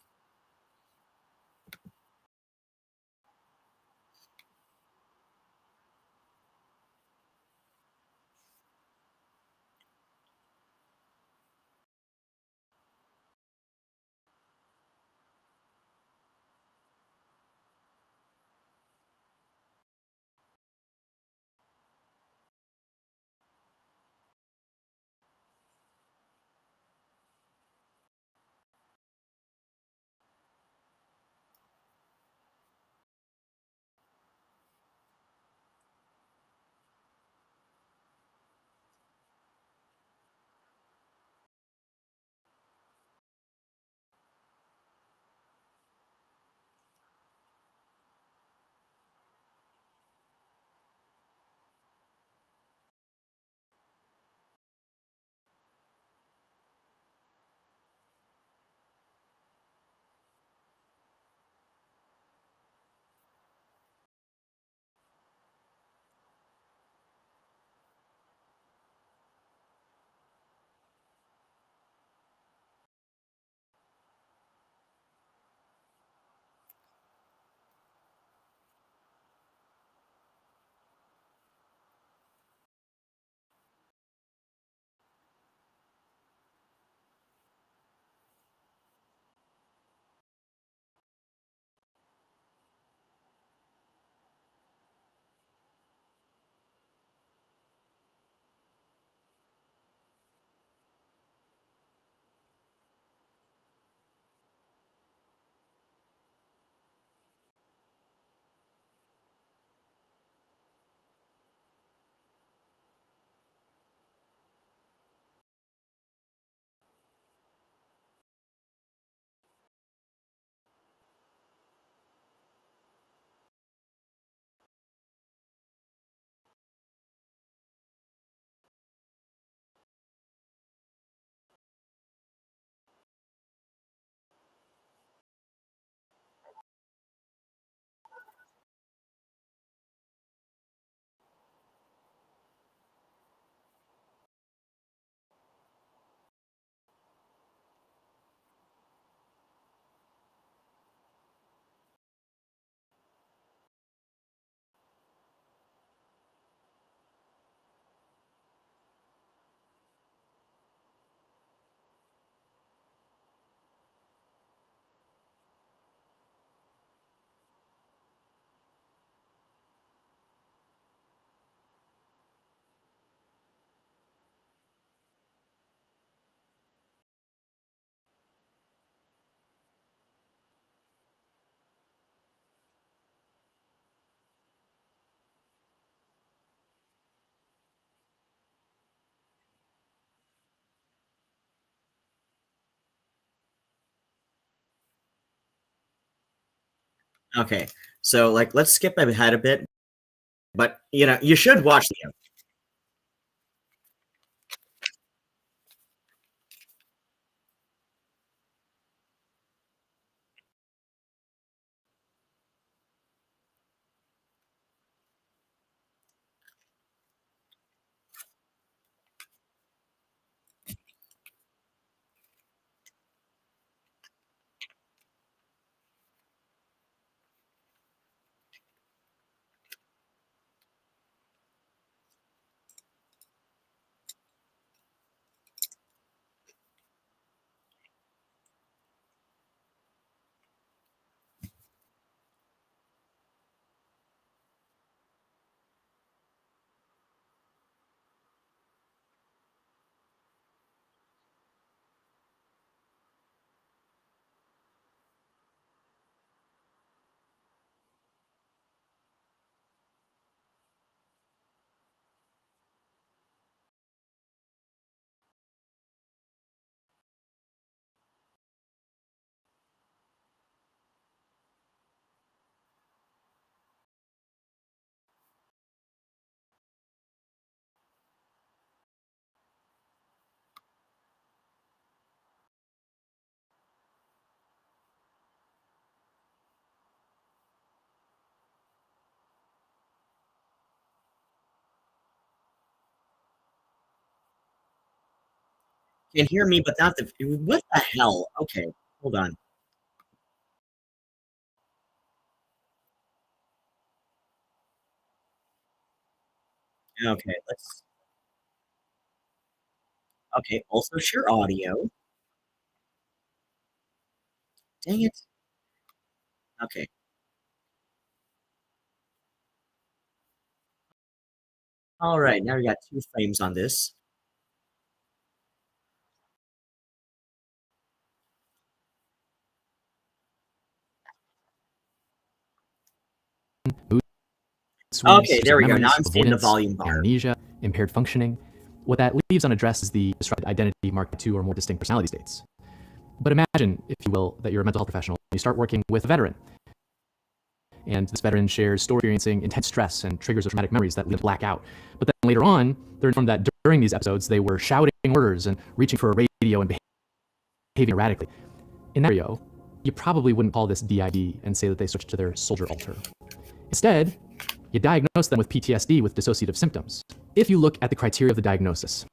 Okay, so like let's skip ahead a bit, but you should watch the. Can hear me, but not the. What the hell? Okay, hold on. Okay, let's. Okay, also share audio. Dang it. Okay. All right, now we got 2 frames on this. swings, Okay, there we go. Now memories, I'm seeing the avoidance, volume bar. amnesia, impaired functioning. What that leaves unaddressed is the disrupted identity marked by 2 or more distinct personality states. But imagine, if you will, that you're a mental health professional. You start working with a veteran. And this veteran shares story experiencing intense stress and triggers of traumatic memories that lead to blackout. But then later on, they're informed that during these episodes, they were shouting orders and reaching for a radio and behaving erratically. In that scenario, you probably wouldn't call this DID and say that they switched to their soldier alter. Instead, you diagnose them with PTSD with dissociative symptoms. If you look at the criteria of the diagnosis,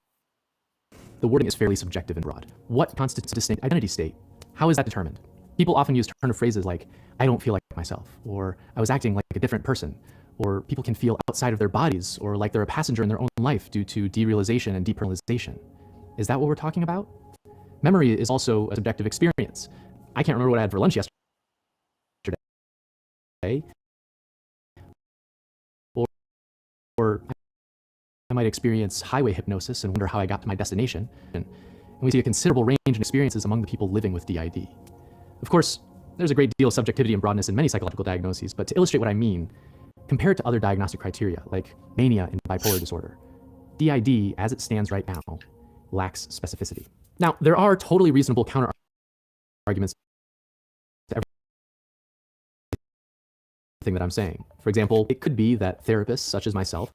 the wording is fairly subjective and broad. What constitutes a distinct identity state? How is that determined? People often use turn of phrases like, I don't feel like myself, or I was acting like a different person, or people can feel outside of their bodies, or like they're a passenger in their own life due to derealization and depersonalization. Is that what we're talking about? Memory is also a subjective experience. I can't remember what I had for lunch yesterday, or I might experience highway hypnosis and wonder how I got to my destination. And we see a considerable range in experiences among the people living with DID. Of course, there's a great deal of subjectivity and broadness in many psychological diagnoses, but to illustrate what I mean, compare it to other diagnostic criteria, like mania and bipolar disorder. DID, as it stands right now, lacks specificity. Now, there are totally reasonable counter-arguments to everything that I'm saying. For example, it could be that therapists, such as myself,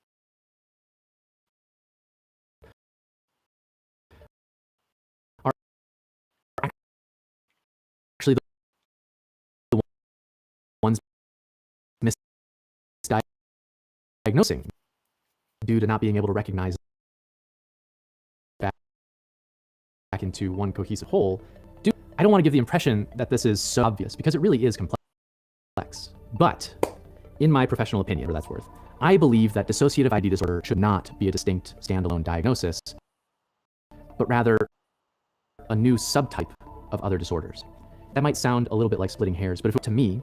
are actually the ones misdiagnosing due to not being able to recognize back into one cohesive whole. I don't want to give the impression that this is so obvious, because it really is complex. But in my professional opinion, for that's worth, I believe that dissociative ID disorder should not be a distinct standalone diagnosis, but rather a new subtype of other disorders. That might sound a little bit like splitting hairs, but if it were to me,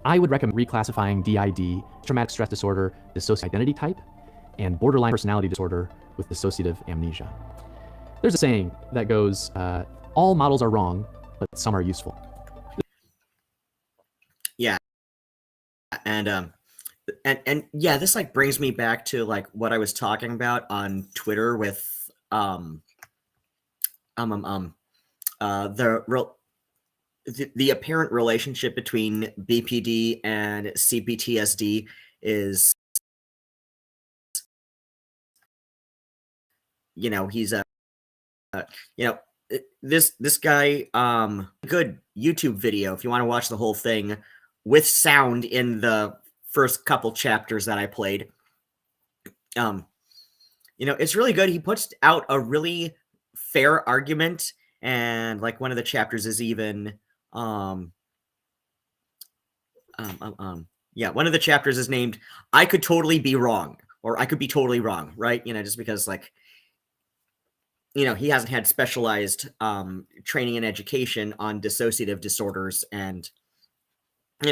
I would recommend reclassifying DID, traumatic stress disorder, dissociative identity type, and borderline personality disorder with dissociative amnesia. There's a saying that goes, all models are wrong, but some are useful. Yeah. And yeah, this like brings me back to like what I was talking about on Twitter with the real the apparent relationship between BPD and CPTSD is, he's a, this guy, good YouTube video if you want to watch the whole thing with sound in the first couple chapters that I played. It's really good. He puts out a really fair argument, and like one of the chapters is even, one of the chapters is named "I Could Totally Be Wrong" or "I Could Be Totally Wrong," right? Just because he hasn't had specialized training and education on dissociative disorders, and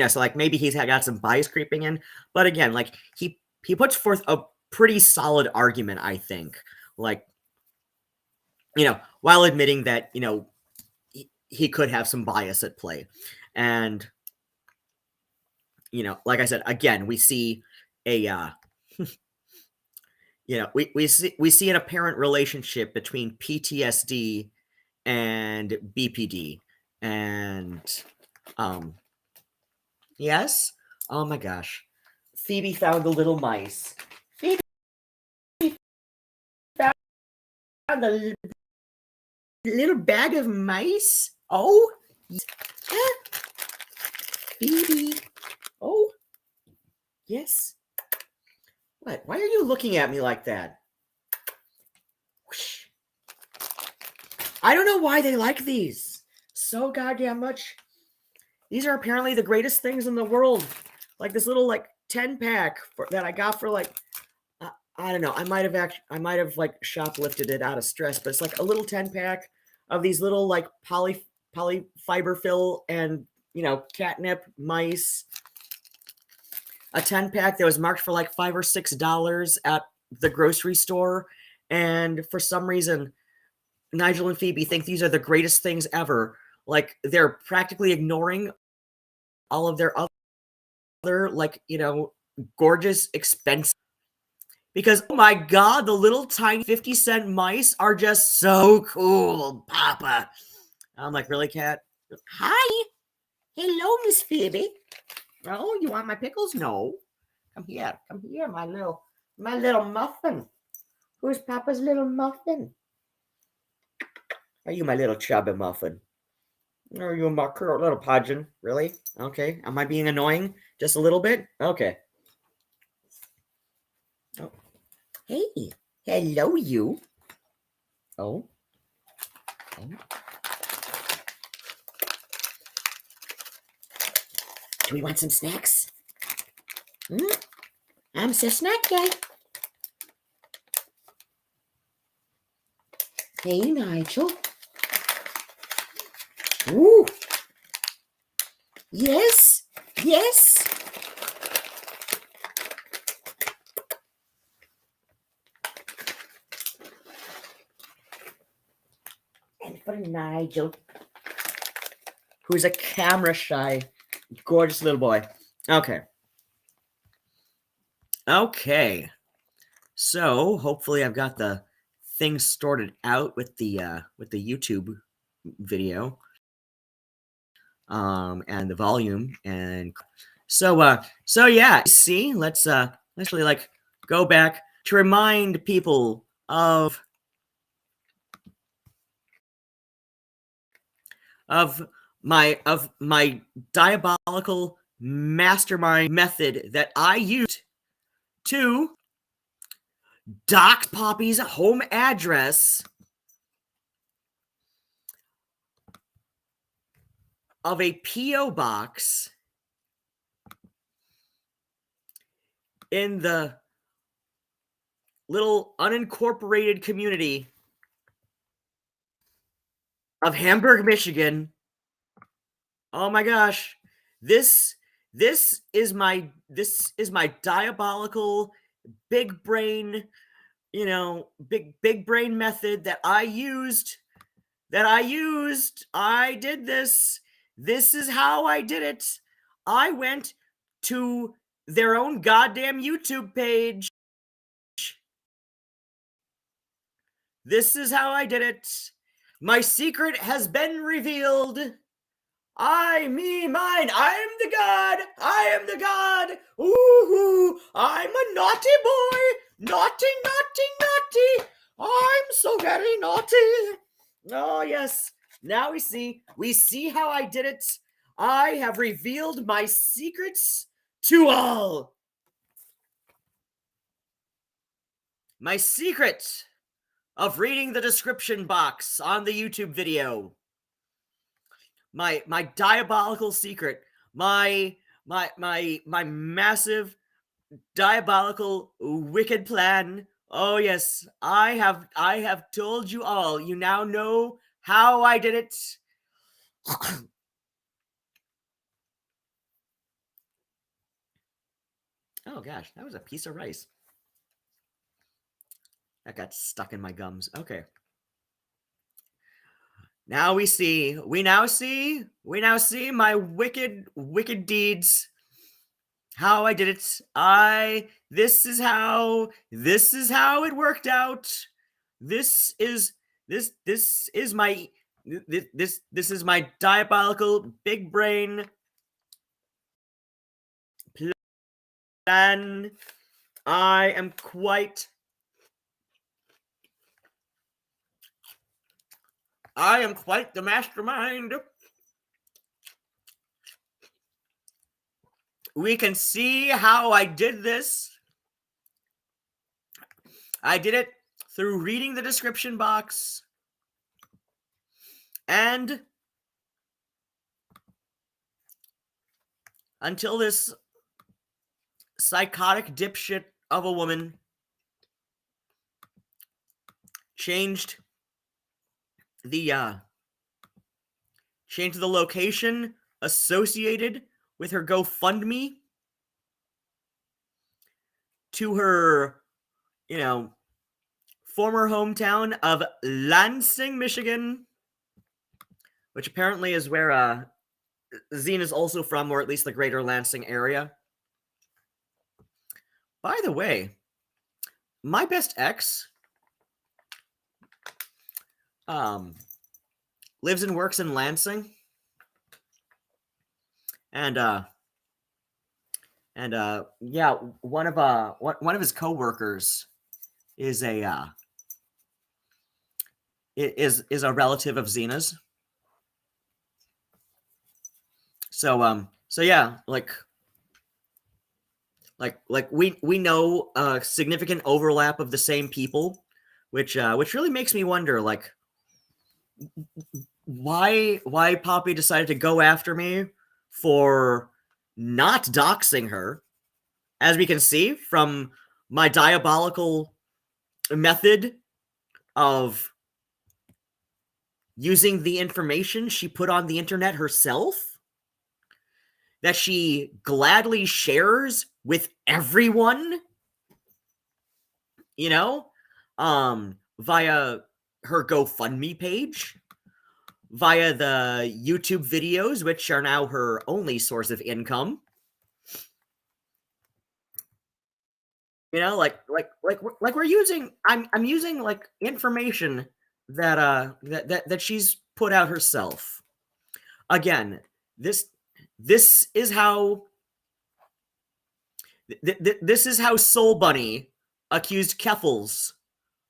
so maybe he's got some bias creeping in, but again, he puts forth a pretty solid argument, I think, while admitting that he could have some bias at play. And like I said, again, we see a we see an apparent relationship between PTSD and BPD. And yes, oh my gosh, Phoebe found the little mice. Phoebe found the little bag of mice. Oh, Phoebe. Oh, yes. What? Why are you looking at me like that? Whoosh. I don't know why they like these so goddamn much. These are apparently the greatest things in the world. Like this little 10-pack that I got for I don't know. I might have shoplifted it out of stress, but it's like a little 10-pack of these little polyfiber fill and catnip mice. A 10-pack that was marked for $5 or $6 at the grocery store, and for some reason, Nigel and Phoebe think these are the greatest things ever. They're practically ignoring all of their other gorgeous, expensive. Because, oh my god, the little tiny 50-cent mice are just so cool, Papa. I'm like, really, Cat? Hi. Hello, Miss Phoebe. Oh, you want my pickles? No. Come here, my little muffin. Who's Papa's little muffin? Are you my little chubby muffin? Are you my little pigeon? Really? Okay. Am I being annoying? Just a little bit? Okay. Oh. Hey. Hello, you. Oh. Oh. Do we want some snacks? I'm so snack guy. Hey, Nigel. Ooh. Yes. Yes. And for Nigel, who's a camera shy, gorgeous little boy. Okay. Okay. So hopefully I've got the things sorted out with the YouTube video. And the volume, and so yeah, see, let's really go back to remind people of my diabolical mastermind method that I used to dox Poppy's home address of a P.O. box in the little unincorporated community of Hamburg, Michigan. Oh my gosh. This is my diabolical big brain, big brain method that I used. I did this. This is how I did it. I went to their own goddamn YouTube page. This is how I did it. My secret has been revealed. I, me, mine. I am the god. I am the god. Ooh, I'm a naughty boy. Naughty, naughty, naughty. I'm so very naughty. Oh, yes. Now we see how I did it. I have revealed my secrets to all. My secret of reading the description box on the YouTube video. My diabolical secret. My massive diabolical wicked plan. Oh yes, I have told you all. You now know how I did it. Oh gosh, that was a piece of rice. That got stuck in my gums. Okay. Now we now see my wicked deeds. How I did it. This is how it worked out. This is my this is my diabolical big brain plan. I am quite the mastermind. We can see how I did this. I did it through reading the description box and until this psychotic dipshit of a woman changed the location associated with her GoFundMe to her, former hometown of Lansing, Michigan, which apparently is where Zine is also from, or at least the greater Lansing area. By the way, my best ex lives and works in Lansing, and yeah, one of his coworkers is a relative of Zena's. So yeah, like we know a significant overlap of the same people, which really makes me wonder, like, why Poppy decided to go after me for not doxing her, as we can see from my diabolical method of using the information she put on the internet herself, that she gladly shares with everyone, via her GoFundMe page, via the YouTube videos, which are now her only source of income. Like we're using, I'm using like information that she's put out herself. Again, this is how this is how Soul Bunny accused Keffels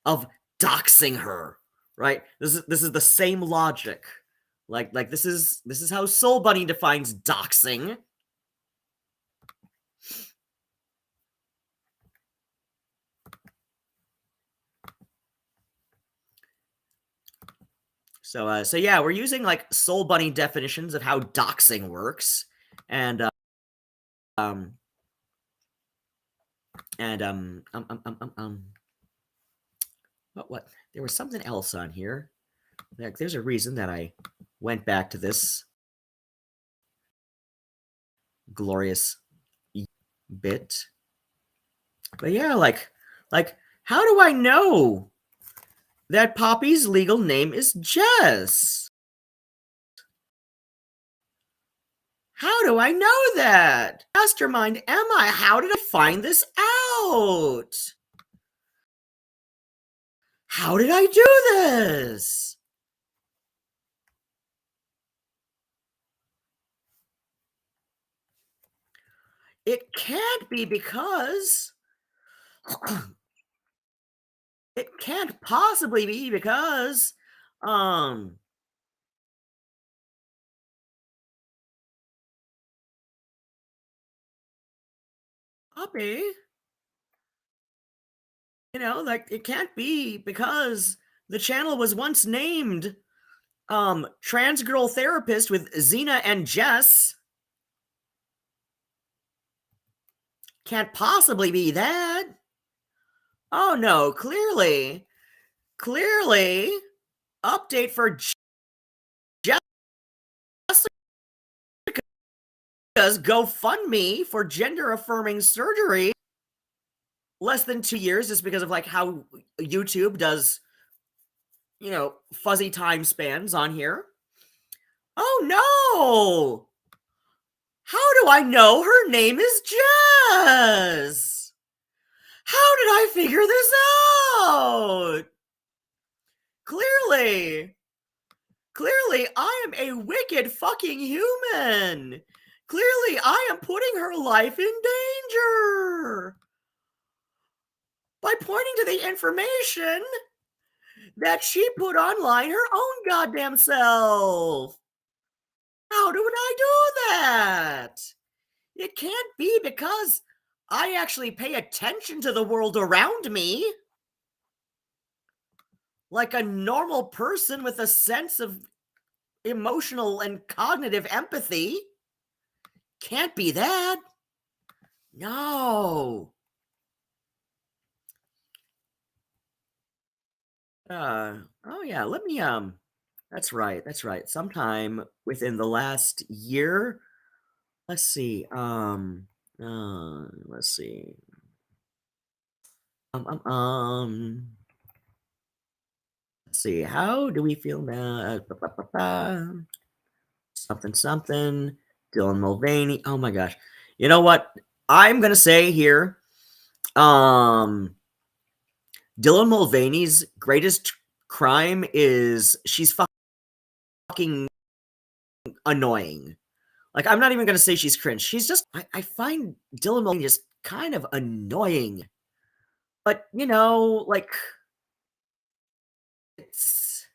of doxing her, right? This is the same logic. Like this is how Soul Bunny defines doxing. So yeah, we're using like Soul Bunny definitions of how doxing works, and what? There was something else on here. Like, there's a reason that I went back to this glorious bit. But yeah, like how do I know that Poppy's legal name is Jess? How do I know that? Mastermind am I? How did I find this out? How did I do this? It can't be because it can't possibly be because um Poppy, like it can't be because the channel was once named Trans Girl Therapist with Xena and Jess. Can't possibly be that. Oh no, clearly. Update for Jessica's GoFundMe for gender affirming surgery. Less than 2 years, just because of like how YouTube does, fuzzy time spans on here. Oh no! How do I know her name is Jess? How did I figure this out? Clearly, I am a wicked fucking human. Clearly, I am putting her life in danger by pointing to the information that she put online her own goddamn self. How would I do that? It can't be because I actually pay attention to the world around me. Like a normal person with a sense of emotional and cognitive empathy. Can't be that. No. Oh yeah, let me, that's right. Sometime within the last year, let's see, let's see. Let's see, how do we feel now? Something. Dylan Mulvaney. Oh my gosh. You know what? I'm gonna say here, Dylan Mulvaney's greatest crime is she's fucking annoying. Like, I'm not even gonna say she's cringe. She's just, I find Dylan Mulvaney just kind of annoying. But, like, it's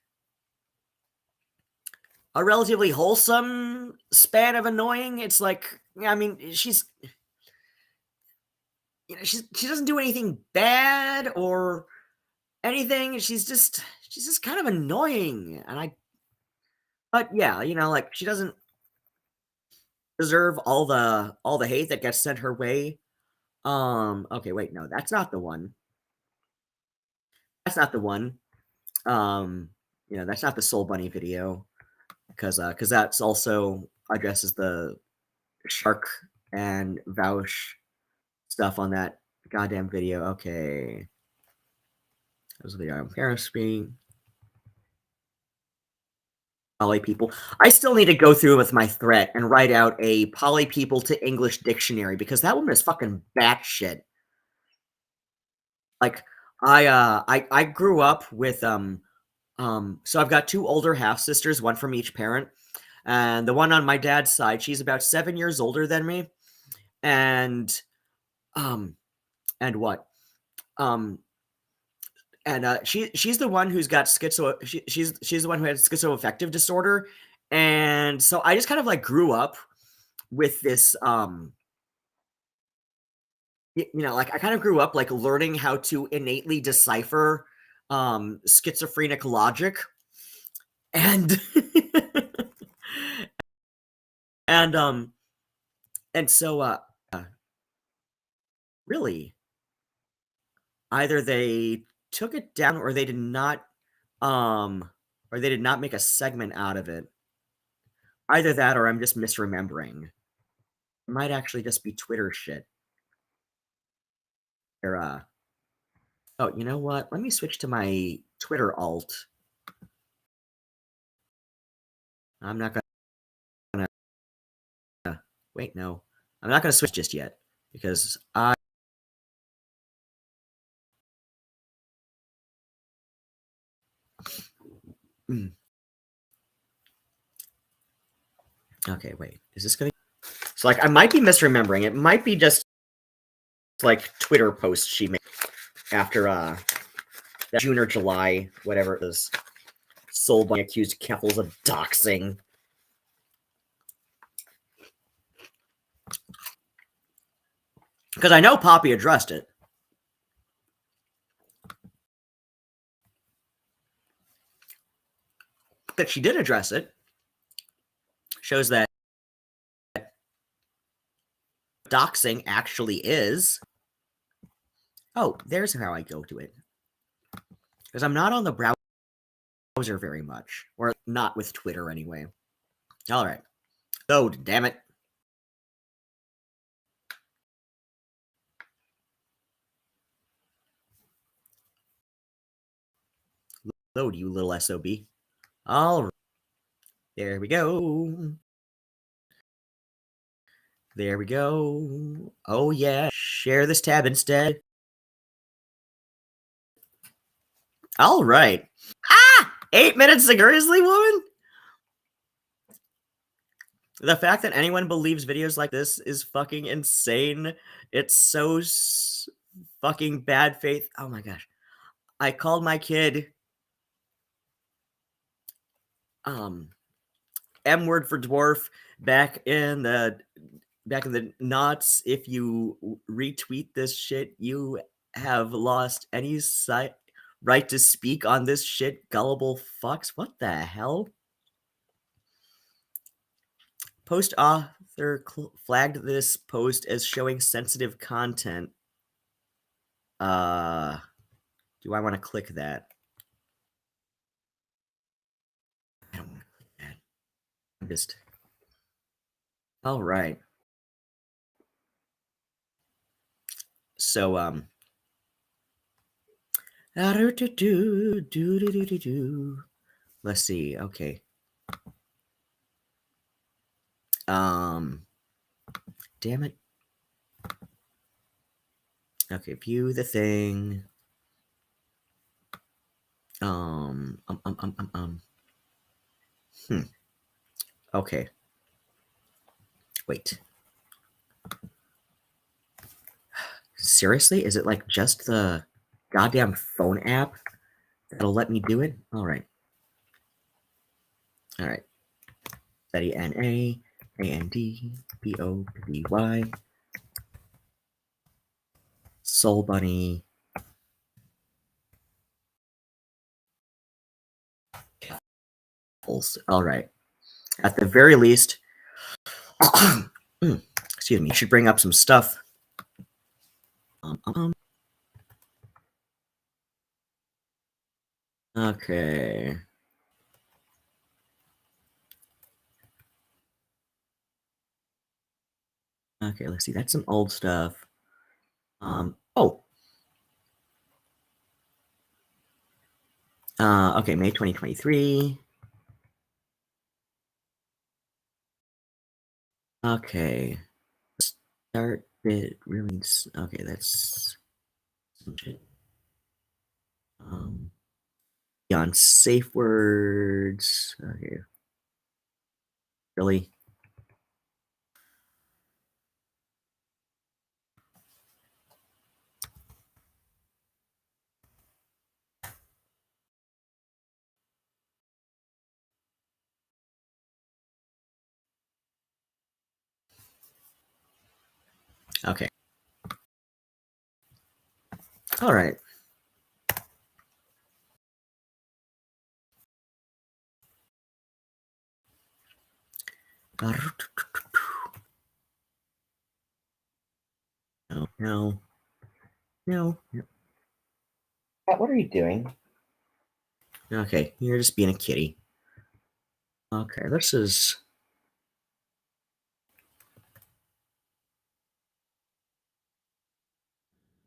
a relatively wholesome span of annoying. It's like, I mean, she doesn't do anything bad or anything. She's just kind of annoying. But yeah, like she doesn't deserve all the hate that gets sent her way. Okay, wait, no, that's not the one. That's not the one. That's not the Soul Bunny video, because that's also addresses the Shark and Vouch stuff on that goddamn video. Okay. That was the video on Paris screen. Poly people. I still need to go through with my threat and write out a poly people to English dictionary, because that woman is fucking batshit. Like, I grew up with so I've got two older half sisters, one from each parent, and the one on my dad's side, she's about 7 years older than me, and and what and she's the one who's got she's the one who had schizoaffective disorder, and so I just kind of like grew up with this like I kind of grew up like learning how to innately decipher schizophrenic logic, and and and so really, either they took it down or they did not make a segment out of it. Either that or I'm just misremembering. It might actually just be Twitter shit. Or oh, you know what? Let me switch to my Twitter alt. I'm not gonna wait, no. I'm not gonna switch just yet, because okay, wait. Is this gonna So like I might be misremembering. It might be just like Twitter posts she made after that June or July, whatever it was, Soul Bunny accused Keffels of doxing. Because I know Poppy addressed it. That she did address it shows that doxing actually is. Oh, there's how I go to it. Because I'm not on the browser very much, or not with Twitter anyway. All right. Load, damn it. Load, you little SOB. All right. There we go. There we go. Oh, yeah. Share this tab instead. All right. Ah! 8 minutes to Grizzly Woman? The fact that anyone believes videos like this is fucking insane. It's so fucking bad faith. Oh my gosh. I called my kid M word for dwarf back in the knots. If you retweet this shit, you have lost any right to speak on this shit, gullible fucks. What the hell? Post author flagged this post as showing sensitive content. Do I want to click that? I don't want to click that. I'm just. All right. So let's see. Okay. Damn it. Okay, view the thing. Okay. Wait. Seriously? Is it like just the goddamn phone app that'll let me do it? All right. All right. Study NAANDBOBY. Soul Bunny. All right. At the very least, excuse me, you should bring up some stuff. Okay. Okay, let's see. That's some old stuff. Oh. Okay, May 2023. Okay. Start bit really. Okay, that's some shit. Beyond safe words. Okay. Really? Okay. All right. No. What are you doing? Okay, you're just being a kitty. Okay, this is.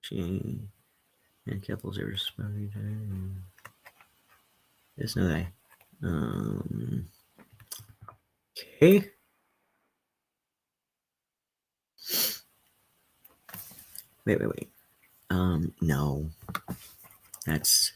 She and couples are responding. There's no way. Okay. Wait. No. That's.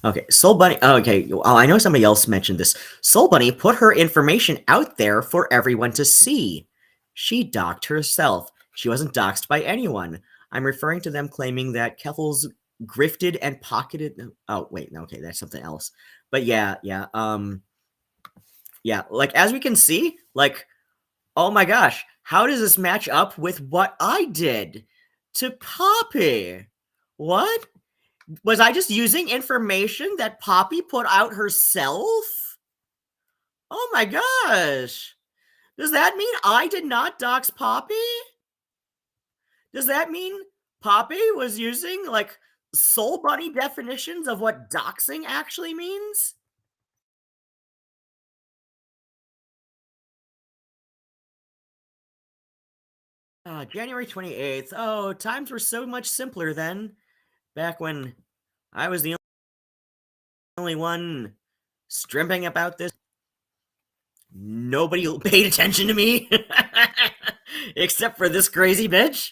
Okay, Soul Bunny. Okay, I know somebody else mentioned this. Soul Bunny put her information out there for everyone to see. She doxed herself. She wasn't doxed by anyone. I'm referring to them claiming that Keffels grifted and pocketed. Oh, wait, no, okay, that's something else. But yeah, like as we can see, like, oh my gosh, how does this match up with what I did to Poppy? What? Was I just using information that Poppy put out herself? Oh my gosh. Does that mean I did not dox Poppy? Does that mean Poppy was using like Soul Bunny definitions of what doxing actually means? January 28th. Oh, times were so much simpler then. Back when I was the only one strimping about this. Nobody paid attention to me except for this crazy bitch.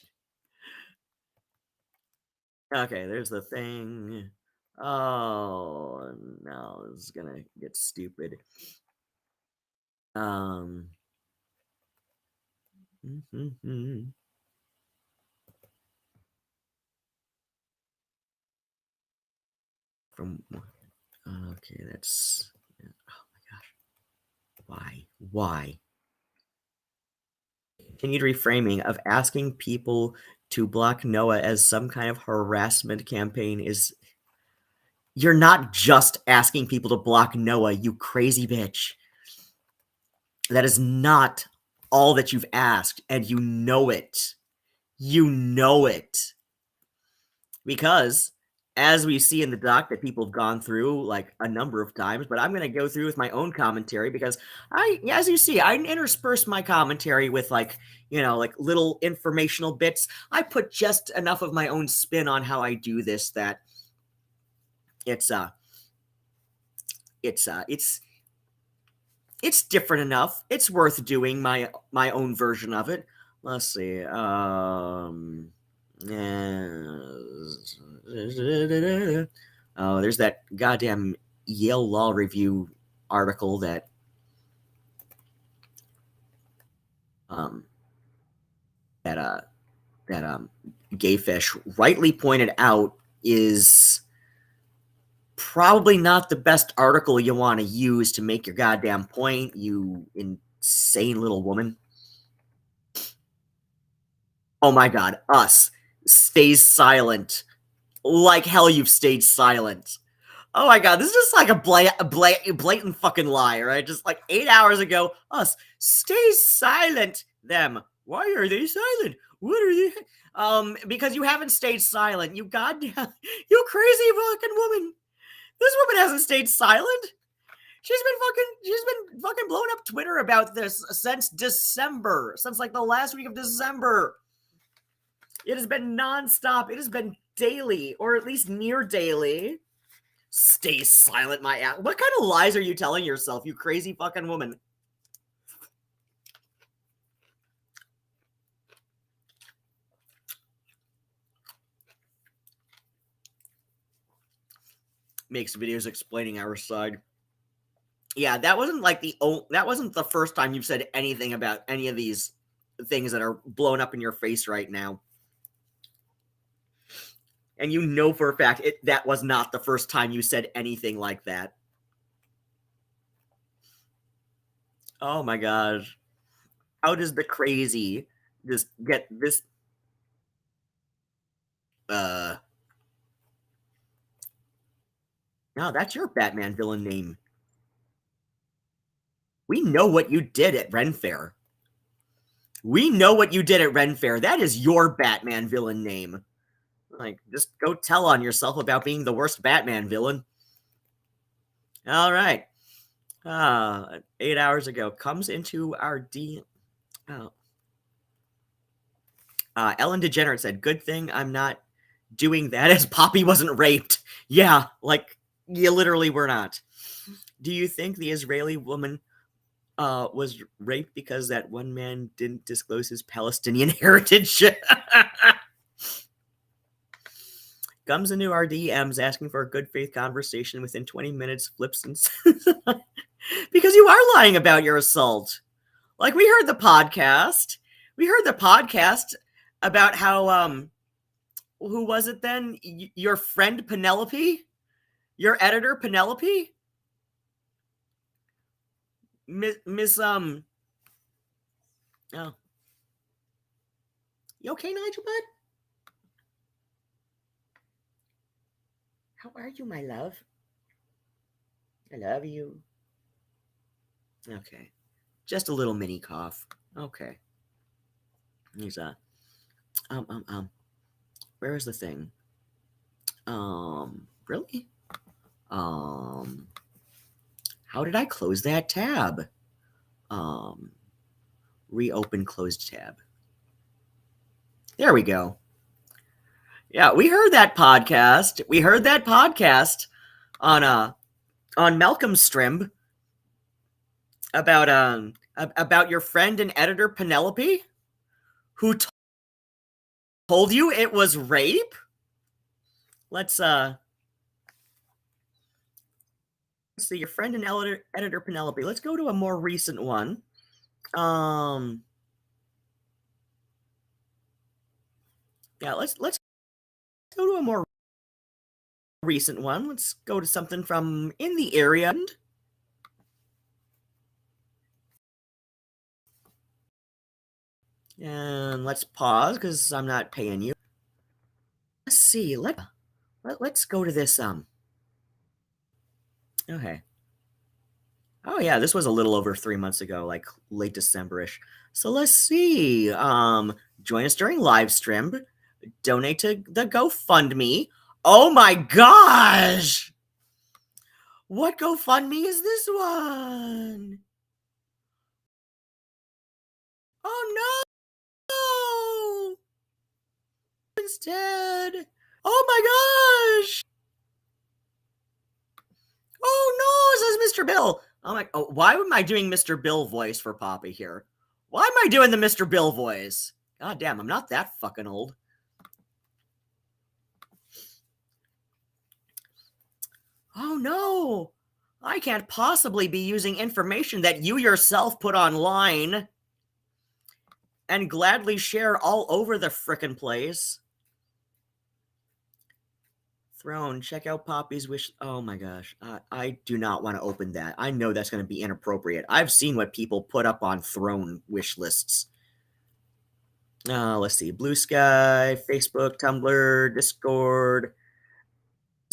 Okay, there's the thing. Oh no, this is gonna get stupid. Um. From okay, that's oh my gosh. Why? Continued reframing of asking people to block Noah as some kind of harassment campaign is. You're not just asking people to block Noah, you crazy bitch. That is not all that you've asked, and you know it. You know it. Because, as we see in the doc that people have gone through like a number of times, but I'm going to go through with my own commentary because as you see, I intersperse my commentary with like, like little informational bits. I put just enough of my own spin on how I do this that it's different enough. It's worth doing my own version of it. Let's see. Oh, there's that goddamn Yale Law Review article that Gayfish rightly pointed out is probably not the best article you want to use to make your goddamn point, you insane little woman. Oh my god, us stays silent. Like hell you've stayed silent. Oh my god, this is just like a blatant fucking lie, right? Just like 8 hours ago, us stays silent. Them. Why are they silent? What are they? Because you haven't stayed silent. You goddamn, you crazy fucking woman. This woman hasn't stayed silent. She's been fucking blowing up Twitter about this since December, since like the last week of December. It has been nonstop. It has been daily, or at least near daily. Stay silent, my ass. What kind of lies are you telling yourself, you crazy fucking woman? Makes videos explaining our side. Yeah, that wasn't like that wasn't the first time you've said anything about any of these things that are blown up in your face right now. And you know for a fact that was not the first time you said anything like that. Oh my gosh. How does the crazy just get this? No, that's your Batman villain name. We know what you did at Ren Fair. We know what you did at Ren Fair. That is your Batman villain name. Like, just go tell on yourself about being the worst Batman villain. All right. 8 hours ago. Comes into our D. Oh. Ellen DeGenerate said, good thing I'm not doing that as Poppy wasn't raped. Yeah, like, you literally were not. Do you think the Israeli woman was raped because that one man didn't disclose his Palestinian heritage? comes into our DMs asking for a good faith conversation within 20 minutes, flips and because you are lying about your assault. Like, we heard the podcast. We heard the podcast about how, who was it then? Your friend Penelope? Your editor Penelope? Miss, oh. You okay, Nigel, bud? How are you, my love? I love you. Okay. Just a little mini cough. Okay. He's where is the thing? Really? How did I close that tab? Reopen closed tab. There we go. Yeah, we heard that podcast. We heard that podcast on Malcolm Strimb about your friend and editor Penelope, who told you it was rape. Let's see, your friend and editor Penelope. Let's go to a more recent one. Yeah, let's go to a more recent one. Let's go to something from in the area. And let's pause because I'm not paying you. Let's see. Let's go to this. Okay. Oh yeah, this was a little over 3 months ago, like late December-ish. So let's see. Join us during live stream. Donate to the GoFundMe. Oh my gosh! What GoFundMe is this one? Oh no! Instead. Oh my gosh! Oh no, it says Mr. Bill. I'm like, oh, why am I doing Mr. Bill voice for Poppy here? Why am I doing the Mr. Bill voice? God damn, I'm not that fucking old. Oh no, I can't possibly be using information that you yourself put online and gladly share all over the frickin' place. Throne, check out Poppy's wish. Oh my gosh, I do not want to open that. I know that's going to be inappropriate. I've seen what people put up on Throne wish lists. Let's see, Blue Sky, Facebook, Tumblr, Discord,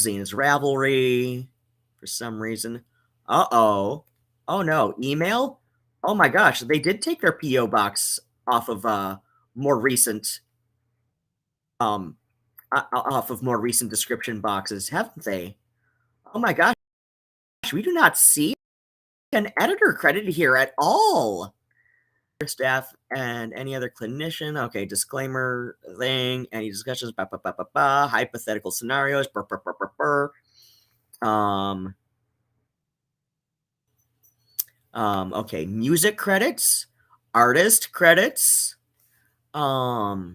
Zane's Ravelry, for some reason. Uh-oh. Oh no, email? Oh my gosh, they did take their P.O. box off of more recent description boxes, haven't they? Oh my gosh, we do not see an editor credited here at all. Staff and any other clinician. Okay, disclaimer thing. Any discussions? Hypothetical scenarios. Okay, music credits, artist credits. Oh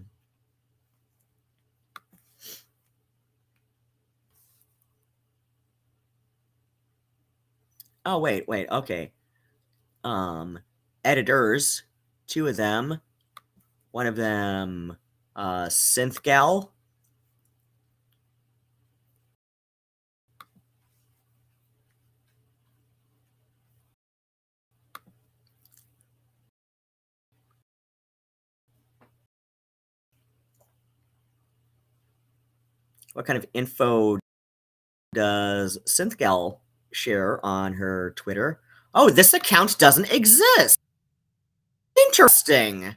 wait. Okay. Editors. 2 of them. One of them, Synth Gal. What kind of info does Synth Gal share on her Twitter? Oh, this account doesn't exist. Interesting.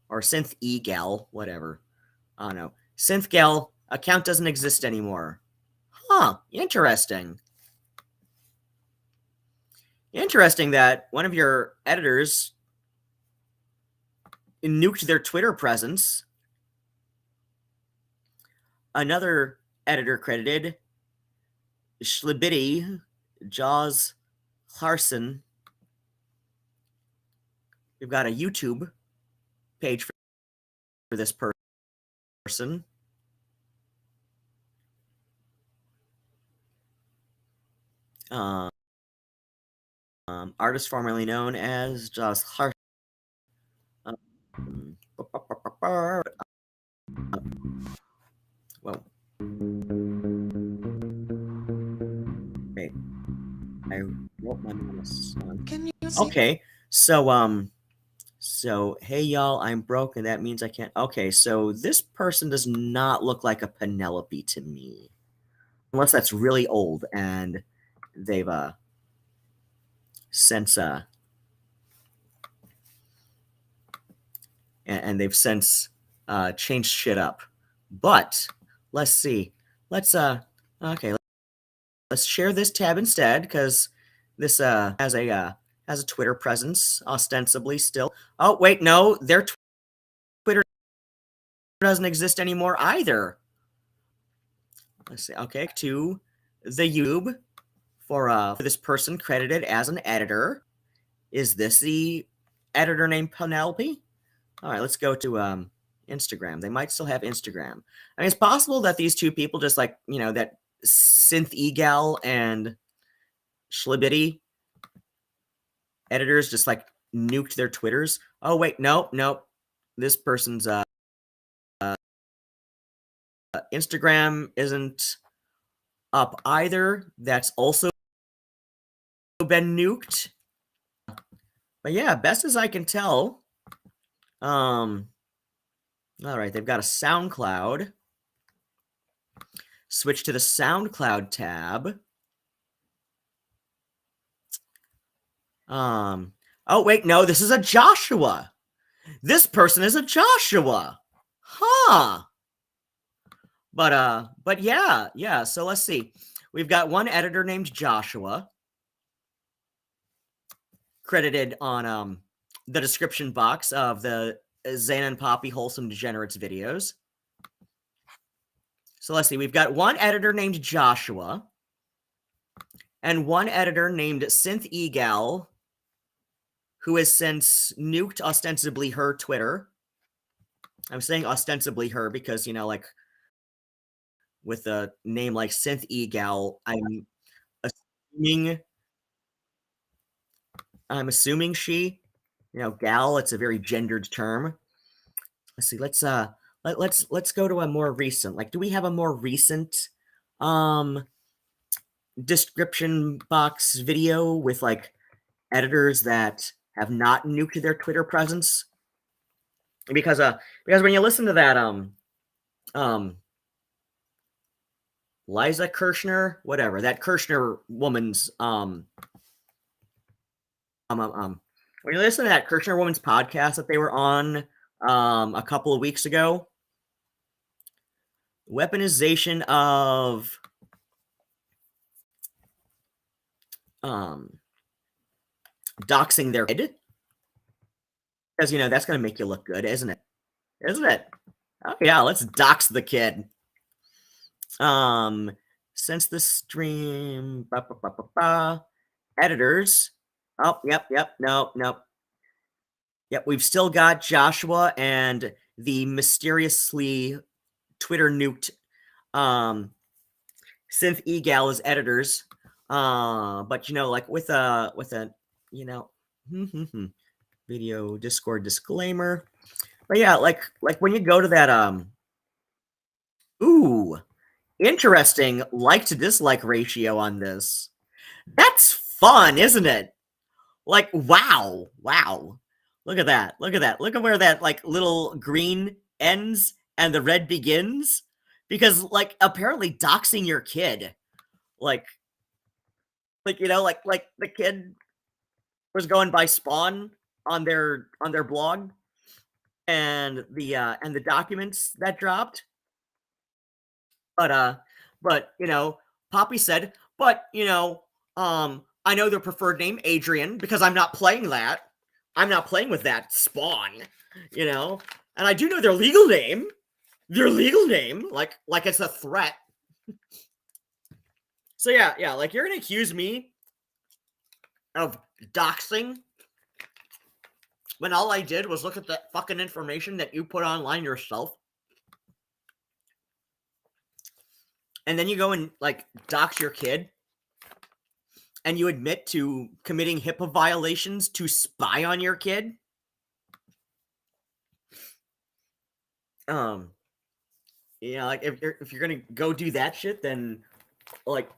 Or Synth E-Gal, whatever. I don't know. Synth Gal account doesn't exist anymore. Huh, interesting. Interesting that one of your editors nuked their Twitter presence. Another editor credited, Schlibity, Jaws Larson. We've got a YouTube page for this person. Artist formerly known as Josh Hart. Well, wait, I wrote my name on a song. Can you see? Okay, so hey y'all, I'm broke, and that means I can't. Okay, so this person does not look like a Penelope to me, unless that's really old and they've since and they've since changed shit up. But let's see. Let's okay. Let's share this tab instead because this has a Twitter presence ostensibly still. Oh wait, no, their Twitter doesn't exist anymore either. Let's see. Okay, to the YouTube for this person credited as an editor. Is this the editor named Penelope? All right, let's go to Instagram. They might still have Instagram. I mean, it's possible that these two people just like, that Synth Egal and Schlibity editors just like nuked their Twitters. Oh, wait, nope. This person's Instagram isn't up either. That's also been nuked. But yeah, best as I can tell, all right, they've got a SoundCloud. Switch to the SoundCloud tab. Oh wait, no, this is a Joshua. This person is a Joshua. Huh. But yeah, so let's see. We've got one editor named Joshua credited on the description box of the Zane and Poppy Wholesome Degenerates videos. So let's see. We've got one editor named Joshua and one editor named Synth Egal, who has since nuked ostensibly her Twitter. I'm saying ostensibly her because, like, with a name like Synth Egal, I'm assuming she, gal, it's a very gendered term. Let's see, let's go to a more recent, like, do we have a more recent description box video with like editors that have not nuked their Twitter presence? Because when you listen to that Liza Kirshner, whatever, that Kirshner woman's when you listen to that Kirshner woman's podcast that they were on a couple of weeks ago, weaponization of doxing their kid, because that's going to make you look good, isn't it? Oh yeah, let's dox the kid. Since the stream, editors. Oh, yep, nope. Yep, we've still got Joshua and the mysteriously Twitter nuked Synth Egal as editors. But like with a video Discord disclaimer. But yeah, like when you go to that ooh, interesting like to dislike ratio on this. That's fun, isn't it? Like, wow. Look at that. Look at where that like little green ends and the red begins. Because like apparently doxing your kid, like the kid was going by Spawn on their blog, and the documents that dropped. But Poppy said, but I know their preferred name, Adrian, because I'm not playing that. I'm not playing with that Spawn, and I do know their legal name. Like it's a threat. So yeah, like you're gonna accuse me of doxing when all I did was look at that fucking information that you put online yourself. and then you go and like dox your kid, and you admit to committing HIPAA violations to spy on your kid. Like if you're gonna go do that shit, then like,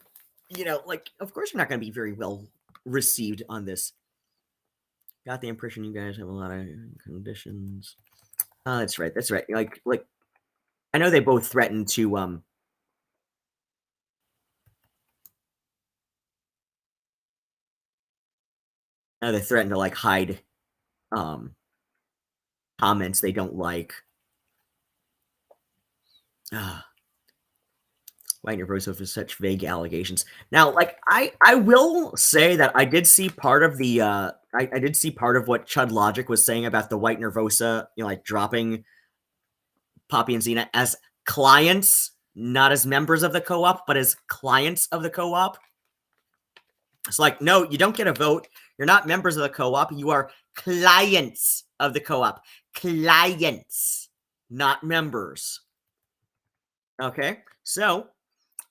like of course you're not gonna be very well received on this. Got the impression you guys have a lot of conditions. That's right. That's right. Like I know they both threatened to they threatened to like hide comments they don't like. Why you're supposed for such vague allegations? Now, like I will say that I did see part of the I did see part of what Chud Logic was saying about the White Nervosa, like dropping Poppy and Xena as clients, not as members of the co-op, but as clients of the co-op. It's like, no, you don't get a vote. You're not members of the co-op. You are clients of the co-op. Clients, not members. Okay, so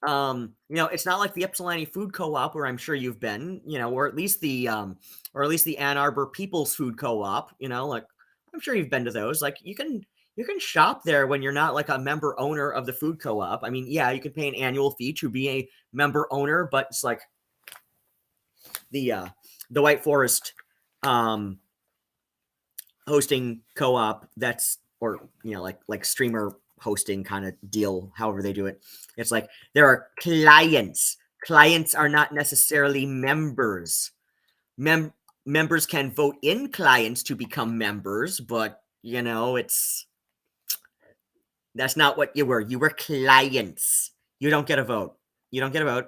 it's not like the Ypsilanti Food Co-op, where I'm sure you've been, or at least the Ann Arbor People's Food Co-op, like I'm sure you've been to those. Like you can shop there when you're not like a member owner of the food co-op. I mean, yeah, you can pay an annual fee to be a member owner, but it's like the White Forest hosting co-op, that's, or like streamer hosting kind of deal, however they do it. It's like there are clients. Clients are not necessarily members. Members can vote in clients to become members, but that's not what you were. You were clients. You don't get a vote. You don't get a vote.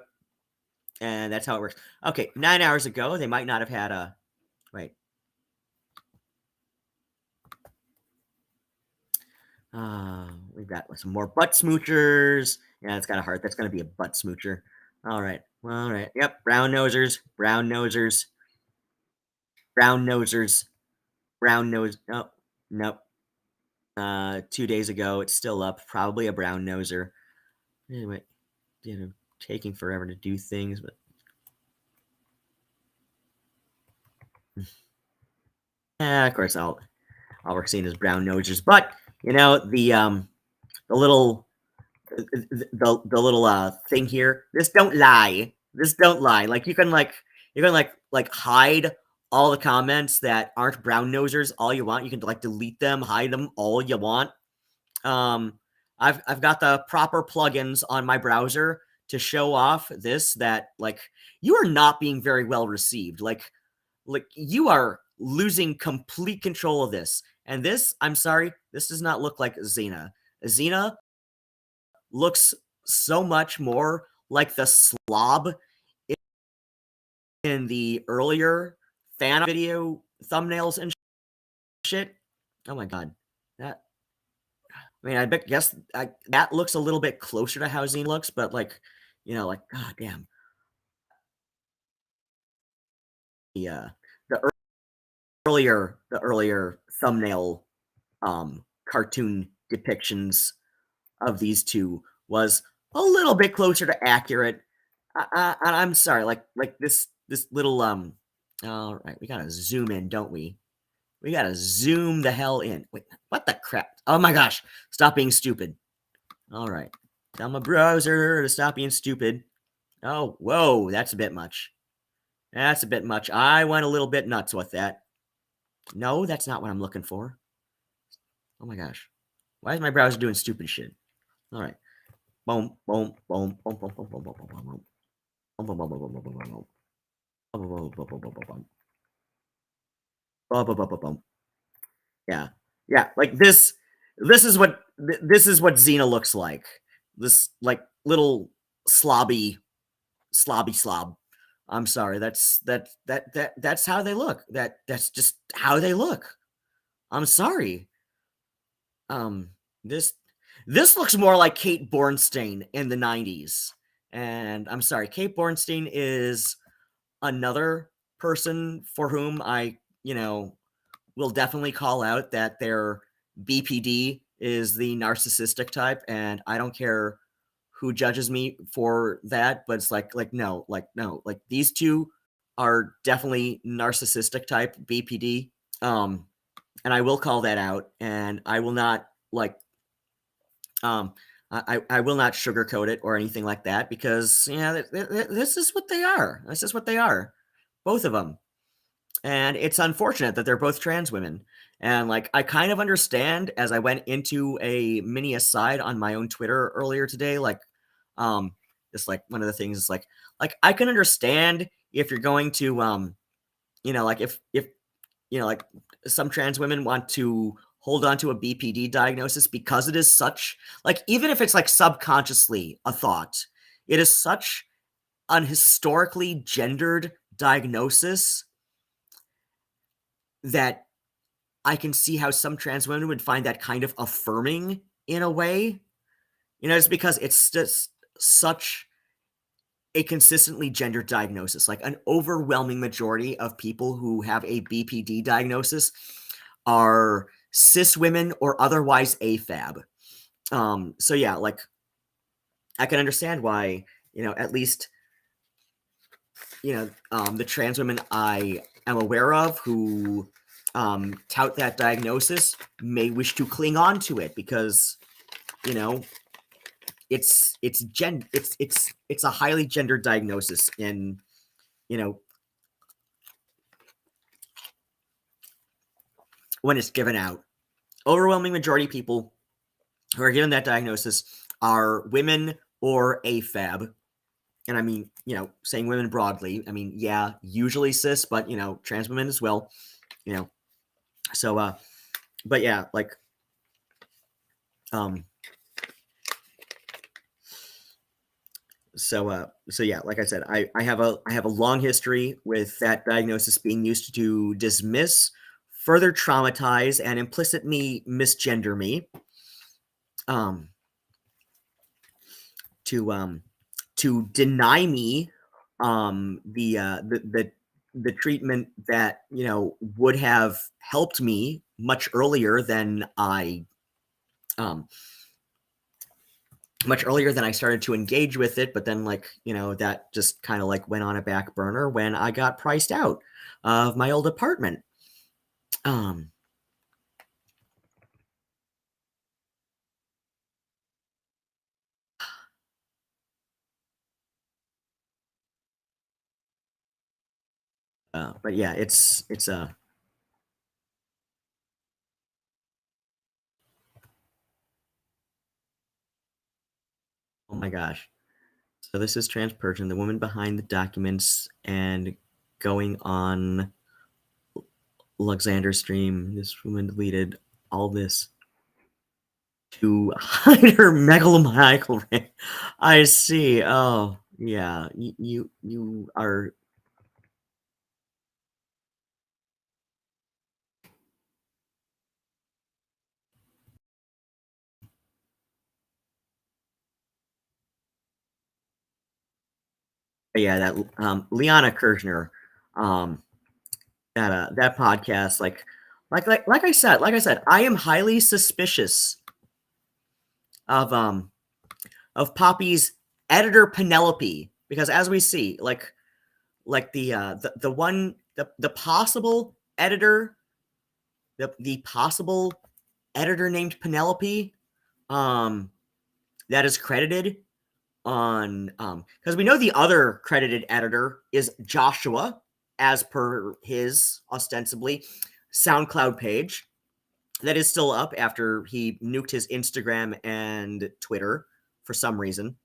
And that's how it works. Okay, 9 hours ago, they might not have had a... Right. We've got some more butt smoochers. Yeah, it's got a heart. That's going to be a butt smoocher. All right. All right. Yep. Brown nosers. Brown nosers. Brown nosers. Brown nose. Oh, nope. 2 days ago, it's still up. Probably a brown noser. Anyway, taking forever to do things, but of course all we're seeing is brown nosers. But the little thing here. This don't lie. This don't lie. Like you can hide all the comments that aren't brown nosers all you want. You can like delete them, hide them all you want. I've got the proper plugins on my browser to show off this, that like you are not being very well received. Like you are losing complete control of this. And this, I'm sorry, this does not look like Xena. Xena looks so much more like the slob in the earlier fan video thumbnails and shit. Oh my god. I guess that looks a little bit closer to how Xena looks, but god damn. The earlier thumbnail cartoon depictions of these two was a little bit closer to accurate. I'm sorry, like this little all right, we gotta zoom in, don't we? We gotta zoom the hell in. Wait, what the crap? Oh my gosh, stop being stupid. All right, tell my browser to stop being stupid. Oh, whoa, that's a bit much. That's a bit much. I went a little bit nuts with that. No, that's not what I'm looking for. Oh my gosh, why is my browser doing stupid shit? All right. Boom, boom, boom, boom, boom, boom, boom, boom, boom, boom, boom. Boom, boom, boom, boom, boom, boom, boom, boom. Boom, boom, boom, boom, boom, boom, boom. Boom, boom, boom, boom, boom. Yeah. Yeah, like this is what Xena looks like. This like little slobby slob. I'm sorry. That's how they look. That's just how they look. I'm sorry. This looks more like Kate Bornstein in the 90s. And I'm sorry, Kate Bornstein is another person for whom I, will definitely call out that their BPD is the narcissistic type, and I don't care who judges me for that, but it's no, these two are definitely narcissistic type BPD. And I will call that out, and I will not I will not sugarcoat it or anything like that, because this is what they are. This is what they are, both of them. And it's unfortunate that they're both trans women. And I kind of understand, as I went into a mini aside on my own Twitter earlier today, just one of the things is I can understand if you're going to if some trans women want to hold on to a BPD diagnosis, because it is such, even if it's subconsciously a thought, it is such an historically gendered diagnosis that I can see how some trans women would find that kind of affirming in a way. It's because it's just such a consistently gendered diagnosis. An overwhelming majority of people who have a BPD diagnosis are cis women or otherwise AFAB. So yeah, I can understand why, at least, the trans women I am aware of who tout that diagnosis may wish to cling on to it, because it's a highly gendered diagnosis in when it's given out. Overwhelming majority of people who are given that diagnosis are women or AFAB. And I mean, saying women broadly, I mean, yeah, usually cis, but trans women as well. So but yeah, so yeah, like I said, I have a long history with that diagnosis being used to dismiss, further traumatize, and implicitly misgender me, to deny me the treatment that would have helped me much earlier than I started to engage with it. But then that just kind of went on a back burner when I got priced out of my old apartment. But yeah, it's oh my gosh. So this is trans person, the woman behind the documents, and going on Luxander's stream. This woman deleted all this to hide her megalomaniacal rant. I see. Oh yeah, you are. Yeah, that Liana Kirchner, that podcast, like I said, I am highly suspicious of Poppy's editor Penelope, because as we see, the one the possible editor, the possible editor named Penelope, that is credited on because we know the other credited editor is Joshua, as per his ostensibly SoundCloud page that is still up after he nuked his Instagram and Twitter for some reason.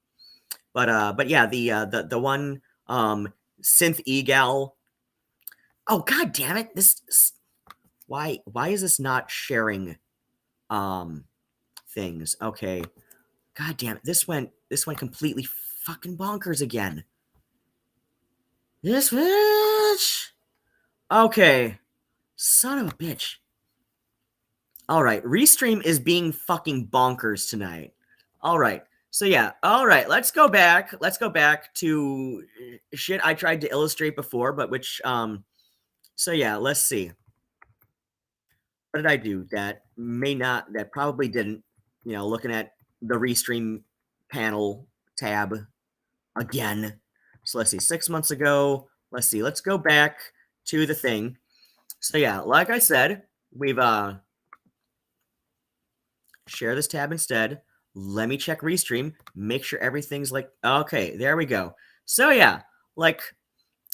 But yeah, the one synth egal. Oh god damn it! Why is this not sharing things? Okay, god damn it! This went completely fucking bonkers again. This bitch. Okay, son of a bitch. All right, Restream is being fucking bonkers tonight. All right. So yeah, all right, let's go back to shit I tried to illustrate before, but which so yeah, let's see. What did I do that probably didn't, looking at the Restream panel tab again. So let's see, 6 months ago. Let's see, let's go back to the thing. So yeah, like I said, we've share this tab instead. Let me check Restream, make sure everything's like okay, there we go. So yeah, like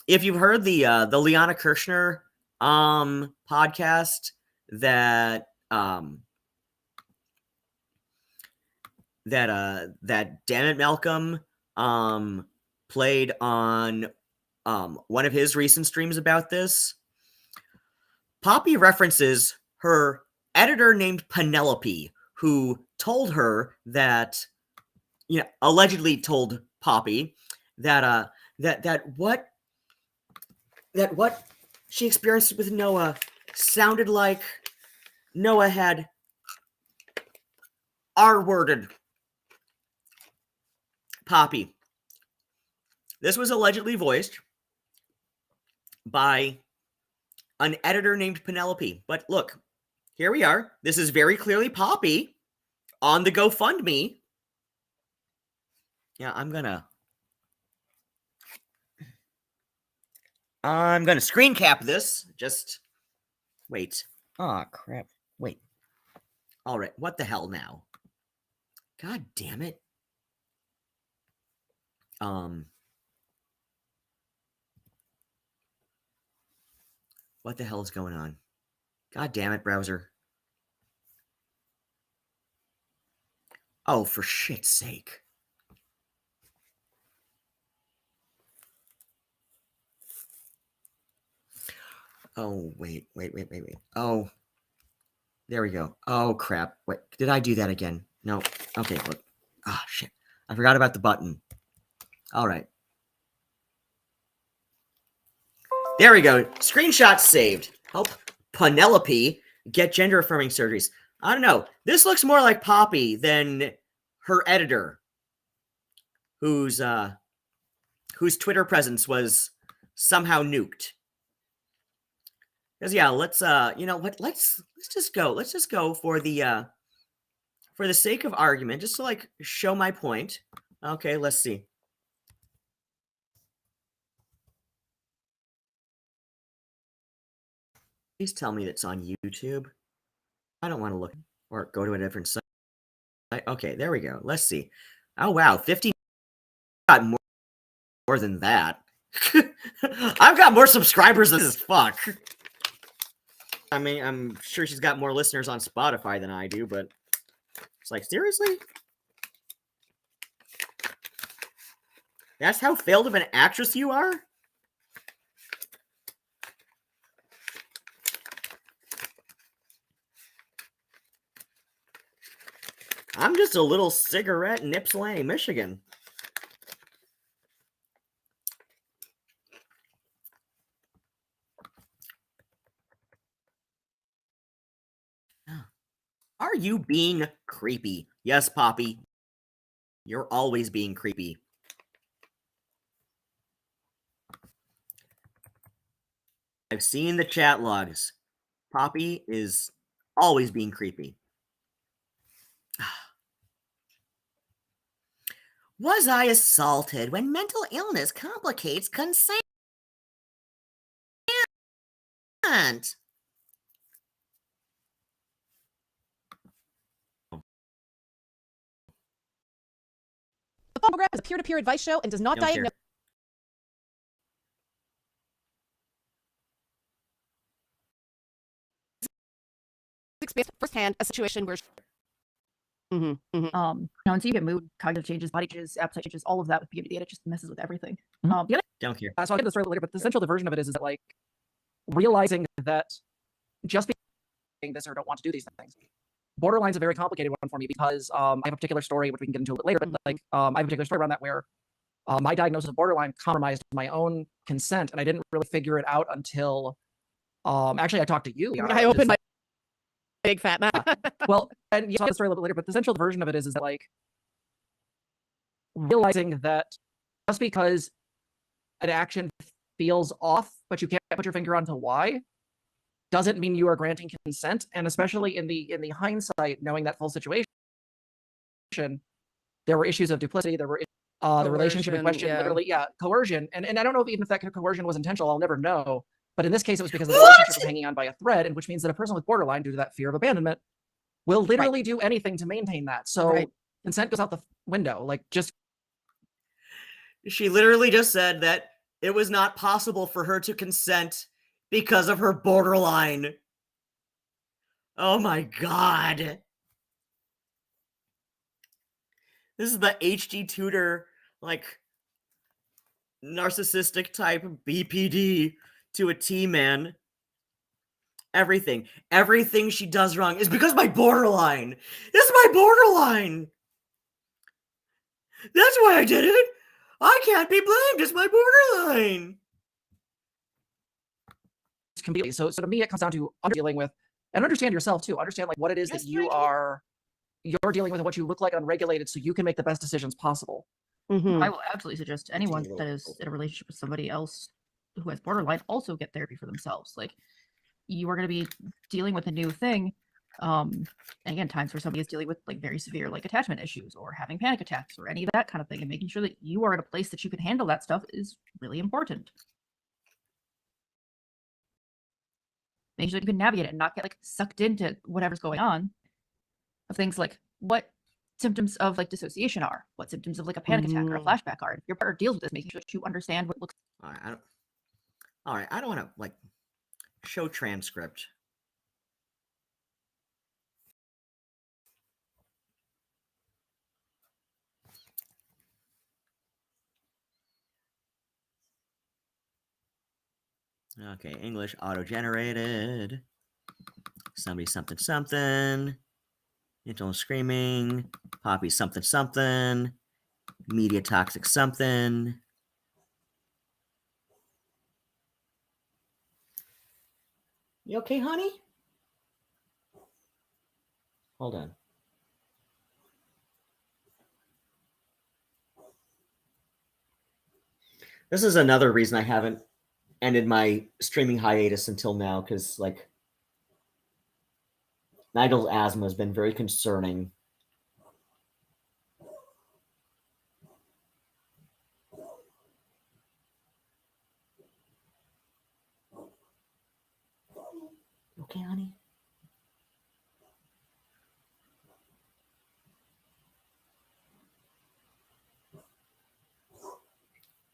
if you've heard the Liana Kirshner podcast that that Damn It Malcolm played on one of his recent streams about this, Poppy references her editor named Penelope, who told her that, allegedly told Poppy that that what she experienced with Noah sounded like Noah had R-worded Poppy. This was allegedly voiced by an editor named Penelope. But look, here we are. This is very clearly Poppy on the GoFundMe. Yeah, I'm gonna screen cap this. Just wait. Oh crap. Wait. All right. What the hell now? God damn it. What the hell is going on? God damn it, browser. Oh, for shit's sake. Oh, wait. Oh, there we go. Oh, crap. Wait, did I do that again? No. Okay, look. Ah, oh, shit. I forgot about the button. All right. There we go. Screenshot saved. Help Penelope get gender-affirming surgeries. I don't know. This looks more like Poppy than her editor, whose Twitter presence was somehow nuked. Because yeah, let's let's just go. Let's just go for the sake of argument, just to like show my point. Okay, let's see. Please tell me it's on YouTube. I don't want to look or go to a different site. Okay, there we go. Let's see. Oh wow, 50 got more than that. I've got more subscribers than this fuck. I mean, I'm sure she's got more listeners on Spotify than I do, but it's like, seriously? That's how failed of an actress you are? I'm just a little cigarette in Ypsilanti, Michigan. Are you being creepy? Yes, Poppy. You're always being creepy. I've seen the chat logs. Poppy is always being creepy. Was I assaulted when mental illness complicates consent? The Phonograph is a peer-to-peer advice show and does not diagnose. Experience firsthand a situation where. Until you get mood, cognitive changes, body changes, appetite changes, all of that with beauty, it just messes with everything. Don't care. So I'll get this story later, but the central diversion of it is that like realizing that just being this or don't want to do these things. Borderline's a very complicated one for me because I have a particular story which we can get into a little later, but like I have a particular story around that where my diagnosis of borderline compromised my own consent, and I didn't really figure it out until actually I talked to you. I opened my big fat mouth. Well, and yeah, I'll get the story a little bit later, but the central version of it is that like realizing that just because an action feels off, but you can't put your finger onto why, doesn't mean you are granting consent. And especially in the hindsight, knowing that full situation, there were issues of duplicity. There were The relationship in question, literally, coercion. And I don't know if even if that coercion was intentional, I'll never know. But in this case, it was because the relationship was hanging on by a thread, and which means that a person with borderline, due to that fear of abandonment, will literally do anything to maintain that. So consent goes out the window. Like, just. She literally just said that it was not possible for her to consent because of her borderline. Oh my god. This is the HD tutor, like, narcissistic type BPD to a T, man. Everything she does wrong is because of my borderline. This is my borderline. That's why I did it. I can't be blamed. It's my borderline. Completely. So to me, it comes down to dealing with and understand yourself too. Understand like what it is that you're dealing with and what you look like unregulated, so you can make the best decisions possible. I will absolutely suggest anyone that is in a relationship with somebody else who has borderline also get therapy for themselves. Like, you are going to be dealing with a new thing. And again, times where somebody is dealing with like very severe like attachment issues or having panic attacks or any of that kind of thing, and making sure that you are in a place that you can handle that stuff is really important. Making sure that you can navigate it and not get like sucked into whatever's going on. Of things like what symptoms of like dissociation are, what symptoms of like a panic attack or a flashback are. If your partner deals with this, making sure that you understand what looks. All right, I don't want to like show transcript. Okay, English auto-generated. Somebody something something. Internal screaming. Poppy something something. Media toxic something. You okay, honey? Hold on. This is another reason I haven't ended my streaming hiatus until now, because like Nigel's asthma has been very concerning. Okay, honey?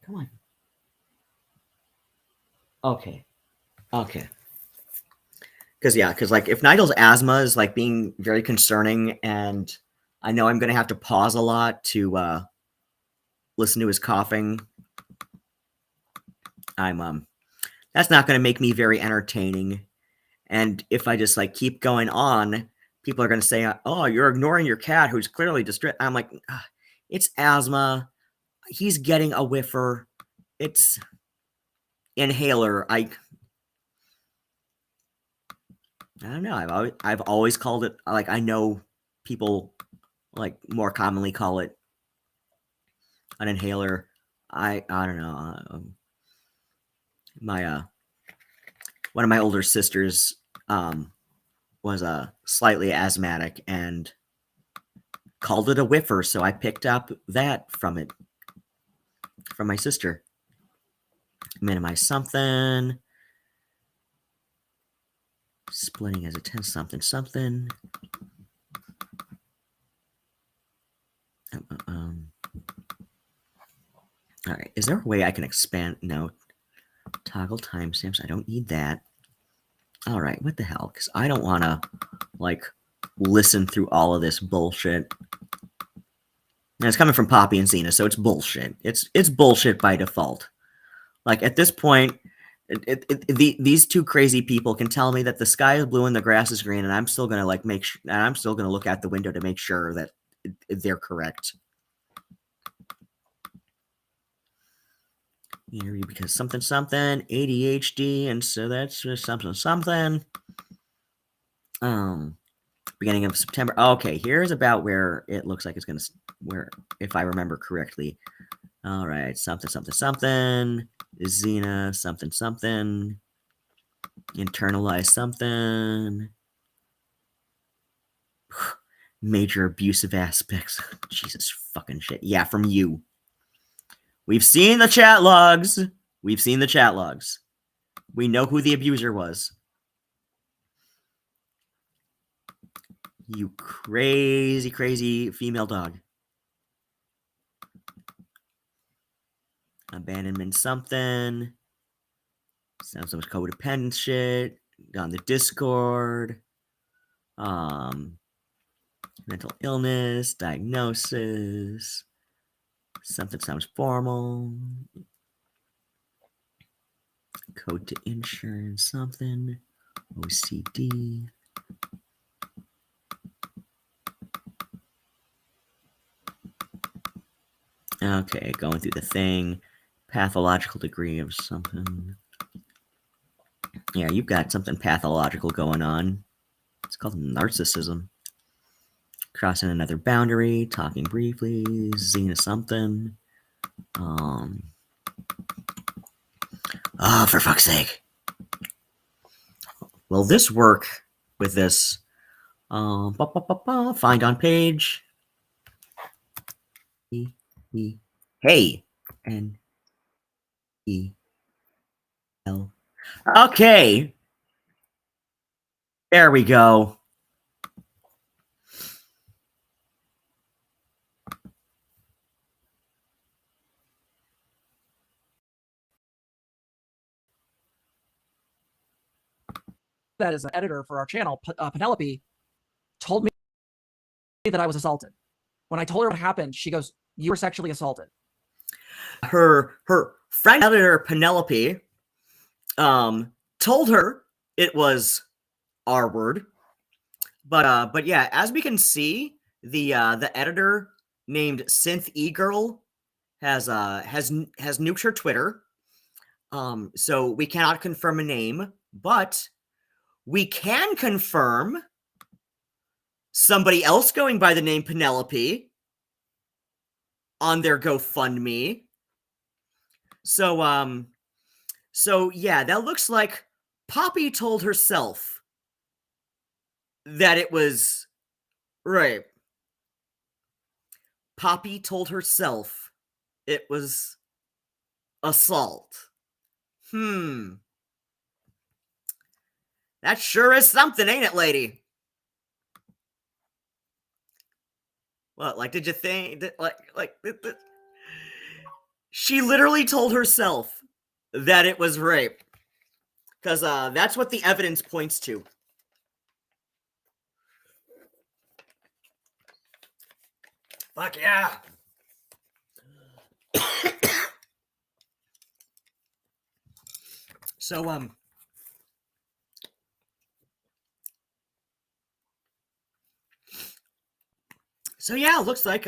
Come on. Okay. Because like if Nigel's asthma is like being very concerning, and I know I'm going to have to pause a lot to listen to his coughing, that's not going to make me very entertaining. And if I just like keep going on, people are going to say, "Oh, you're ignoring your cat who's clearly distressed." I'm like, it's asthma. He's getting a whiffer. It's inhaler. I don't know. I've always called it, like, I know people like more commonly call it an inhaler. I don't know. My one of my older sisters was slightly asthmatic and called it a whiffer, so I picked up that from my sister. Minimize something. Splitting as a 10 something something. All right. Is there a way I can expand? No. Toggle timestamps. I don't need that. All right. What the hell? Because I don't want to like listen through all of this bullshit. And it's coming from Poppy and Xena, so it's bullshit. It's bullshit by default. Like at this point, these two crazy people can tell me that the sky is blue and the grass is green, and I'm still gonna like I'm still gonna look out the window to make sure that they're correct. Because something ADHD, and so that's just something. Beginning of September. Okay, here's about where it looks like it's gonna if I remember correctly. All right, something. Xena, something. Internalize something. Major abusive aspects. Jesus fucking shit. Yeah, from you. We've seen the chat logs. We've seen the chat logs. We know who the abuser was. You crazy, crazy female dog. Abandonment something. Sounds like codependent shit. On the Discord. Mental illness, diagnosis. Something sounds formal. Code to insurance, something. OCD. Okay, going through the thing. Pathological degree of something. Yeah, you've got something pathological going on. It's called narcissism. Crossing another boundary, talking briefly, Xena something. Oh, for fuck's sake. Will this work with this? Find on page. Hey. N-E-L. Okay. There we go. That is an editor for our channel, Penelope, told me that I was assaulted. When I told her what happened, she goes, "You were sexually assaulted." Her friend editor Penelope told her it was R word. But yeah, as we can see, the editor named Synth E-Girl has nuked her Twitter. So we cannot confirm a name, but we can confirm somebody else going by the name Penelope on their GoFundMe. So yeah, that looks like Poppy told herself that it was rape. Poppy told herself it was assault. That sure is something, ain't it, lady? What, like, did you think, she literally told herself that it was rape. Because that's what the evidence points to. Fuck yeah. So yeah, looks like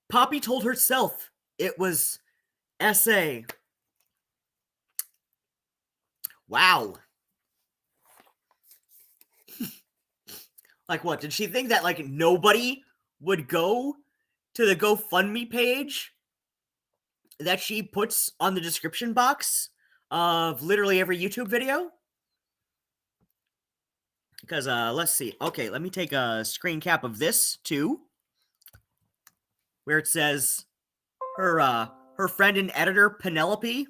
Poppy told herself it was SA. Wow. Like, what, did she think that, like, nobody would go to the GoFundMe page that she puts on the description box of literally every YouTube video? Because, let's see. Okay, let me take a screen cap of this, too. Where it says her friend and editor, Penelope,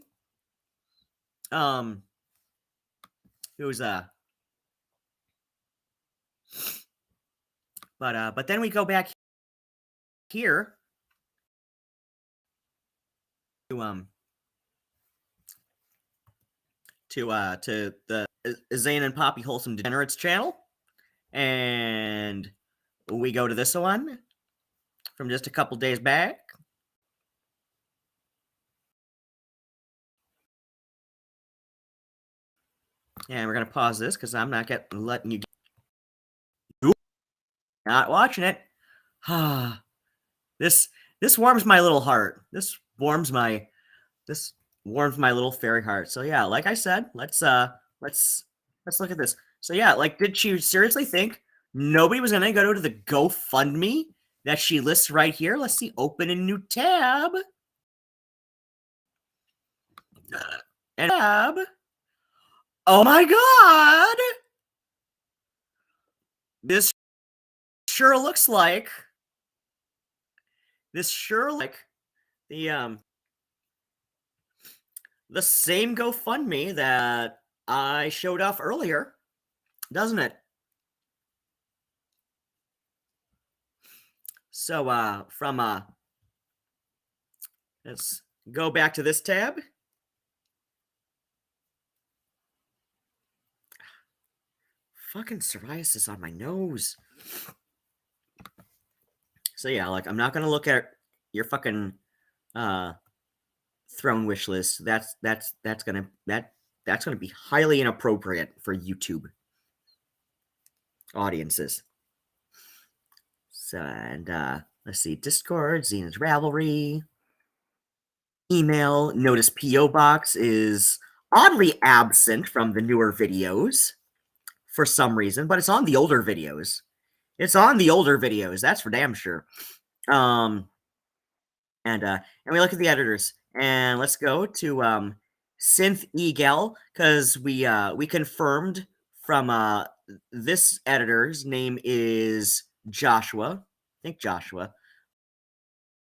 who's, but then we go back here to the Zane and Poppy Wholesome Degenerates channel, and we go to this one from just a couple days back. And we're gonna pause this because I'm not letting you. Not watching it. This warms my little heart. This warms my little fairy heart. So yeah, like I said, let's look at this. So yeah, like, did she seriously think nobody was gonna go to the GoFundMe that she lists right here? Let's see, open a new tab. And tab. Oh my god! This sure looks like the same GoFundMe that I showed off earlier, doesn't it? So let's go back to this tab. Fucking psoriasis on my nose. So yeah, like I'm not gonna look at your fucking throne wish list. That's gonna be highly inappropriate for YouTube audiences. So and let's see, Discord, Xena's Ravelry, email. Notice PO box is oddly absent from the newer videos for some reason, but it's on the older videos. It's on the older videos. That's for damn sure. And we look at the editors, and let's go to Synth Egal, because we confirmed from this editor's name is Joshua. I think Joshua.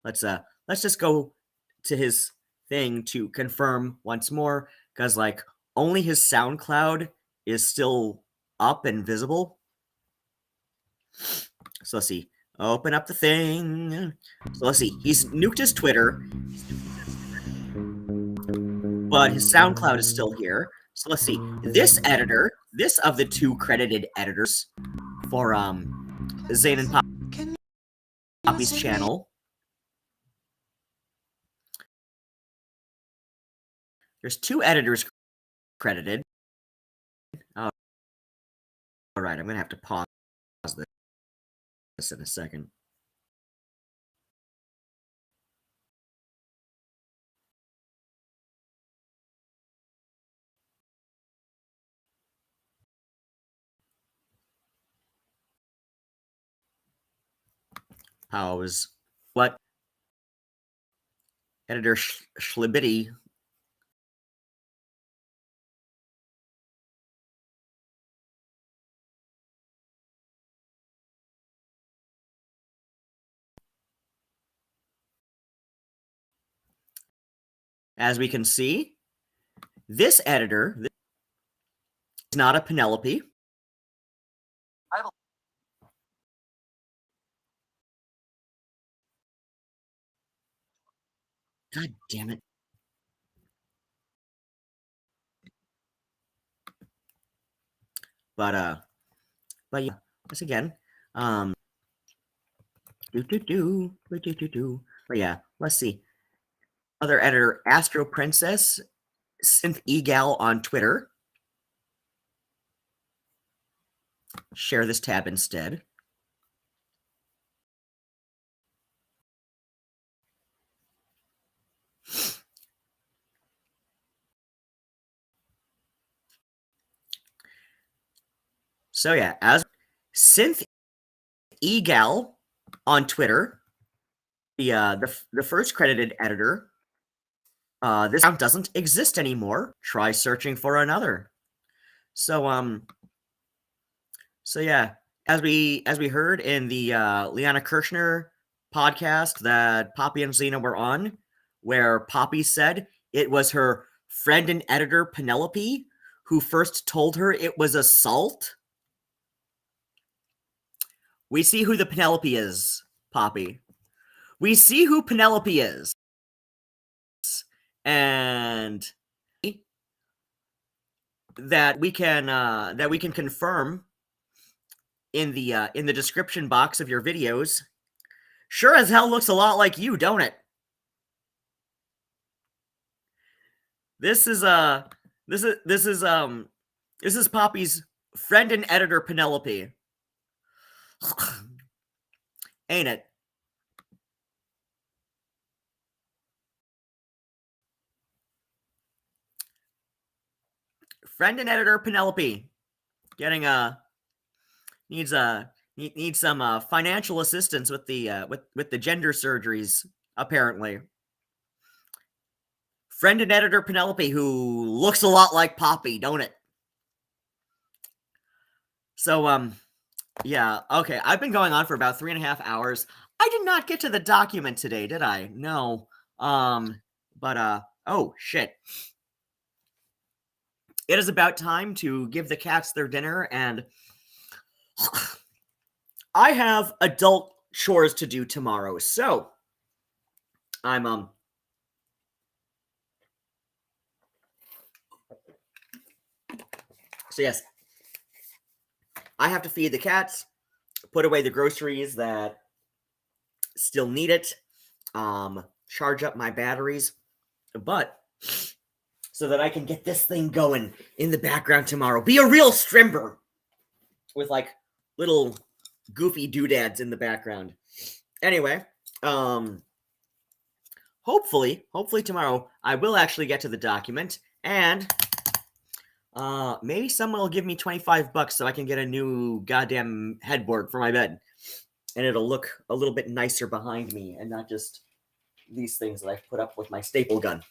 Let's just go to his thing to confirm once more, because like only his SoundCloud is still up and visible. So let's see. Open up the thing. So let's see. He's nuked his Twitter, but his SoundCloud is still here. So let's see. This editor, this of the two credited editors for Zane and Poppy's channel. There's two editors credited. All right, I'm gonna have to pause this in a second. Pause. What? Editor Schlibity. As we can see, this editor is not a Penelope. God damn it. But yeah, once again, but yeah, let's see. Other editor, Astro Princess, Synth Egal on Twitter. Share this tab instead. So yeah, as Synth Egal on Twitter, the first credited editor. This account doesn't exist anymore. Try searching for another. So yeah, as we heard in the Liana Kirshner podcast that Poppy and Xena were on, where Poppy said it was her friend and editor Penelope who first told her it was assault. We see who the Penelope is, Poppy. We see who Penelope is. And that we can confirm in the description box of your videos. Sure as hell looks a lot like you, don't it? This is Poppy's friend and editor Penelope. Ain't it? Friend and editor Penelope getting needs some financial assistance with the gender surgeries, apparently. Friend and editor Penelope, who looks a lot like Poppy, don't it? So Yeah, okay. I've been going on for about 3.5 hours. I did not get to the document today, did I? No. Oh, shit. It is about time to give the cats their dinner, and I have adult chores to do tomorrow, so I'm, so yes, I have to feed the cats, put away the groceries that still need it, charge up my batteries, but so that I can get this thing going in the background tomorrow. Be a real strimber with like little goofy doodads in the background. Anyway, hopefully tomorrow I will actually get to the document, and maybe someone will give me $25 so I can get a new goddamn headboard for my bed, and it'll look a little bit nicer behind me and not just these things that I've put up with my staple gun.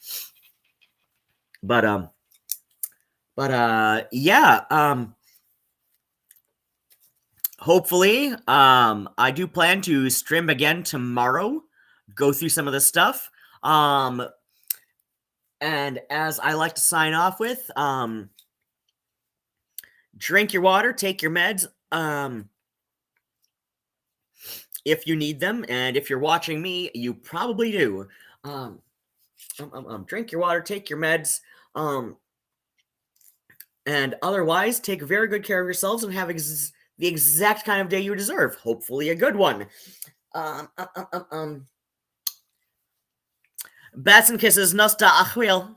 But yeah, hopefully, I do plan to stream again tomorrow, go through some of the stuff, and as I like to sign off with, drink your water, take your meds, if you need them, and if you're watching me, you probably do. Drink your water, take your meds, and otherwise, take very good care of yourselves and have the exact kind of day you deserve. Hopefully a good one. Bats and kisses, nosta achwil.